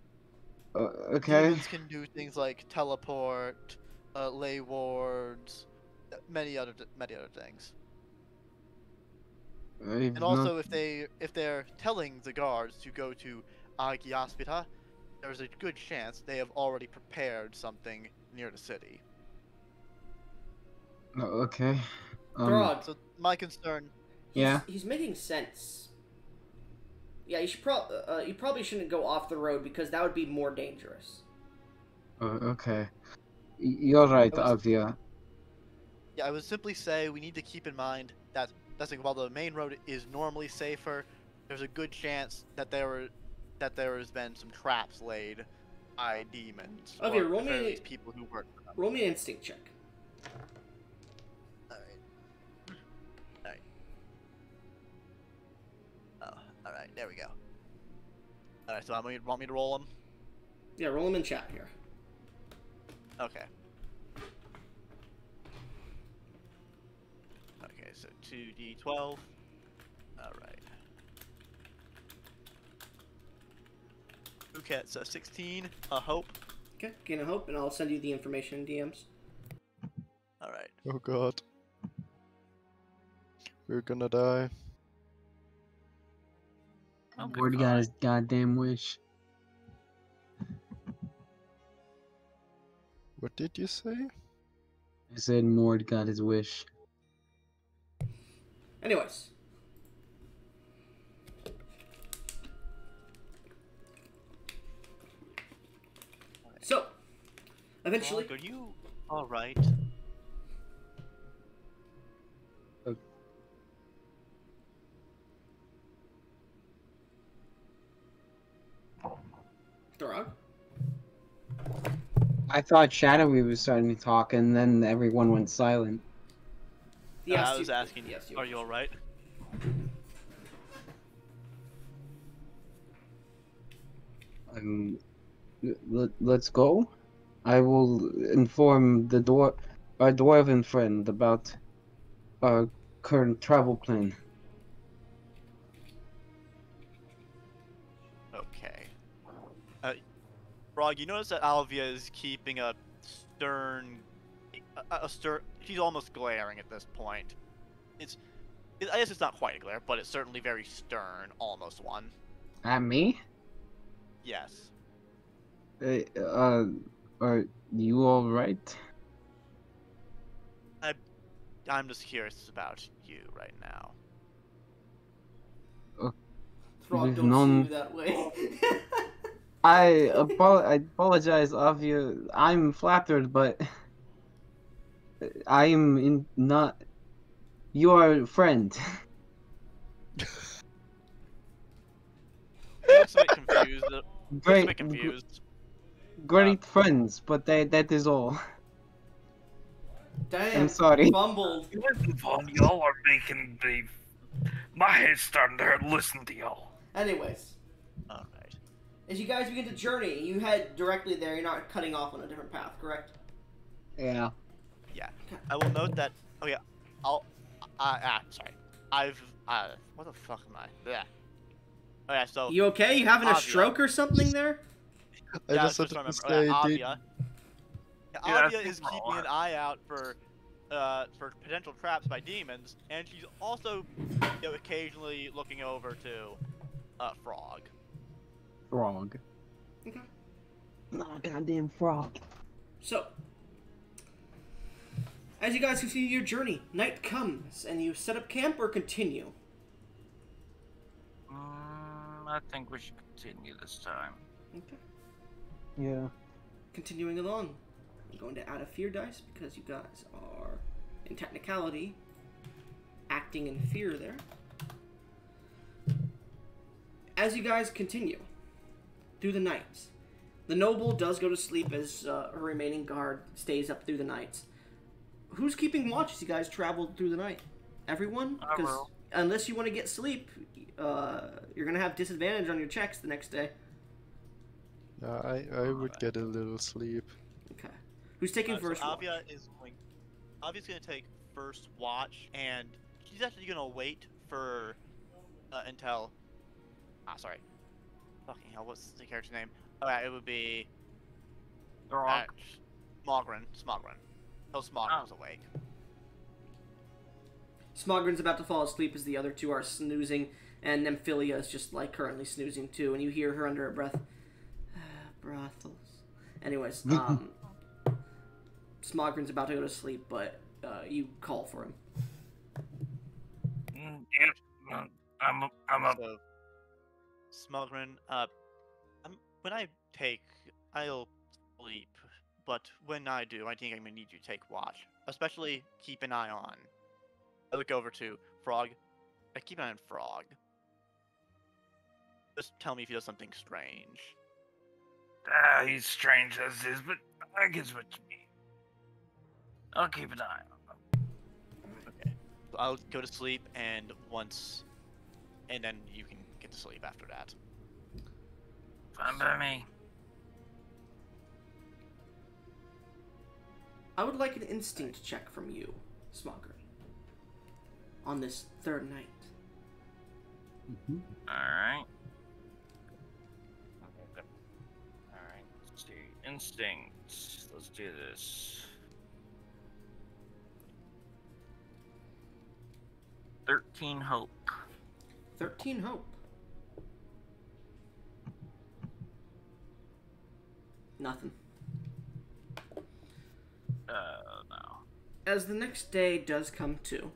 Okay. Demons can do things like teleport, lay wards, many other things. I've And also, not- if they're telling the guards to go to Agiaspita, there's a good chance they have already prepared something near the city. Okay. Throg, So my concern, Yeah. he's making sense. Yeah, you probably shouldn't go off the road because that would be more dangerous. Okay. You're right, Avia. I would simply say we need to keep in mind that while the main road is normally safer, there's a good chance that there has been some traps laid by demons. Okay, or roll at the very me- least people who work for them. Roll me an instinct check. Alright, there we go. Alright, so want me to roll them? Yeah, roll him in chat here. Okay. Okay, so 2d12. Alright. Okay, so 16. Hope. Okay, gain a hope, and I'll send you the information in DMs. Alright. Oh god. We're gonna die. Word got his goddamn wish. What did you say? I said Mord got his wish. Anyways. So, eventually, Frog, are you alright? Throg. I thought Shadowy was starting to talk, and then everyone went silent. He I asked was you- asking, he asked you a are you question. alright? Let's go. I will inform our dwarven friend about our current travel plan. Okay. Frog, you notice that Alvia is keeping a stern, she's almost glaring at this point. I guess it's not quite a glare, but it's certainly very stern, almost one. At me? Yes. Are you all right? I'm just curious about you right now. Throg We've don't known- see you that way. I apologize, Avia. I'm flattered, but I'm not your friend. He looks a bit confused. Looks a Great, bit confused. great friends, but that is all. Damn. I'm sorry. Fumbled. Listen, Vaughn, y'all are making me. My head's starting to hurt. Listen to y'all. Anyways, Alright. as you guys begin to journey, you head directly there. You're not cutting off on a different path, correct? Yeah. Yeah. I will note that. Oh yeah. Sorry. What the fuck am I? Yeah. Oh yeah. So. You okay? You having a Avia. stroke or something there? I Yeah, just just wanted to remember. say, Avia. Yeah, Avia that's is keeping an eye out for potential traps by demons, and she's also, occasionally looking over to, Frog. Frog. Okay. No, goddamn frog. So, as you guys continue your journey, night comes, and you set up camp or continue. I think we should continue this time. Okay. Yeah. Continuing along, I'm going to add a fear dice because you guys are, in technicality, acting in fear there. As you guys continue through the night, the noble does go to sleep as her remaining guard stays up through the night. Who's keeping watch as you guys travel through the night? Everyone? I Because will. unless you want to get sleep, you're going to have disadvantage on your checks the next day. I would get a little sleep. Okay. Who's taking first watch? Avia's going to take first watch, and she's actually going to wait for until. Sorry. Fucking hell, what's the character's name? It would be Throg. Smogren. Until Smogren's awake. Smogren's about to fall asleep as the other two are snoozing, and Nymphilia is just like currently snoozing too, and you hear her under her breath. Brothels. Anyways, Smogren's about to go to sleep, but you call for him. Yep. I'm up. So, Smogren, when I take, I'll sleep, but when I do, I think I'm gonna need you to take watch. Especially keep an eye on. I look over to Frog. I keep an eye on Frog. Just tell me if he does something strange. He's strange as is, but I guess what you mean. I'll keep an eye on him. Okay. So I'll go to sleep, and then you can get to sleep after that. Fine by me. I would like an instinct check from you, Smogren, on this third night. Alright. Alright, let's do instinct. Let's do this. 13 hope. 13 hope. Nothing. No. As the next day does come to,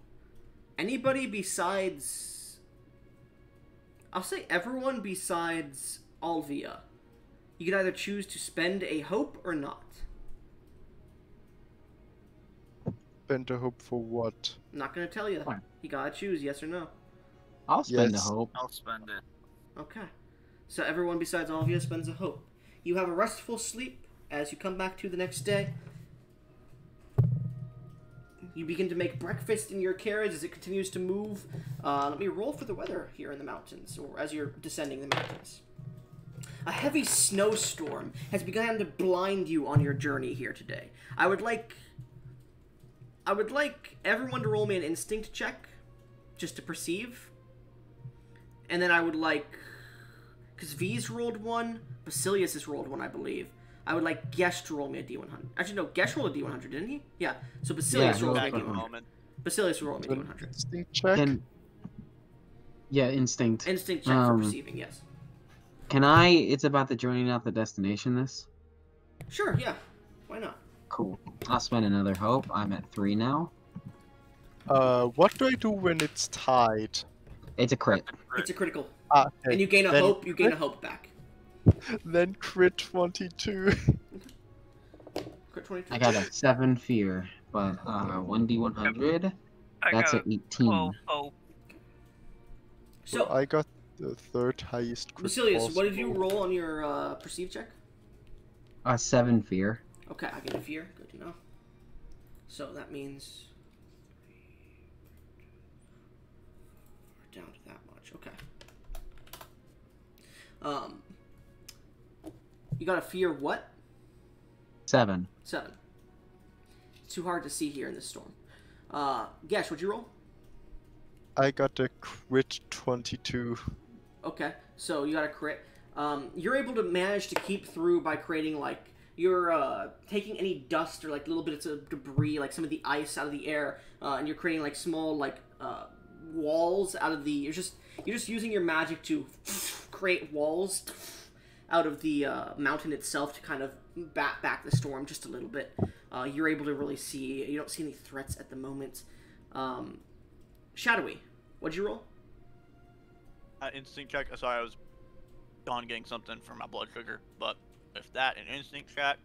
anybody besides... I'll say everyone besides Alvia. You can either choose to spend a hope or not. Spend a hope for what? I'm not going to tell you. Fine. You gotta choose, yes or no. I'll spend Yes. a hope. I'll spend it. Okay. So everyone besides Alvia spends a hope. You have a restful sleep as you come back to the next day. You begin to make breakfast in your carriage as it continues to move. Let me roll for the weather here in the mountains, or as you're descending the mountains. A heavy snowstorm has begun to blind you on your journey here today. I would like everyone to roll me an instinct check, just to perceive. And then I would like, because V's rolled one, Basilius has rolled one, I believe. I would like Gesh to roll me a D100. Actually, no, Gesh rolled a D100, didn't he? Yeah. So Basilius he rolled me a Back in a D100. moment. Basilius rolled me a D100. Instinct check. Yeah, instinct. Instinct check for perceiving, yes. Can I? It's about the journey, not the destination. This. Sure, yeah. Why not? Cool. I'll spend another hope. I'm at 3 now. What do I do when it's tied? It's a crit. It's a critical. Ah, okay. And you gain a Then hope, you gain a hope back. Then crit 22. Crit 22. I got a 7 fear, but 1d100. I That's got an 18. 12 hope. So, I got the third highest crit Basilius, what did you possible. roll on your perceive check? 7 fear. Okay, I get a fear. Good to know. So that means we're down to that much. Okay. You got a fear what? 7. 7. It's too hard to see here in this storm. Gesh, what'd you roll? I got a crit 22. Okay, so you got a crit. You're able to manage to keep through by creating, like, you're taking any dust or, like, little bits of debris, like some of the ice out of the air, and you're creating, like, small, like, walls out of the... You're just using your magic to create walls out of the mountain itself to kind of bat back the storm just a little bit. You're able to really see... You don't see any threats at the moment. Shadowy, what'd you roll? Instinct check. Sorry, I was gone getting something for my blood sugar, but if that, an instinct check.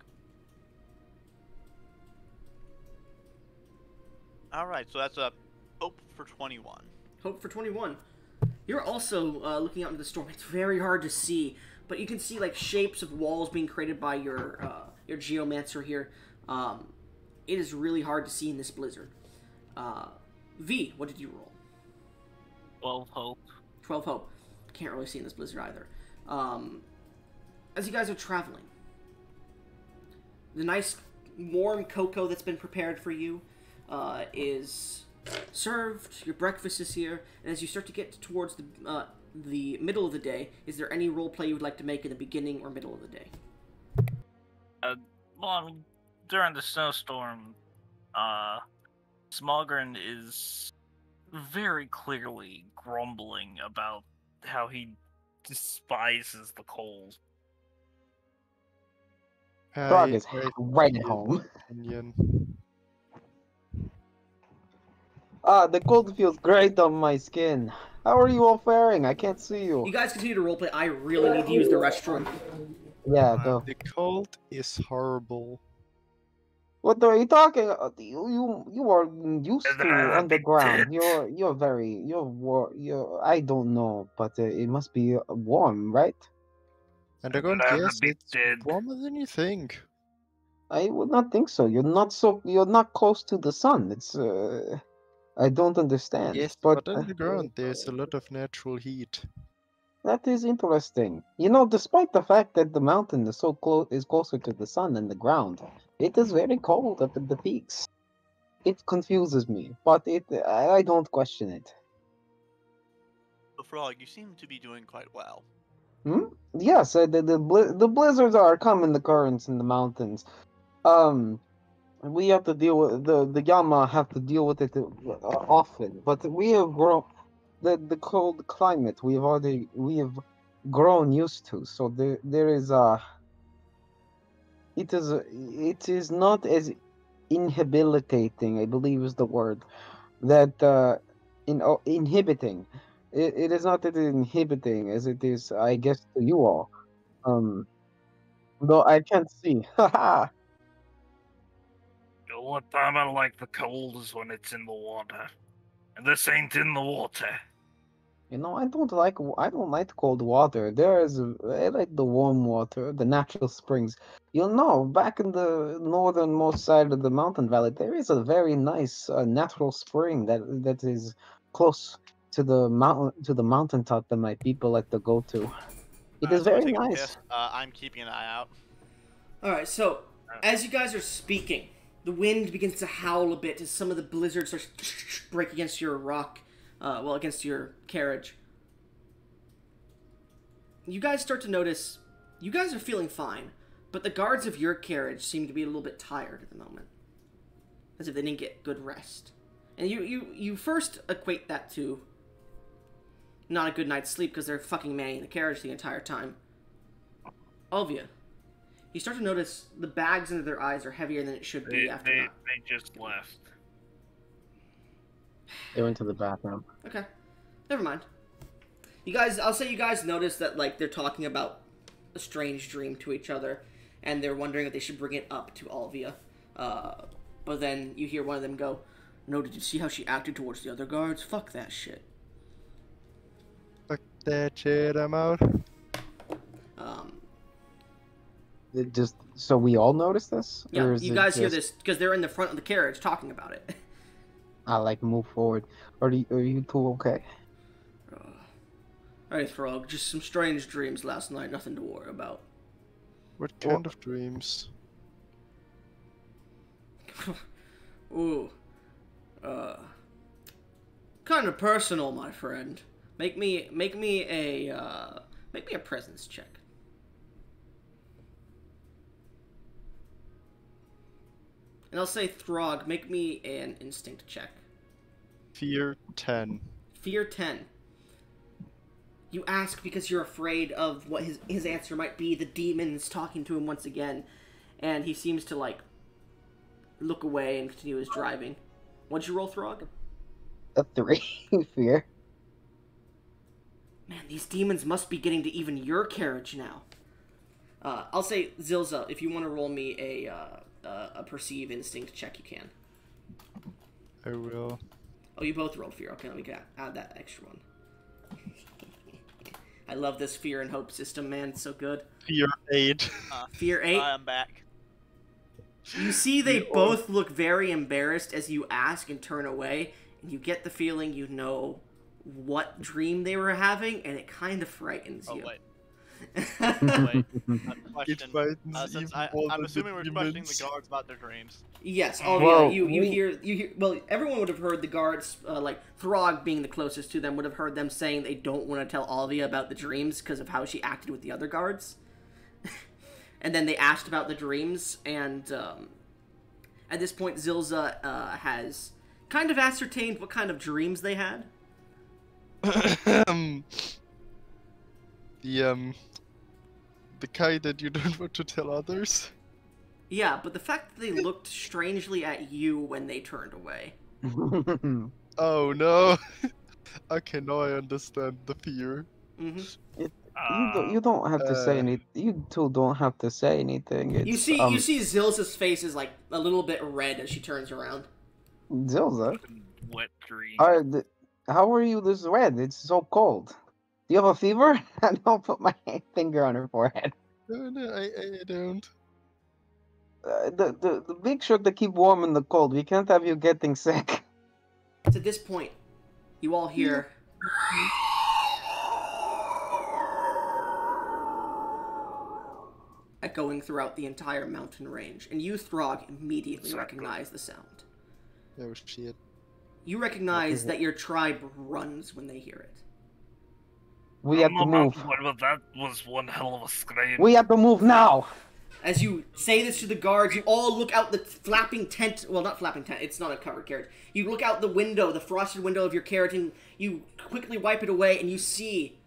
Alright, so that's a hope for 21. Hope for 21. You're also looking out into the storm. It's very hard to see, but you can see like shapes of walls being created by your geomancer here. It is really hard to see in this blizzard. V, what did you roll? 12 hope. 12 hope. Can't really see in this blizzard either. As you guys are traveling, the nice warm cocoa that's been prepared for you is served. Your breakfast is here, and as you start to get towards the middle of the day, is there any role play you would like to make in the beginning or middle of the day? Well, during the snowstorm, Smogren is very clearly grumbling about how he despises the cold. Frog is I right at have home. opinion. The cold feels great on my skin. How are you all faring? I can't see you. You guys continue to roleplay. I really need to use the restroom. Yeah, go. The cold is horrible. What are you talking? You are used And to then I'd be underground. dead. You're I don't know, but it must be warm, right? And I don't I'd guess be it's dead. warmer than you think. I would not think so. You're not close to the sun. It's I don't understand. Yes, but but underground there's a lot of natural heat. that is interesting. You know, despite the fact that the mountain is closer to the sun than the ground, it is very cold up at the peaks. It confuses me, but I don't question it. So, Frog, you seem to be doing quite well. Yes, the blizzards are common occurrence in the mountains. We have to deal with the Yama have to deal with it often, but we have grown the cold climate. We have grown used to. So there is it is not as inhabilitating, I believe is the word, that inhibiting. It is not that inhibiting as it is, I guess, to you all. Though I can't see. Haha. The only time I like the cold is when it's in the water. And this ain't in the water. You know, I don't like cold water. I like the warm water, the natural springs. You'll know, back in the northernmost side of the mountain valley, there is a very nice natural spring that is close to the mountaintop that my people like to go to. It is So we're very taking a nice. piss. I'm keeping an eye out. Alright, so, as you guys are speaking, the wind begins to howl a bit as some of the blizzards start to break against your rock, against your carriage. You guys start to notice You guys are feeling fine, but the guards of your carriage seem to be a little bit tired at the moment. As if they didn't get good rest. And you first equate that to not a good night's sleep because they're fucking manning the carriage the entire time. Olvia, you start to notice the bags under their eyes are heavier than it should be after that. They just left. They went to the bathroom. Okay. Never mind. You guys, I'll say you guys notice that, like, they're talking about a strange dream to each other, and they're wondering if they should bring it up to Olvia. But then you hear one of them go, "No, did you see how she acted towards the other guards? Fuck that shit." Fuck that shit, I'm out. Just so we all notice this? Yeah, Or is you it guys hear just- this because they're in the front of the carriage talking about it. I like move forward. Are you two okay? Hey, Throg, just some strange dreams last night, nothing to worry about. What kind of dreams? Ooh. Kind of personal, my friend. Make me a presence check. And I'll say, Throg, make me an instinct check. Fear 10. Fear 10. You ask because you're afraid of what his answer might be. The demon's talking to him once again. And he seems to, like, look away and continue his driving. What'd you roll, Throg? A 3. Fear. Man, these demons must be getting to even your carriage now. I'll say, Zilza, if you want to roll me a perceive instinct check, you can. I will. Oh, you both rolled fear. Okay, let me add that extra one. I love this fear and hope system, man. It's so good. Fear 8. Fear 8? I'm back. You see they both look very embarrassed as you ask and turn away, and you get the feeling you know what dream they were having, and it kind of frightens you. Oh, wait. Wait. Question. frightens Since even more I'm than assuming we're the questioning demons. the guards about their dreams. Yes, oh Whoa. yeah, you hear, well, everyone would have heard the guards, like, Throg being the closest to them, would have heard them saying they don't want to tell Olvia about the dreams because of how she acted with the other guards. And then they asked about the dreams, and, at this point, Zilza, has kind of ascertained what kind of dreams they had. The kind that you don't want to tell others. Yeah, but the fact that they looked strangely at you when they turned away. Oh no. Okay, now I understand the fear. Mm-hmm. You don't have to say anything. You two don't have to say anything. It's, You see Zilza's face is, like, a little bit red as she turns around. Zilza. Wet dream. How are you this red? It's so cold. Do you have a fever? I don't put my finger on her forehead. No, I don't. The make sure to keep warm in the cold. We can't have you getting sick. It's at this point, you all hear... echoing throughout the entire mountain range, and you, Throg, immediately recognize the sound. Oh shit. You recognize that your tribe runs when they hear it. We have to move. Well, that was one hell of a scream. We have to move now. As you say this to the guards, you all look out the flapping tent. Well, not flapping tent. It's not a covered carriage. You look out the window, the frosted window of your carriage, and you quickly wipe it away, and you see,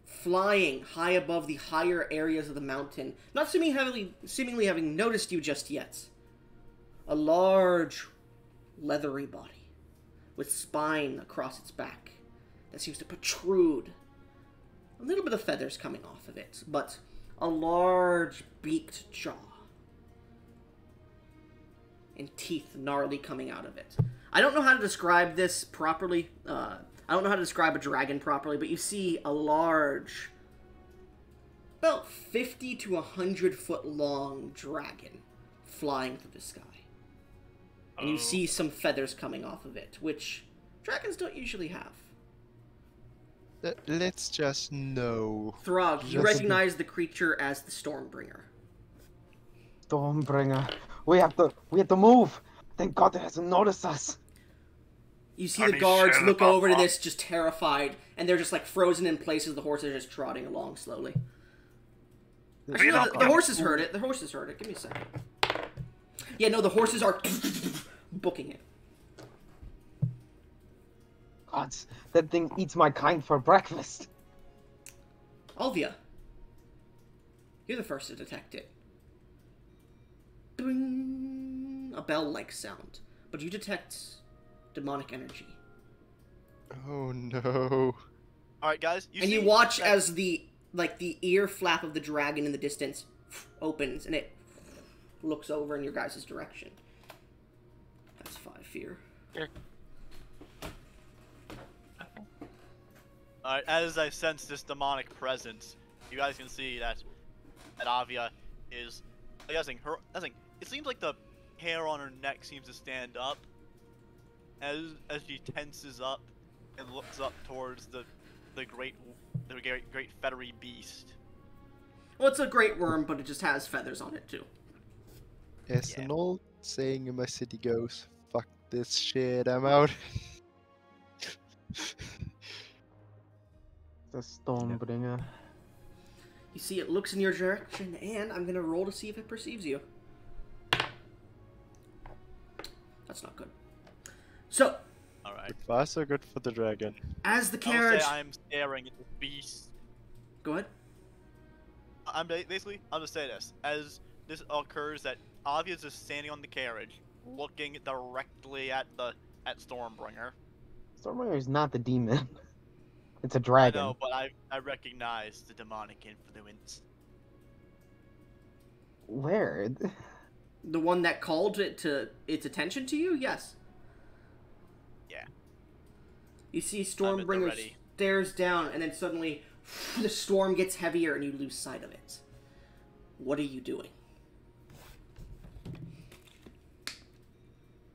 flying high above the higher areas of the mountain, not seemingly having noticed you just yet, a large, leathery body with spine across its back that seems to protrude. A little bit of feathers coming off of it, but a large beaked jaw and teeth gnarly coming out of it. I don't know how to describe this properly. I don't know how to describe a dragon properly, but you see a large, about 50 to 100 foot long dragon flying through the sky. And you see some feathers coming off of it, which dragons don't usually have. Let's just know. Throg, you Just- recognize the creature as the Stormbringer. Stormbringer. We have to move. Thank God it hasn't noticed us. You see Are the you guards sure look about over to that? this, just terrified, and they're just like frozen in places. The horses are just trotting along slowly. Actually, no, the horses heard it. The horses heard it. Give me a second. Yeah, no, the horses are booking it. God, that thing eats my kind for breakfast. Alvia, you're the first to detect it. Ding! A bell-like sound, but you detect demonic energy. Oh no. All right, guys. You watch as the ear flap of the dragon in the distance opens, and it looks over in your guys' direction. That's 5 fear. Yeah. Alright, as I sense this demonic presence, you guys can see that Avia is guessing it seems like the hair on her neck seems to stand up as she tenses up and looks up towards the great feathery beast. Well, it's a great worm, but it just has feathers on it too. As Yeah. an old saying in my city goes, fuck this shit, I'm out. The Stormbringer. You see, it looks in your direction, and I'm gonna roll to see if it perceives you. That's not good. So, Alright. Good for us or good for the dragon? as the I'll carriage, say I'm staring at the beast. go ahead. I'm gonna say this. As this occurs, that Avia is just standing on the carriage, looking directly at Stormbringer. Stormbringer is not the demon. It's a I dragon. know, but I recognize the demonic influence. Where? The one that called it to its attention to you? Yes. Yeah. You see I'm at the Stormbringer ready. stares down, and then suddenly the storm gets heavier, and you lose sight of it. What are you doing?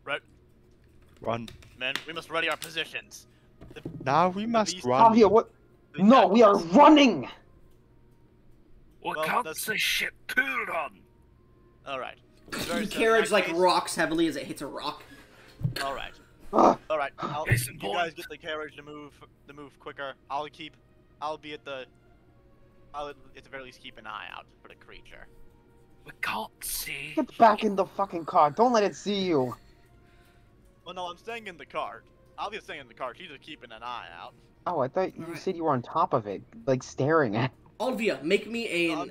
Right, Run. men, we must ready our positions. Now we must beast- run. Avia, what? The No, we are jackals- running! What Well, can't that's- the ship Turam? Alright. The carriage like rocks heavily as it hits a rock. Alright. Ugh. Alright. Case in You point. guys get the carriage to move quicker. I'll at the very least keep an eye out for the creature. We can't see. Get back in the fucking car. Don't let it see you. Well, no, I'm staying in the cart. Alvia's staying in the cart. She's just keeping an eye out. Oh, I thought you Alright. said you were on top of it, like staring at. Alvia, make me an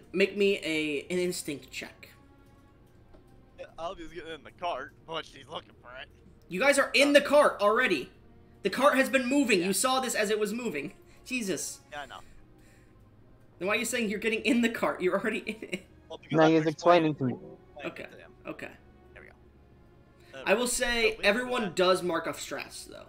instinct check. Yeah, Alvia's getting in the cart, but she's looking for it. You guys are in the cart already. The cart has been moving. Yeah. You saw this as it was moving. Jesus. Yeah, I know. Then why are you saying you're getting in the cart? You're already in it. Well, because No, I'm he's explaining to me. Okay. to him. Okay. There we go. I will say so everyone that- does mark off stress, though.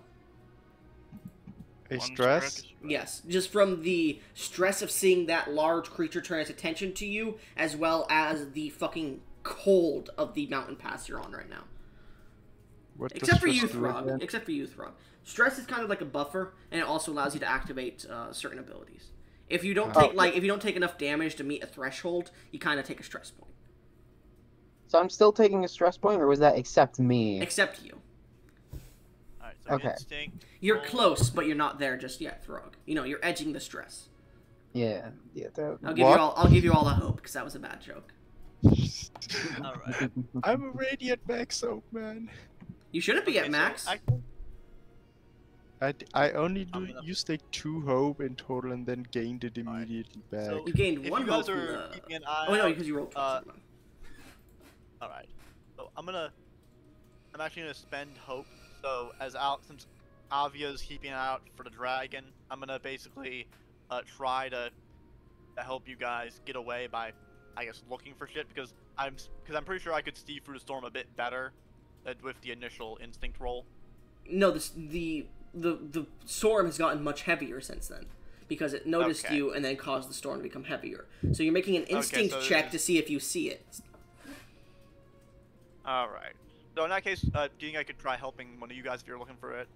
A One stress? stroke is- Yes, just from the stress of seeing that large creature turn its attention to you, as well as the fucking cold of the mountain pass you're on right now. What does Except for stress you, do Throg. again? Except for you, Throg. Stress is kind of like a buffer, and it also allows you to activate certain abilities. If you don't Oh. take if you don't take enough damage to meet a threshold, you kind of take a stress point. So I'm still taking a stress point, or was that except me? Except you. Alright, so Okay. instinct. You're roll. close, but you're not there just yet, Throg. You know, you're edging the stress. Yeah, yeah. I'll give you all the hope because that was a bad joke. Alright. I'm a radiant max soap man. You shouldn't be Okay, at so max. I only I'm gonna- used like 2 hope in total and then gained it immediately back. So You gained if one you guys hope from are the. keeping an eye Oh no, out, because you rolled twice. never mind. alright. So I'm actually gonna spend hope. So since Avia's keeping an eye out for the dragon, I'm gonna basically try to help you guys get away by, I guess, looking for shit because I'm pretty sure I could see through the storm a bit better with the initial instinct roll. No, the storm has gotten much heavier since then because it noticed Okay. you and then caused the storm to become heavier. So you're making an instinct so check there's- to see if you see it. Alright. So in that case, do you think I could try helping one of you guys if you're looking for it?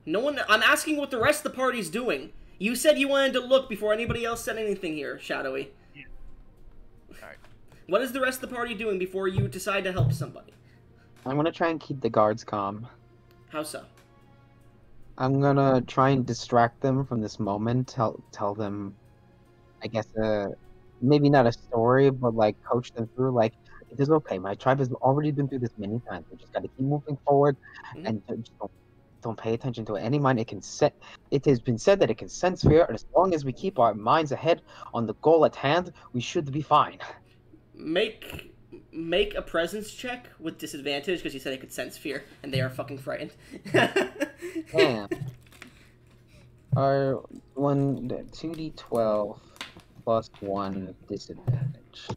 No one. I'm asking what the rest of the party's doing. You said you wanted to look before anybody else said anything here, Shadowy. Alright. What is the rest of the party doing before you decide to help somebody? I'm gonna try and keep the guards calm. How so? I'm gonna try and distract them from this moment. Tell them, I guess, maybe not a story, but like coach them through like it is okay. My tribe has already been through this many times. We just got to keep moving forward, Mhm. and just don't pay attention to it. Any mind it can set. It has been said that it can sense fear, and as long as we keep our minds ahead on the goal at hand, we should be fine. Make a presence check with disadvantage because you said it could sense fear, and they are fucking frightened. Damn. Our 2d12 plus 1 disadvantage.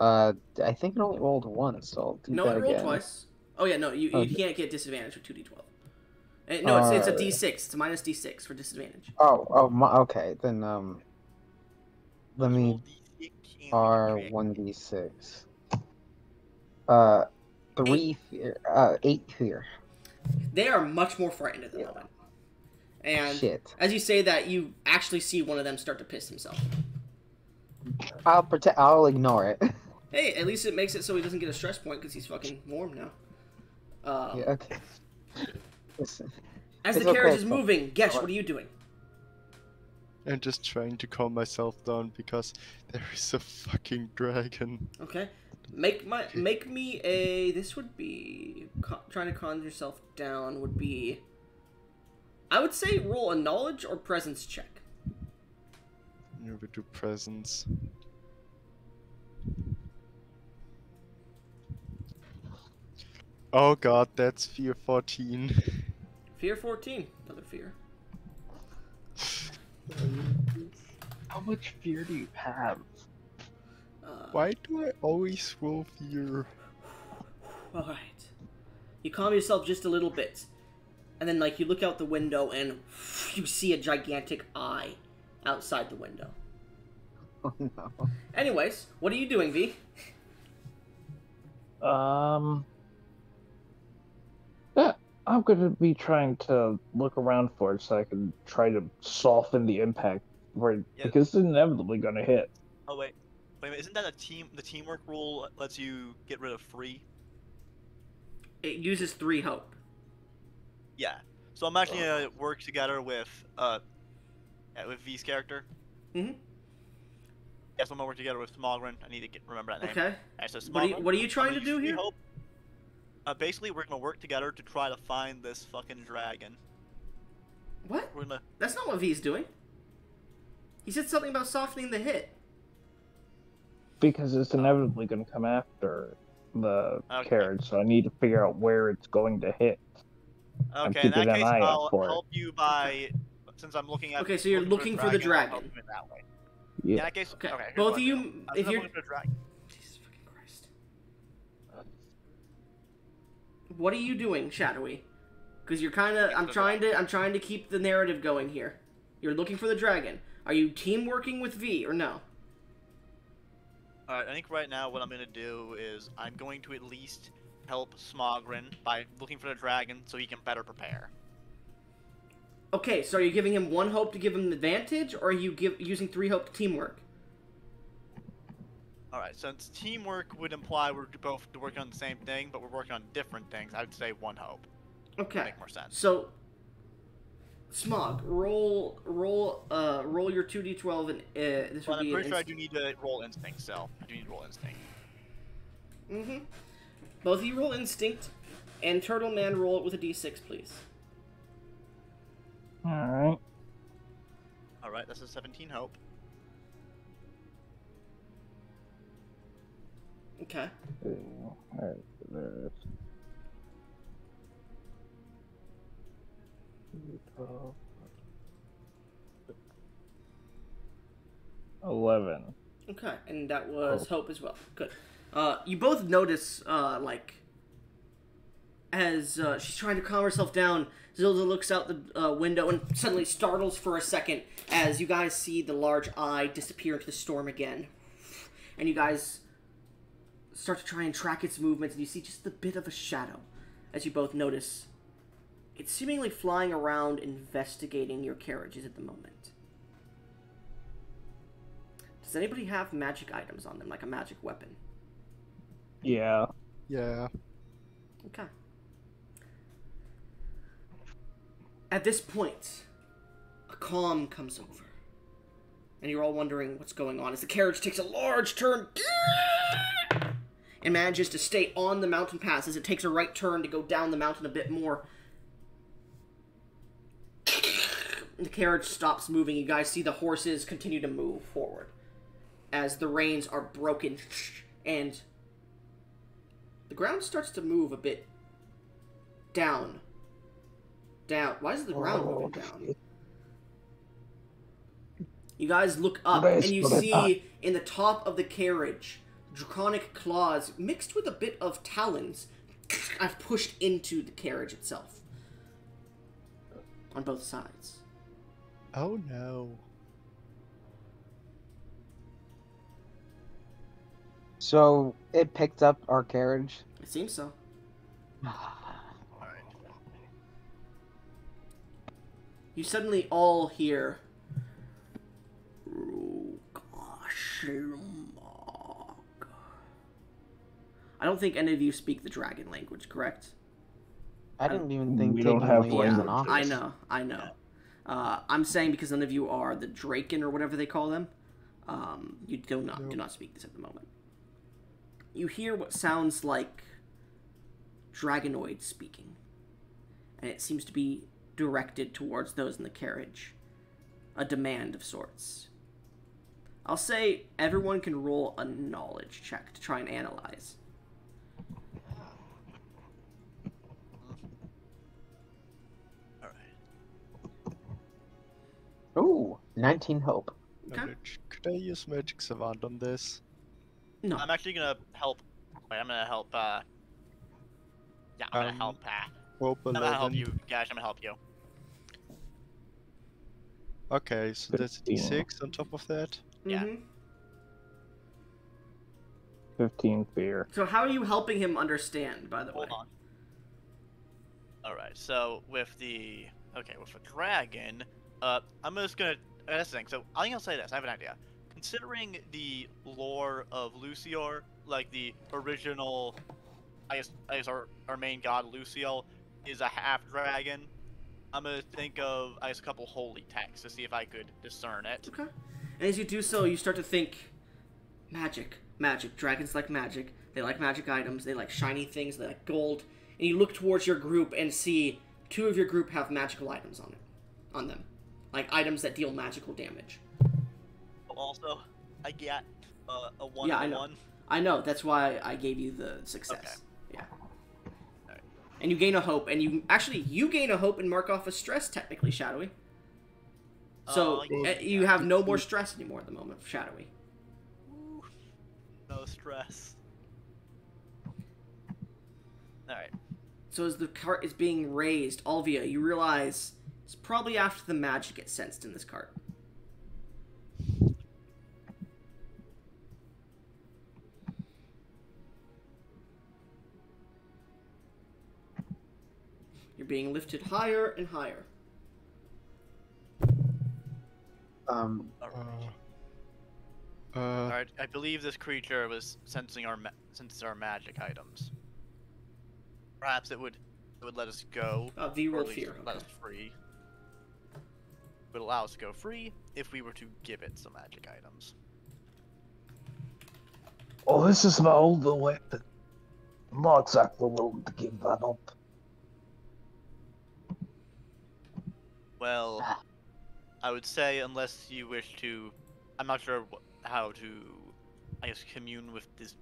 I think it only rolled once, so I'll do No, that it rolled again. twice. Oh yeah, no, you Okay. can't get disadvantage with 2d12. No, it's a Uh, d6. It's a minus d6 for disadvantage. okay. Then let Let's me roll D6 and we can check. R1d6. 3 fear. 8 fear. They are much more frightened at the Yeah. moment. And Shit. as you say that, you actually see one of them start to piss himself. I'll ignore it. Hey, at least it makes it so he doesn't get a stress point because he's fucking warm now. Yeah. Okay. Listen. As It's the carriage okay, is it's fine. moving, Gesh, what are you doing? I'm just trying to calm myself down because there is a fucking dragon. Okay, make me a. This would be trying to calm yourself down. Would be. I would say roll a knowledge or presence check. Never do presents. Oh god, that's fear 14. Fear 14. Another fear. How much fear do you have? Why do I always roll fear? All right. You calm yourself just a little bit, and then like you look out the window and you see a gigantic eye outside the window. Oh no. Anyways, what are you doing, V? Yeah, I'm gonna be trying to look around for it so I can try to soften the impact for it, Yeah. because it's inevitably gonna hit. Oh wait, wait a minute, isn't that a team? The teamwork rule lets you get rid of free. It uses 3 hope. Yeah. So I'm actually gonna work together with V's character. Mhm. Yes, I'm gonna work together with Smogren. I need to remember that name. Okay. Alright, so What are you Smogren, trying I'm to gonna do use free here? hope. Basically, we're gonna work together to try to find this fucking dragon. What? We're gonna. That's not what V's doing. He said something about softening the hit. Because it's inevitably gonna come after the Okay. carriage, so I need to figure out where it's going to hit. I'm Okay, in keeping that an case, eye out I'll for it. help you by. Since I'm looking at. Okay, so you're looking for the I'll dragon. help you in that way. In Yeah. that case, Okay, okay. here's both what of I you, do. if Since I'm you're- looking for the dragon. Jesus fucking Christ. What are you doing, Shadowy? Because you're kind of. I'm trying to keep the narrative going here. You're looking for the dragon. Are you team working with V or no? Alright, I think right now what I'm gonna do is I'm going to at least help Smogren by looking for the dragon so he can better prepare. Okay, so are you giving him 1 hope to give him an advantage, or are you using 3 hope to teamwork? Alright, since teamwork would imply we're both working on the same thing, but we're working on different things, I would say 1 hope. Okay. Make more sense. So, Smog, roll your 2d12 and this But would I'm be pretty sure I an do need to roll instinct, so I do need to roll instinct. Mm-hmm. Both of you roll instinct, and Turtle Man roll it with a d6, please. Alright. Alright, that's a 17 hope. Okay. Alright, there's 12, 11. Okay, and that was hope as well. Good. You both notice, as she's trying to calm herself down, Zilda looks out the window and suddenly startles for a second as you guys see the large eye disappear into the storm again. And you guys start to try and track its movements, and you see just a bit of a shadow as you both notice it's seemingly flying around investigating your carriages at the moment. Does anybody have magic items on them, like a magic weapon? Yeah. Yeah. Okay. At this point, a calm comes over. and you're all wondering what's going on as the carriage takes a large turn and manages to stay on the mountain pass as it takes a right turn to go down the mountain a bit more. The carriage stops moving. You guys see the horses continue to move forward as the reins are broken, and the ground starts to move a bit down. Why is the ground moving down? You guys look up, and you see in the top of the carriage draconic claws mixed with a bit of talons I've pushed into the carriage itself on both sides. Oh no. So it picked up our carriage. It seems so. You suddenly all hear I don't think any of you speak the dragon language, correct? I didn't even think we taking don't have language was an languages. option. I know. I'm saying because none of you are the Draken or whatever they call them. You do not speak this at the moment. You hear what sounds like Dragonoid speaking, and it seems to be directed towards those in the carriage. A demand of sorts. I'll say everyone can roll a knowledge check to try and analyze. Ooh, 19 hope. Okay. Could I use Magic Savant on this? No. I'm actually gonna help. Wait, I'm gonna help. Yeah, I'm gonna help. Hope I'm gonna help 11. you, Gash. I'm gonna help you. Okay, so that's a 15. D6 on top of that. Yeah. Mhm. 15 fear. So how are you helping him understand, by the way? Hold on. All right. So with the dragon, I'm just gonna. That's the thing. So I think I'll say this. I have an idea. Considering the lore of Lucior, like the original, I guess our main god Luciol is a half dragon. I'm gonna think of a couple holy texts to see if I could discern it. Okay. And as you do so, you start to think, magic. Dragons like magic. They like magic items. They like shiny things. They like gold. And you look towards your group and see two of your group have magical items on them, like items that deal magical damage. Also, I get a 1 Yeah, I to know. 1. I know. That's why I gave you the success. Okay. Yeah. Alright. And you gain a hope, and you gain a hope and mark off a stress, technically, Shadowy. So you have no more stress anymore at the moment, Shadowy. Woo. No stress. Alright. So as the cart is being raised, Alvia, you realize it's probably after the magic gets sensed in this cart. You're being lifted higher and higher. Alright, I believe this creature was sensing our magic items. Perhaps it would let us go. V or roll at least fear. let Okay. us free. It would allow us to go free if we were to give it some magic items. Oh, this is my older weapon. I'm not exactly willing to give that up. Well, I would say unless you wish to, I'm not sure how to, I guess, commune with this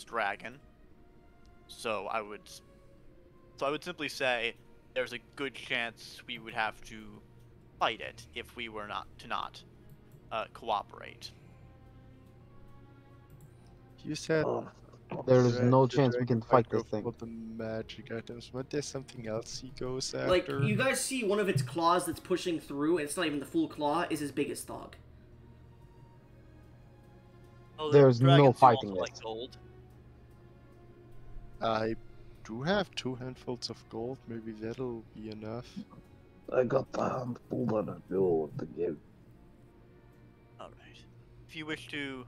dragon. So I would simply say there's a good chance we would have to fight it if we were not cooperate. You said There's no chance we can fight this thing. For the magic items, but there's something else he goes after. Like, you guys see one of its claws that's pushing through, and it's not even the full claw, is as big as Thog. Oh, There's no dragons fighting also this. like gold. I do have 2 handfuls of gold. Maybe that'll be enough. I got the handful that I know to give. All right. If you wish to,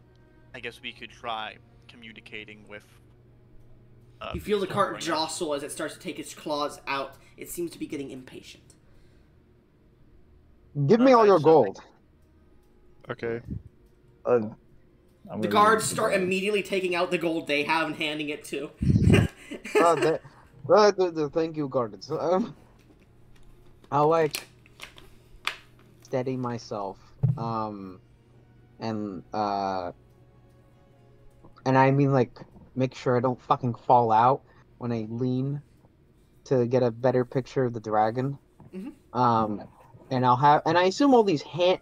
I guess we could try communicating with. You feel the cart Stormbringer. jostle as it starts to take its claws out. It seems to be getting impatient. Give me all Okay, your so- gold. Okay. I'm The gonna guards give it start to them. immediately taking out the gold they have and handing it to. Thank you, guards. I'll like steady myself, and I mean like make sure I don't fucking fall out when I lean to get a better picture of the dragon. Mhm. And I assume all these quote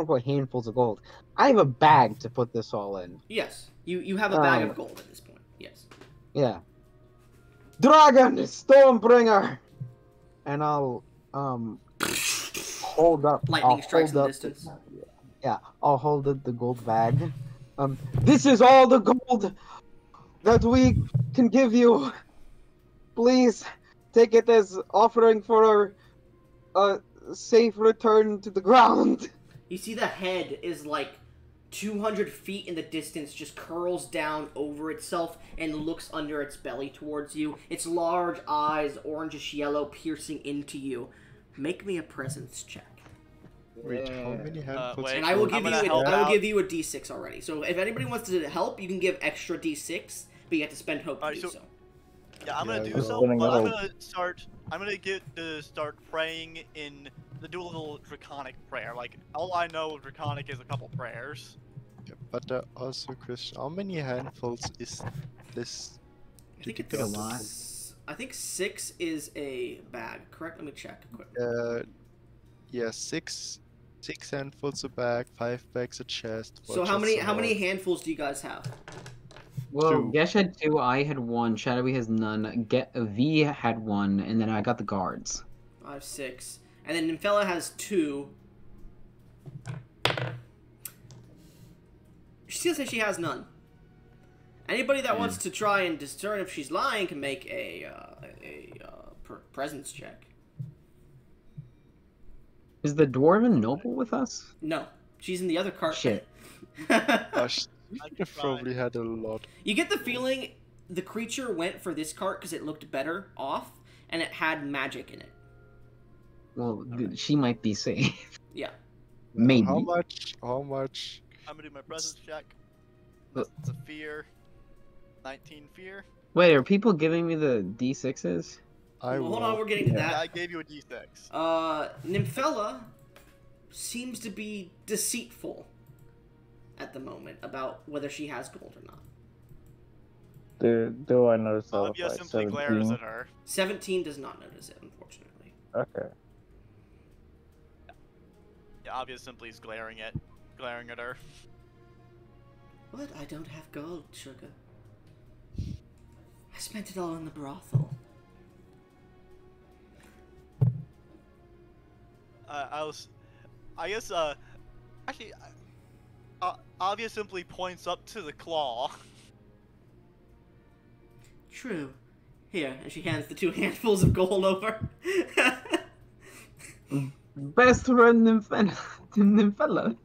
unquote handfuls of gold. I have a bag to put this all in. Yes, you have a bag of gold at this point. Yes. Yeah. Dragon, Stormbringer, and I'll hold up. Lightning I'll strikes hold in the up distance. Yeah, I'll hold up the gold bag. This is all the gold that we can give you. Please take it as offering for a safe return to the ground. You see the head is like 200 feet in the distance, just curls down over itself and looks under its belly towards you. Its large eyes, orangish yellow, piercing into you. Make me a presence check. Wait, how many handfuls? wait. And I will I'm give gonna help I will out. give you a d6 already. So if anybody wants to help, you can give extra d6, but you have to spend hope to Alright, do so- so. Yeah, I'm gonna Yeah, do I'm so, spinning but a I'm hope. gonna start. I'm gonna get to start praying in do a little draconic prayer. Like all I know of draconic is a couple prayers. Yeah, but also, Christian, how many handfuls is this? I think Did it's you a lot? I think 6 is a bag, correct? Let me check quick. Yeah, six handfuls a bag, 5 bags a chest. So four how many chests a horse. handfuls do you guys have? Well, Two. Gesh had 2, I had 1, Shadowy has none, V had 1, and then I got the guards. I have 6. And then Nymphella has 2. She still says she has none. Anybody that wants to try and discern if she's lying can make a presence check. Is the dwarven noble with us? No, she's in the other cart. Shit. Gosh, I you can try. probably had a lot. You get the feeling the creature went for this cart because it looked better off, and it had magic in it. Well, she might be safe. Yeah. Maybe. How much? How much? I'm gonna do my presence check. Uh, It's a fear. 19 fear. Wait, are people giving me the D6s? I Well, will. hold on, we're getting to Yeah, I that. gave you a d6. Nymphella seems to be deceitful at the moment about whether she has gold or not. Do I notice that? Olivia with, like, simply glares 17? at her. 17 does not notice it, unfortunately. Okay. Yeah, Olivia simply is glaring at her. What? I don't have gold, sugar. I spent it all in the brothel. I guess, actually, Olivia simply points up to the claw. True. Here, and she hands the 2 handfuls of gold over. Best friend Nymphella.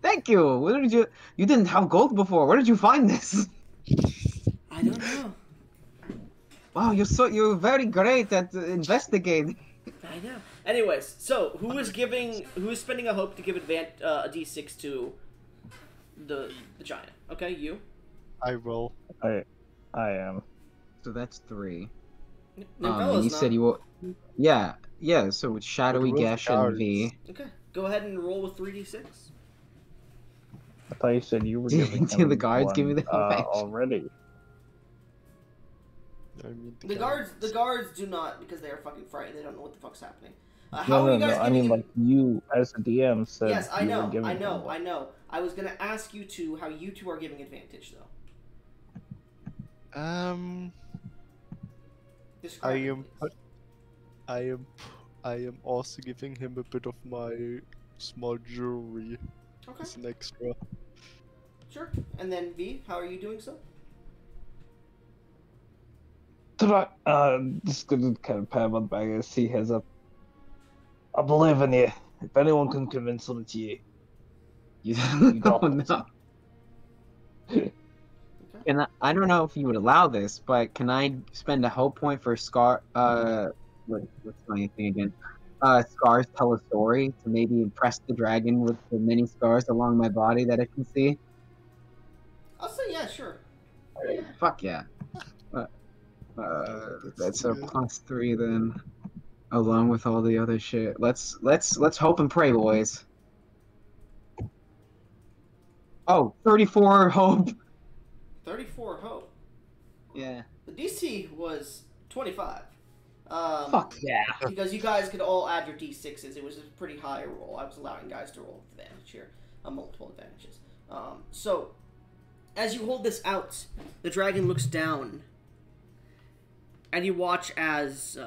Thank you. Where did you didn't have gold before. Where did you find this? I don't know. Wow, you're very great at investigating. I know. Anyways, so who is spending a hope to give a d6 to the giant? Okay, you. I will. I am. So that's 3. Nymphella's You not. said you were. Yeah. So it's Shadowy, But with Gesh, and guards. V. Okay, go ahead and roll with 3d6. I thought you said you were Do giving the him guards one, give me the information? already. I mean, The guards do not, because they are fucking frightened. They don't know what the fuck's happening. How No, are no, you guys no. I giving mean, him... like you as a DM said. Yes, I you were know, giving I him know, one. I know. I was gonna ask you how you two are giving advantage, though. Describe it, please. I am also giving him a bit of my small jewelry Okay, as an extra. sure. And then V, how are you doing so? Just gonna kind of pat him on the back and see heads up. I believe in you. If anyone can convince them, it's you. You don't. oh, no. And I don't know if you would allow this, but can I spend a hope point for Scar? What's my thing again? scars tell a story to maybe impress the dragon with the many scars along my body that it can see? I'll say yeah, sure. Fuck yeah. That's a good. +3 then, along with all the other shit. Let's hope and pray, boys. Oh, 34 hope. 34 hope. Yeah. The DC was 25. Fuck yeah. Because you guys could all add your D6s. It was a pretty high roll. I was allowing guys to roll advantage here. Multiple advantages. So, as you hold this out, the dragon looks down, and you watch as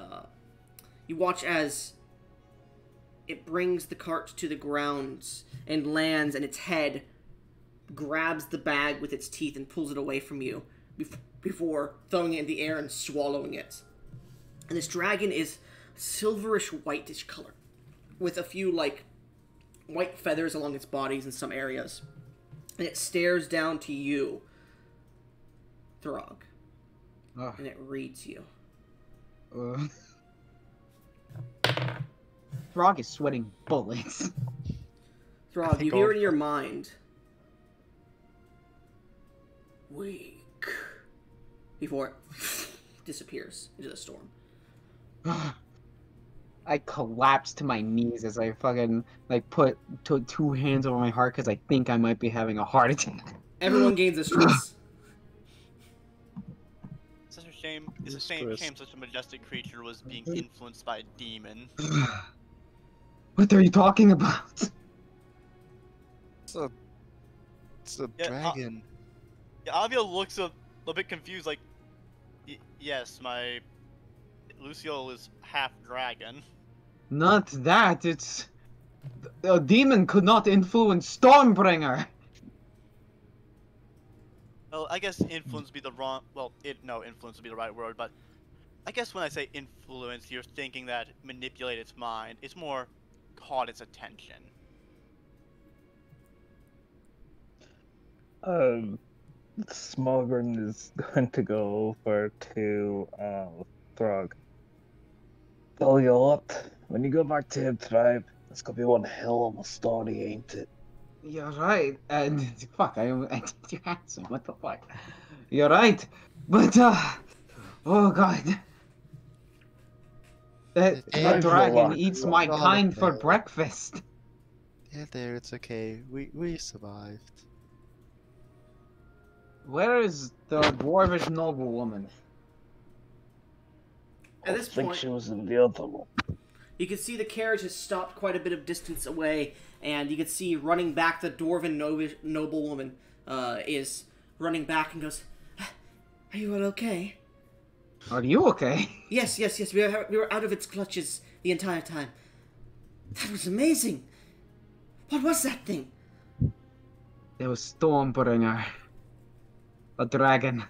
it brings the cart to the ground and lands, and its head grabs the bag with its teeth and pulls it away from you before throwing it in the air and swallowing it. And this dragon is silverish whitish color, with a few like white feathers along its bodies in some areas. And it stares down to you, Throg. Ugh. And it reads you. Throg is sweating bullets. Throg, you hear in your mind, weak, before it disappears into the storm. I collapse to my knees as I fucking like put two hands over my heart because I think I might be having a heart attack. Everyone gains a stress. Such a shame. It's a shame such a majestic creature was being influenced by a demon. What are you talking about? It's a dragon. Avia looks a little bit confused, like, yes, my Lucio is half dragon. Not that, it's... A demon could not influence Stormbringer! Well, I guess influence would be the wrong... Well, influence would be the right word, but... I guess when I say influence, you're thinking that manipulate its mind. It's more caught its attention. Smogren is going to go over to Throg. Tell you what, when you go back to your tribe, it's gonna be one hell of a story, ain't it? You're right, and fuck, I did your answer, what the fuck? You're right, but oh god. That dragon eats my kind for breakfast. Yeah, there, it's okay. We survived. Where is the dwarvish noblewoman? At this I think point, she was in the other one. you can see the carriage has stopped quite a bit of distance away, and you can see running back the dwarven noblewoman is running back and goes, "Are you all okay?" Are you okay? Yes. We were out of its clutches the entire time. That was amazing. What was that thing? It was Stormbringer. A dragon.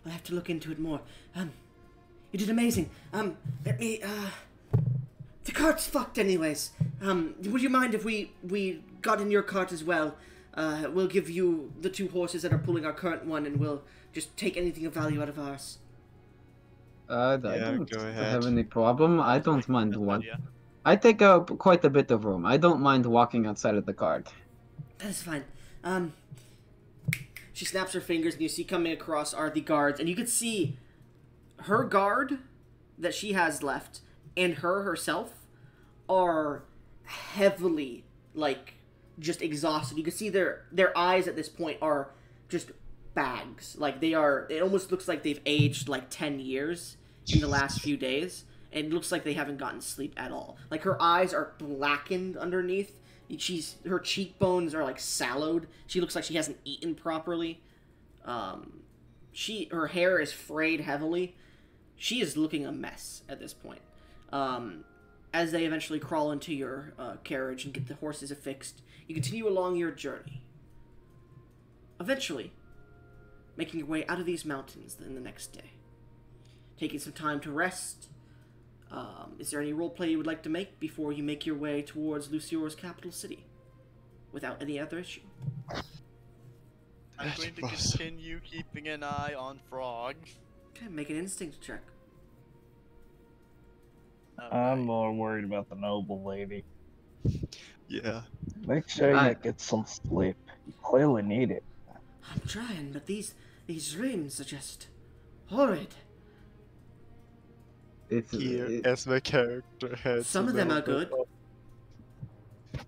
I'll have to look into it more. You did amazing. Let me, the cart's fucked anyways. Would you mind if we got in your cart as well? We'll give you the 2 horses that are pulling our current one, and we'll just take anything of value out of ours. I Yeah, don't go have ahead. any problem. I don't mind Good walk. idea. I take up quite a bit of room. I don't mind walking outside of the cart. That's fine. She snaps her fingers, and you see coming across are the guards, and you can see her guard that she has left and her herself are heavily, like, just exhausted. You can see their eyes at this point are just bags. Like, they are, it almost looks like they've aged like 10 years in the last few days, and it looks like they haven't gotten sleep at all. Like, her eyes are blackened underneath. Her cheekbones are like sallowed. She looks like she hasn't eaten properly. Her hair is frayed heavily. She is looking a mess at this point. As they eventually crawl into your carriage and get the horses affixed, you continue along your journey. Eventually, making your way out of these mountains in the next day. Taking some time to rest. Is there any roleplay you would like to make before you make your way towards Lucior's capital city? Without any other issue. I'm going to continue keeping an eye on Frog. Okay, make an instinct check. I'm more worried about the noble lady. Yeah. Make sure I- you get some sleep. You clearly need it. I'm trying, but these dreams are just horrid. It's Here, as my character has Some a of them little are bit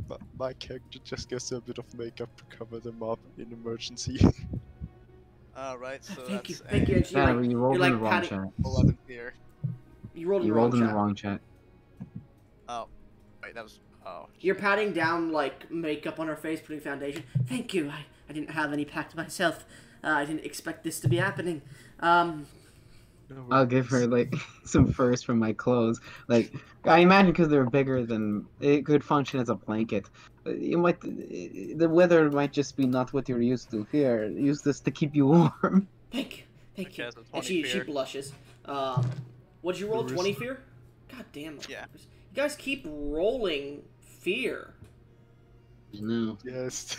good. my character just gets a bit of makeup to cover them up in emergency. Alright, so Thank you, that's thank you. a And she, like, you rolled you're, in like, the wrong patting- chat. 11 here. You rolled in You the wrong rolled in the chat. wrong chat. Oh, wait, that was. Oh. You're patting down, like, makeup on her face, putting foundation. Thank you. I didn't have any packed myself. I didn't expect this to be happening. I'll give her like some furs from my clothes. Like I imagine because they're bigger than it could function as a blanket. You might the weather might just be not what you're used to. Here, use this to keep you warm. Thank you. Thank Okay, you. so And 20 she fear. blushes. What'd you roll? The 20 risk- fear? God damn. Yeah. You guys keep rolling fear. No. Yes.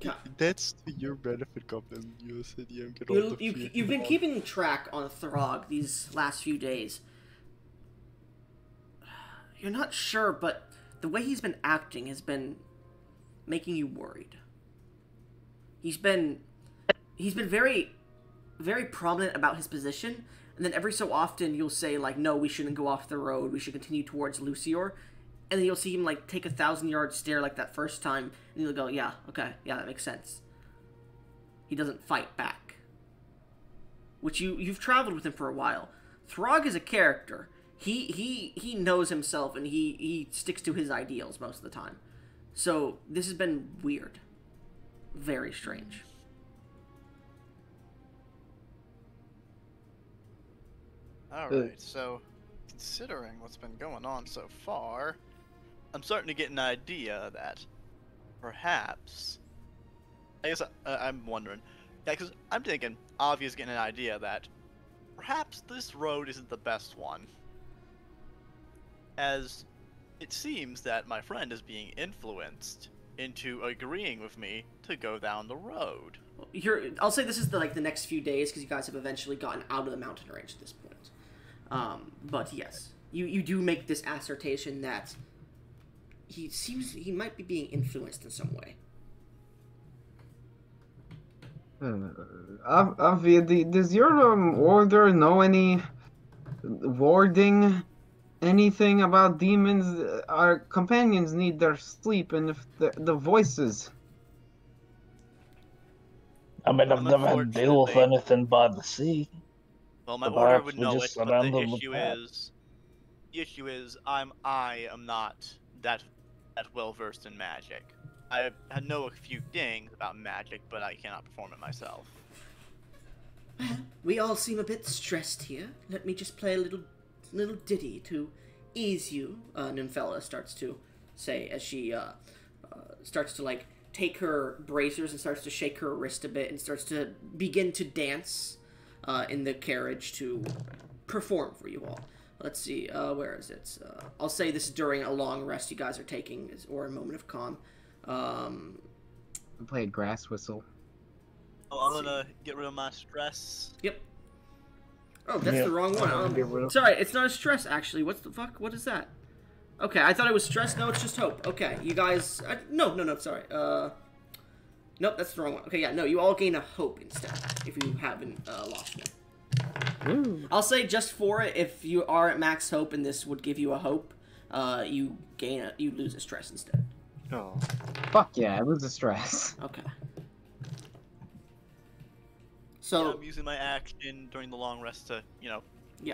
God. That's to your benefit, Goblin. You said you get all the fear You've been want. keeping track on Throg these last few days. You're not sure, but the way he's been acting has been making you worried. He's been very, very prominent about his position, and then every so often you'll say, like, no, we shouldn't go off the road, we should continue towards Lucior, and then you'll see him, like, take a 1,000-yard stare like that first time, and he'll go, yeah, okay, yeah, that makes sense. He doesn't fight back. Which you've traveled with him for a while. Throg is a character. He knows himself, and he sticks to his ideals most of the time. So, this has been weird. Very strange. Alright, so considering what's been going on so far, I'm starting to get an idea that perhaps. I guess I'm wondering. Yeah, because I'm thinking, obvious getting an idea that perhaps this road isn't the best one. As it seems that my friend is being influenced into agreeing with me to go down the road. I'll say this is the next few days, because you guys have eventually gotten out of the mountain range at this point. But yes, you do make this assertion that he might be being influenced in some way. Avi, does your order know any warding anything about demons? Our companions need their sleep, and if the voices. I mean, I've never had to deal with Unfortunately- anything by the sea. Well, my So order perhaps would we know just it, but surround the them with issue that. is I am not that well versed in magic. I know a few things about magic, but I cannot perform it myself. Well, we all seem a bit stressed here. Let me just play a little ditty to ease you, Nymphella starts to say as she starts to, like, take her bracers and starts to shake her wrist a bit and starts to begin to dance in the carriage to perform for you all. Let's see, where is it? I'll say this is during a long rest you guys are taking, or a moment of calm. Play a grass whistle. Oh, I'm gonna get rid of my stress. Yep. Oh, that's Yeah, the wrong one. I'm gonna get rid of- Sorry, it's not a stress, actually. What the fuck? What is that? Okay, I thought it was stress. No, it's just hope. Okay, you guys... No, sorry. Nope, that's the wrong one. Okay, yeah, no, you all gain a hope instead, if you haven't lost one. Ooh. I'll say just for it, if you are at max hope and this would give you a hope, you lose a stress instead. Oh. Fuck yeah, it was a stress. Okay. Yeah, So, I'm using my action during the long rest to, yeah.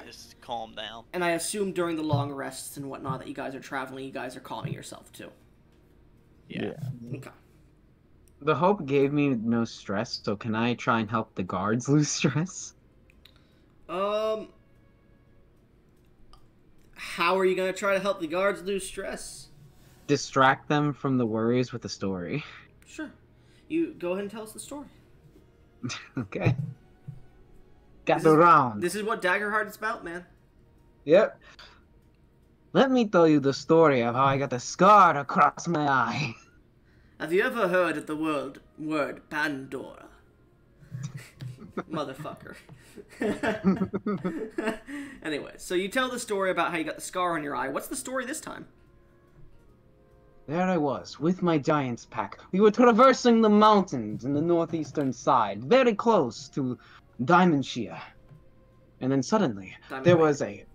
just calm down. And I assume during the long rests and whatnot that you guys are traveling, you guys are calming yourself too. Yeah. Okay. The hope gave me no stress, so can I try and help the guards lose stress? How are you gonna try to help the guards lose stress? Distract them from the worries with a story. Sure. You go ahead and tell us the story. Okay. Got This the is- round. This is what Daggerheart is about, man. Yep. Let me tell you the story of how I got a scar across my eye. Have you ever heard of the word Pandora? Motherfucker. Anyway, so you tell the story about how you got the scar on your eye. What's the story this time? There I was, with my giant's pack. We were traversing the mountains in the northeastern side, very close to Diamond Shear. And then suddenly, there was a...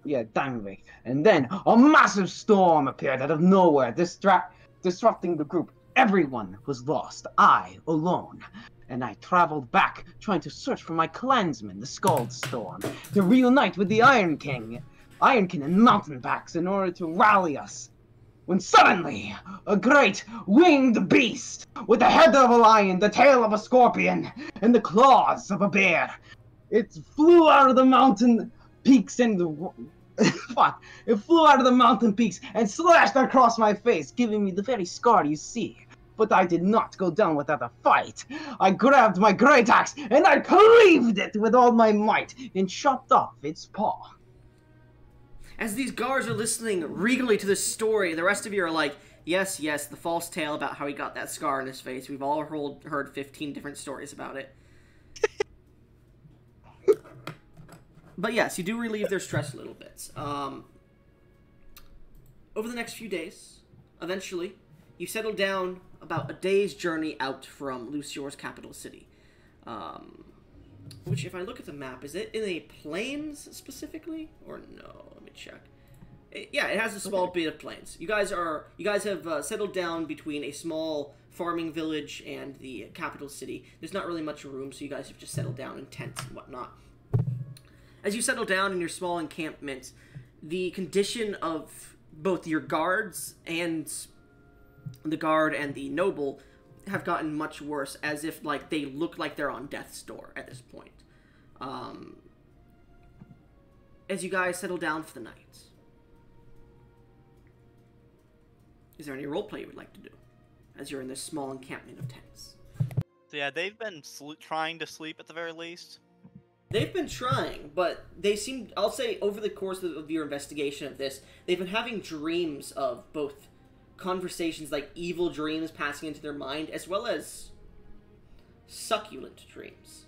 Yeah, Diamond Wake. And then, a massive storm appeared out of nowhere, disrupting the group. Everyone was lost, I alone. And I traveled back, trying to search for my clansmen, the Scald Storm, to reunite with the Iron King and Mountain Packs in order to rally us. When suddenly, a great winged beast, with the head of a lion, the tail of a scorpion, and the claws of a bear, it flew out of the mountain peaks and it flew out of the mountain peaks and slashed across my face, giving me the very scar you see. But I did not go down without a fight. I grabbed my great axe and I cleaved it with all my might and chopped off its paw. As these guards are listening regally to this story, the rest of you are like, yes, the false tale about how he got that scar on his face. We've all heard 15 different stories about it. But yes, you do relieve their stress a little bit. Over the next few days, eventually, you settle down about a day's journey out from Lucior's capital city. Which, if I look at the map, is it in a plains specifically? Or no? Let me check. Yeah, it has a small bit of plains. You guys have settled down between a small farming village and the capital city. There's not really much room, so you guys have just settled down in tents and whatnot. As you settle down in your small encampment, the condition of both your guards and the guard and the noble have gotten much worse, as if like they look like they're on death's door at this point. As you guys settle down for the night, is there any roleplay you would like to do as you're in this small encampment of tents? So yeah, they've been trying to sleep at the very least. They've been trying, but they seem, I'll say, over the course of your investigation of this, they've been having dreams of both conversations, like evil dreams passing into their mind, as well as succulent dreams.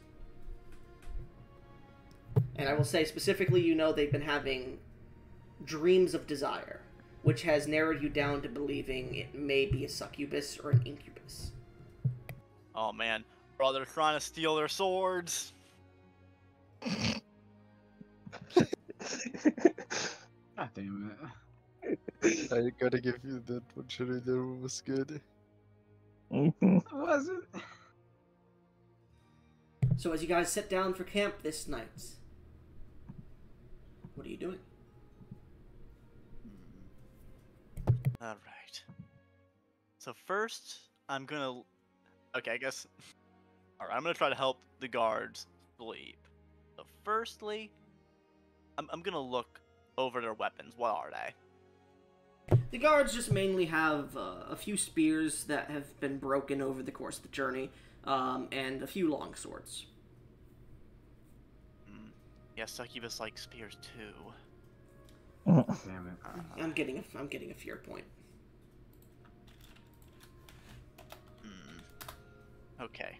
And I will say specifically, you know, they've been having dreams of desire, which has narrowed you down to believing it may be a succubus or an incubus. Oh man, brother's trying to steal their swords. God damn it. I gotta give you that one, Sherry. That one was good. Was it? So as you guys sit down for camp this night, what are you doing? Alright. So first, I'm gonna... Okay, I guess... Alright, I'm gonna try to help the guards sleep. So firstly, I'm gonna look over their weapons. What are they? The guards just mainly have a few spears that have been broken over the course of the journey, and a few long swords. Yeah, succubus like spears too. Damn it. I'm getting a fear point. Okay.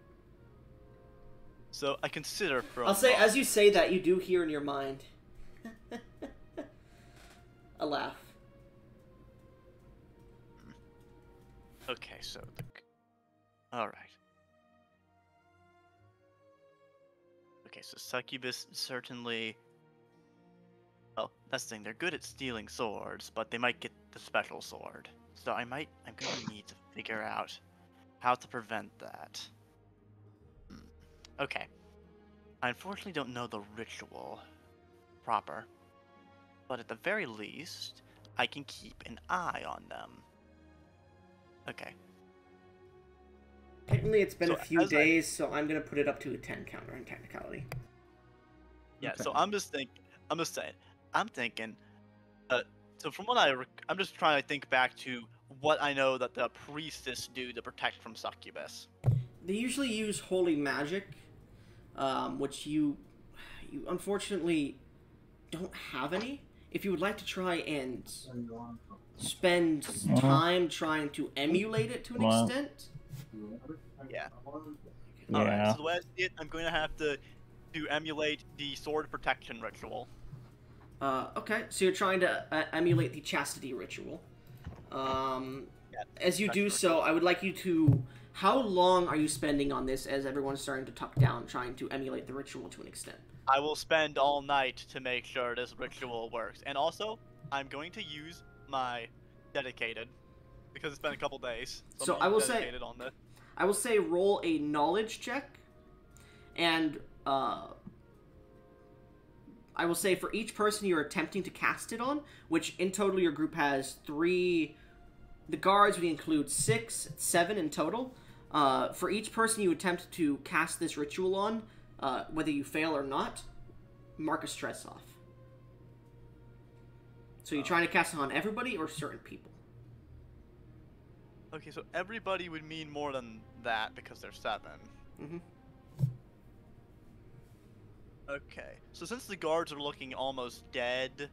So I consider from... I'll say, as you say that, you do hear in your mind a laugh. Okay, so the... Alright. Okay, so succubus certainly... Well, that's the thing, they're good at stealing swords, but they might get the special sword. So I'm gonna need to figure out how to prevent that. Okay. I unfortunately don't know the ritual proper, but at the very least, I can keep an eye on them. Okay. Technically, it's been So a few as I- days, so I'm gonna put it up to a 10 counter in technicality. Yeah, Okay. so I'm just saying, I'm thinking, so from what I'm just trying to think back to what I know that the priestess do to protect from succubus. They usually use holy magic, which you unfortunately don't have any. If you would like to try and spend time trying to emulate it to an Wow. extent, Yeah. Alright, Yeah. so the way I see it, I'm going to have to emulate the sword protection ritual. Okay, so you're trying to emulate the chastity ritual. As you do so, I would like you to... How long are you spending on this as everyone's starting to tuck down, trying to emulate the ritual to an extent? I will spend all night to make sure this ritual works. And also, I'm going to use my dedicated, because it's been a couple days. So I'm dedicated on this. I will say roll a knowledge check, and I will say for each person you're attempting to cast it on, which in total your group has 3... The guards would include 6, 7 in total. For each person you attempt to cast this ritual on, whether you fail or not, mark a stress off. So you're trying to cast it on everybody or certain people? Okay, so everybody would mean more than that because there's 7. Mm-hmm. Okay, so since the guards are looking almost dead,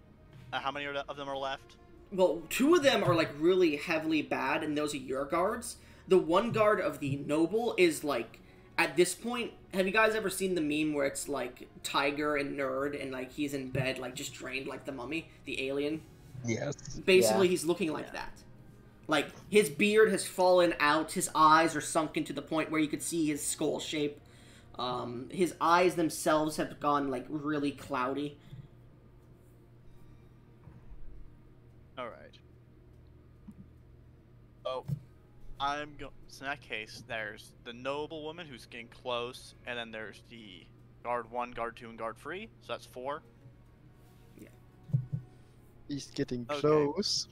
how many of them are left? Well, 2 of them are, like, really heavily bad, and those are your guards. The one guard of the noble is, like, at this point, have you guys ever seen the meme where it's, like, Tiger and Nerd, and, like, he's in bed, like, just drained like the mummy, the alien? Yes. Basically, Yeah. he's looking like that. Like, his beard has fallen out, his eyes are sunken to the point where you could see his skull shape. His eyes themselves have gone, like, really cloudy. Alright. So, so in that case, there's the noble woman who's getting close, and then there's the guard 1, guard 2, and guard 3, so that's 4. He's getting Okay. close.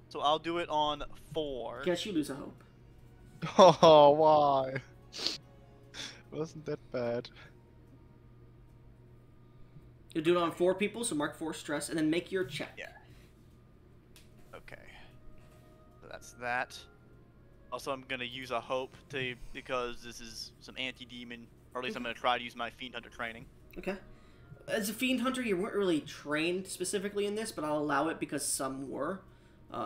So I'll do it on 4. Guess you lose a hope. Oh, why? Wasn't that bad? You'll do it on 4 people, so mark 4 stress, and then make your check. Yeah. Okay. So that's that. Also, I'm gonna use a hope because this is some anti-demon, or at least I'm gonna try to use my Fiend Hunter training. Okay. As a Fiend Hunter, you weren't really trained specifically in this, but I'll allow it because some were.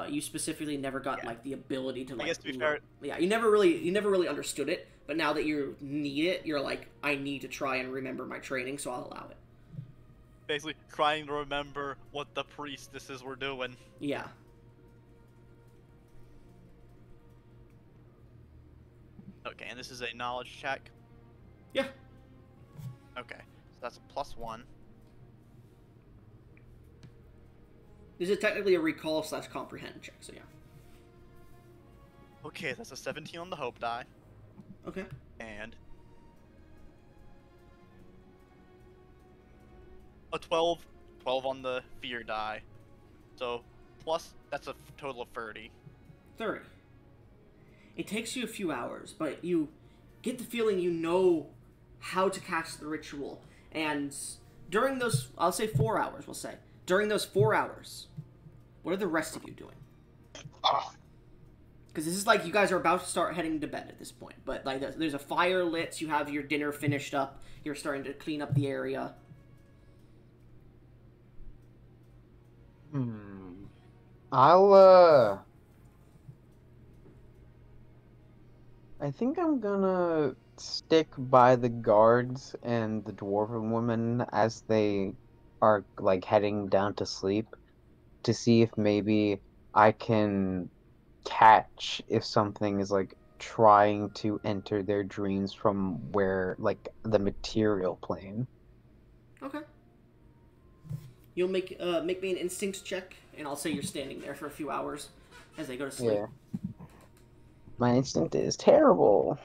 You specifically never got, like, the ability to, like... I guess to be fair... Yeah, you never really understood it, but now that you need it, you're like, I need to try and remember my training, so I'll allow it. Basically, trying to remember what the priestesses were doing. Yeah. Okay, and this is a knowledge check? Yeah. Okay, so that's a +1. This is technically a recall/comprehend check, so yeah. Okay, that's a 17 on the hope die. Okay. And a 12 on the fear die. So plus that's a total of 30. 30. It takes you a few hours, but you get the feeling you know how to cast the ritual. And during those, I'll say 4 hours, we'll say. During those 4 hours, what are the rest of you doing? Because this is like you guys are about to start heading to bed at this point. But like there's a fire lit, you have your dinner finished up, you're starting to clean up the area. I think I'm gonna stick by the guards and the dwarven woman as they are, like, heading down to sleep to see if maybe I can catch if something is, like, trying to enter their dreams from where, like, the material plane. Okay. You'll make me an instinct check, and I'll say you're standing there for a few hours as they go to sleep. Yeah. My instinct is terrible.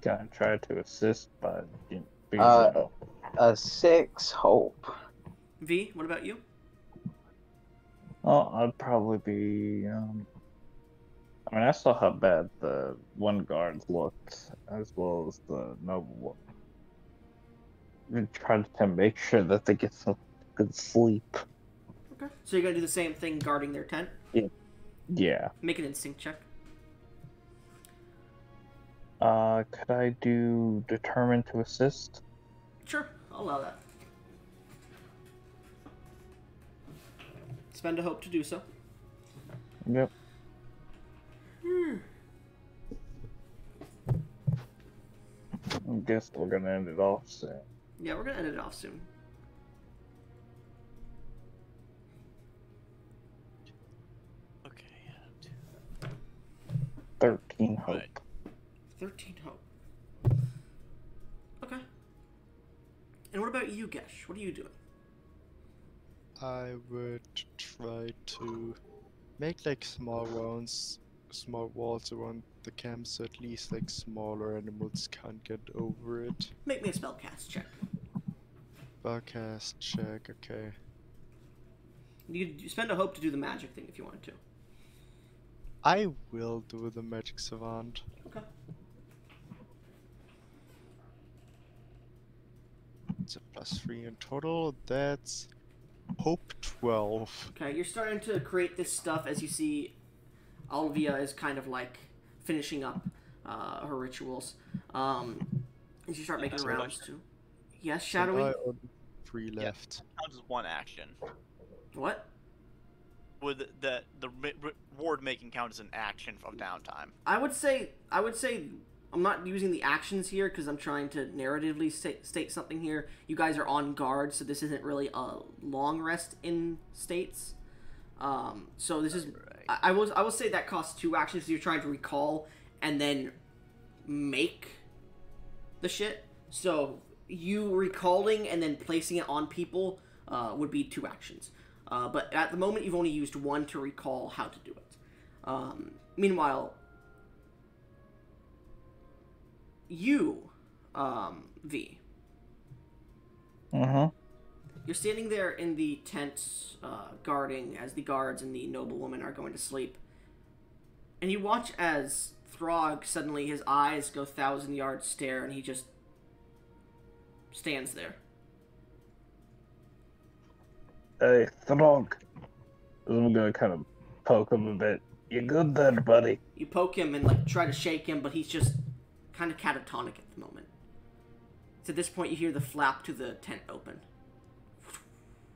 Gonna try to assist by being A 6 hope. V, what about you? Oh, I'd probably be. I mean, I saw how bad the one guard looked, as well as the noble one. I'm trying to make sure that they get some good sleep. Okay. So you're gonna do the same thing guarding their tent? Yeah. Make an instinct check. Could I do determined to assist? Sure, I'll allow that. Spend a hope to do so. Yep. I guess we're gonna end it off soon. Yeah, we're gonna end it off soon. Okay. 13 hope. Right. 13 hope. Okay. And what about you, Gesh? What are you doing? I would try to make like small walls around the camp, so at least like smaller animals can't get over it. Make me a spellcast check. Spellcast check, okay. You spend a hope to do the magic thing if you wanted to. I will do the magic savant. Okay. It's a +3 in total. That's hope 12. Okay, you're starting to create this stuff as you see Alvia is kind of like finishing up her rituals. As you start making rounds too. Yes, Shadowy? I only 3 left. Counts as one action. What? Would the reward making count as an action from downtime? I would say I'm not using the actions here because I'm trying to narratively state something here. You guys are on guard, so this isn't really a long rest in states. So this is I will say that costs 2 actions. So you're trying to recall and then make the shit. So you recalling and then placing it on people would be 2 actions. But at the moment, you've only used 1 to recall how to do it. Meanwhile, you, V. You're standing there in the tent, guarding as the guards and the noblewoman are going to sleep. And you watch as Throg suddenly, his eyes go 1,000-yard stare, and he just stands there. Hey, Throg. I'm gonna kind of poke him a bit. You good there, buddy? You poke him and like try to shake him, but he's just kind of catatonic at the moment. So at this point, you hear the flap to the tent open.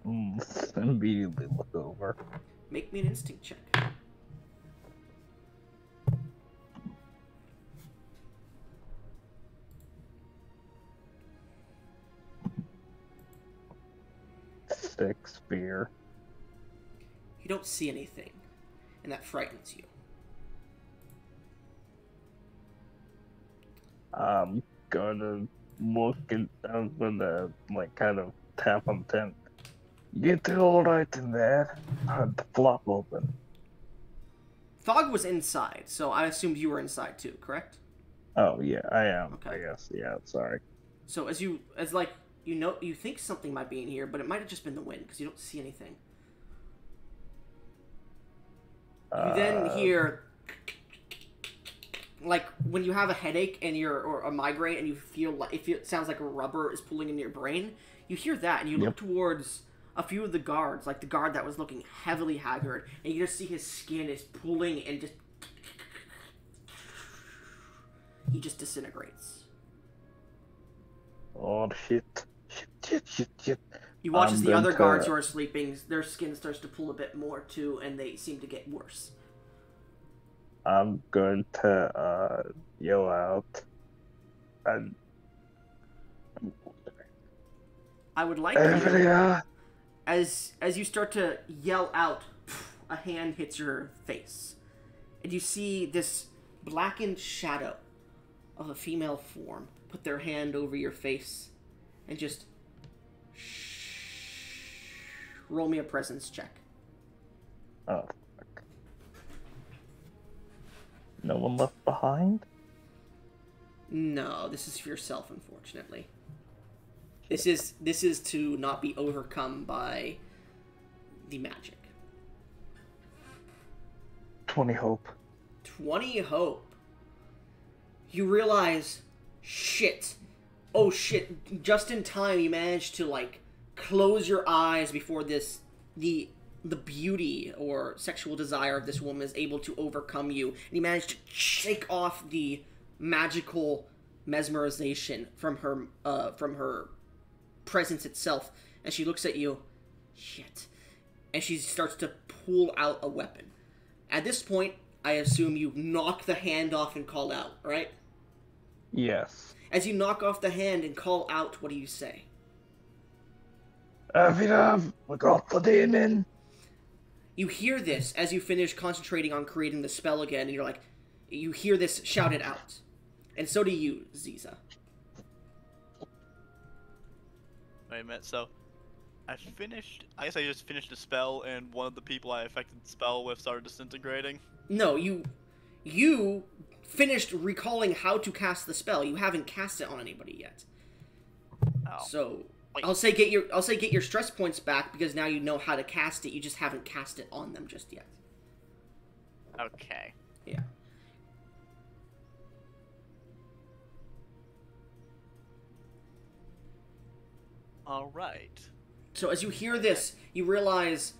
Immediately look over. Make me an instinct check. Six fear. You don't see anything, and that frightens you. I'm gonna look and I'm gonna like kind of tap on the tent. Get it all right in there. Had the flop open. Thog was inside, so I assumed you were inside too, correct? Oh yeah, I am. Okay. I guess. Yeah. Sorry. So you think something might be in here, but it might have just been the wind because you don't see anything. You then hear, like when you have a headache and or a migraine and you feel like it sounds like a rubber is pulling in your brain. You hear that and you look towards a few of the guards, like the guard that was looking heavily haggard, and you just see his skin is pulling and just he just disintegrates. Oh shit. Shit. You watch I'm as the going other to- guards who are sleeping, their skin starts to pull a bit more too, and they seem to get worse. I'm going to yell out. And I would like you, Everybody, as you start to yell out, a hand hits your face, and you see this blackened shadow of a female form put their hand over your face and just roll me a presence check. Oh, fuck. No one left behind? No, this is for yourself, unfortunately. This is to not be overcome by the magic. 20 hope. 20 hope. You realize, shit. Oh shit, just in time you managed to like close your eyes before the beauty or sexual desire of this woman is able to overcome you, and you manage to shake off the magical mesmerization from her presence itself, and she looks at you, shit, and she starts to pull out a weapon. At this point, I assume you knock the hand off and call out, right? Yes. As you knock off the hand and call out, what do you say? Avidav, we got the demon. You hear this as you finish concentrating on creating the spell again, and you're like, you hear this shouted out. And so do you, Ziza. Wait a minute, so I guess I just finished the spell and one of the people I affected the spell with started disintegrating. No, you finished recalling how to cast the spell. You haven't cast it on anybody yet. Oh. So Wait. I'll say get your stress points back because now you know how to cast it. You just haven't cast it on them just yet. Okay. Yeah. Alright. So as you hear this, you realize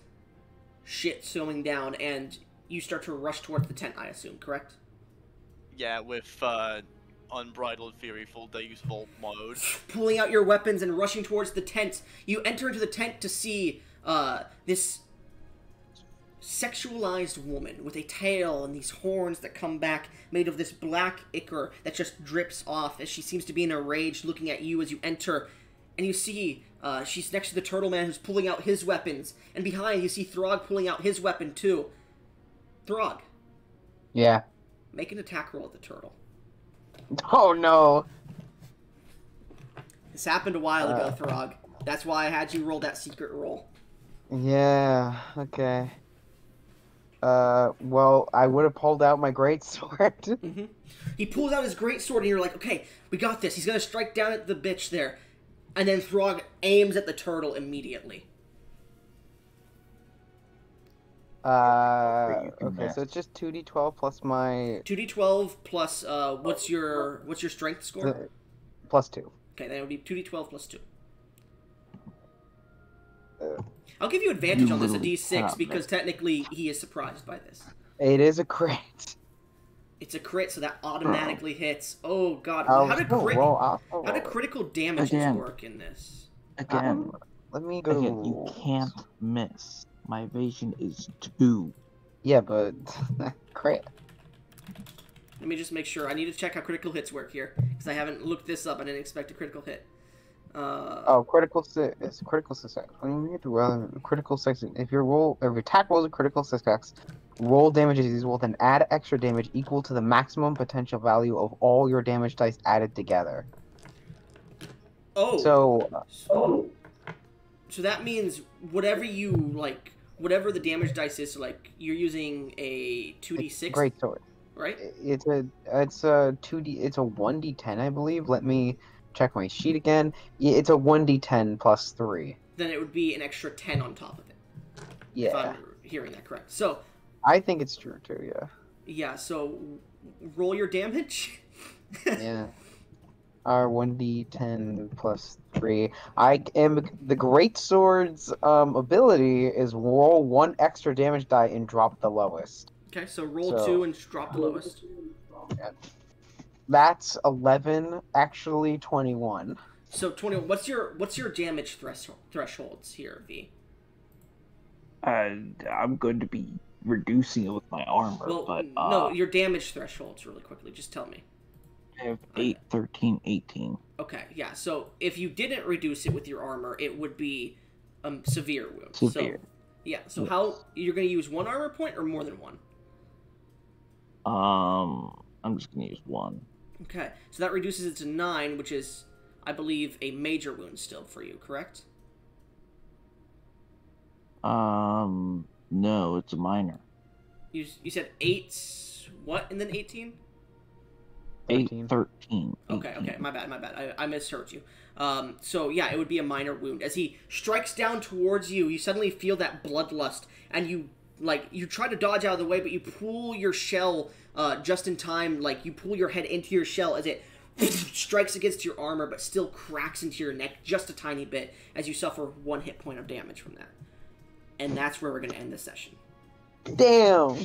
shit's going down, and you start to rush towards the tent, I assume, correct? Yeah, with Unbridled Fury full use vault mode. Pulling out your weapons and rushing towards the tent, you enter into the tent to see this sexualized woman with a tail and these horns that come back, made of this black ichor that just drips off as she seems to be in a rage, looking at you as you enter. And you see she's next to the turtle man who's pulling out his weapons, and behind you see Throg pulling out his weapon too. Throg, Yeah. make an attack roll at the turtle. Oh no. This happened a while ago, Throg. That's why I had you roll that secret roll. Yeah. Okay. Well, I would have pulled out my greatsword. Mm-hmm. He pulls out his great sword, and you're like, okay, we got this. He's gonna strike down at the bitch there. And then Throg aims at the turtle immediately. Okay, so it's just 2d12 plus my 2d12 plus what's your strength score? plus 2. Okay, that would be 2d12 plus 2. I'll give you advantage on this, a d6, because technically he is surprised by this. It is a crit. It's a crit, so that automatically hits. Oh god, I'll how do roll. critical damages work in this? Again, Let me go. again, you can't miss. My evasion is 2. Yeah, but crit. Let me just make sure. I need to check how critical hits work here, because I haven't looked this up. I didn't expect a critical hit. Critical success. Critical success. When you get to critical success, if your attack rolls a critical success, roll damage is equal, then add extra damage equal to the maximum potential value of all your damage dice added together. Oh. So that means whatever the damage dice is, so like you're using a 2d6. Great sword. Right? It's a 2d. It's a 1d10, I believe. Let me check my sheet again. Yeah, it's a 1d10 plus 3. Then it would be an extra 10 on top of it. Yeah. If I'm hearing that correct. So. I think it's true too. Yeah. Yeah. So, roll your damage. Yeah. 1d10 plus 3. I am the greatsword's ability is roll 1 extra damage die and drop the lowest. Okay, so roll 2 and drop the lowest. Yeah. That's 11, actually 21. So 21. What's your damage thresholds here, V? I'm going to be reducing it with my armor, Well, but no, your damage thresholds really quickly. Just tell me. I have 8, 13, 18. Okay, yeah. So if you didn't reduce it with your armor, it would be severe wound. Severe. So, yeah. So how you're going to use 1 armor point or more than 1? I'm just gonna use 1. Okay, so that reduces it to 9, which is, I believe, a major wound still for you, correct? No, it's a minor. You said 8, what, and then 18? 8, 13. Okay, 18. my bad. I misheard you. So yeah, it would be a minor wound. As he strikes down towards you, you suddenly feel that bloodlust, and you try to dodge out of the way, but you pull your shell just in time. Like, you pull your head into your shell as it strikes against your armor, but still cracks into your neck just a tiny bit as you suffer 1 hit point of damage from that. And that's where we're going to end this session. Damn!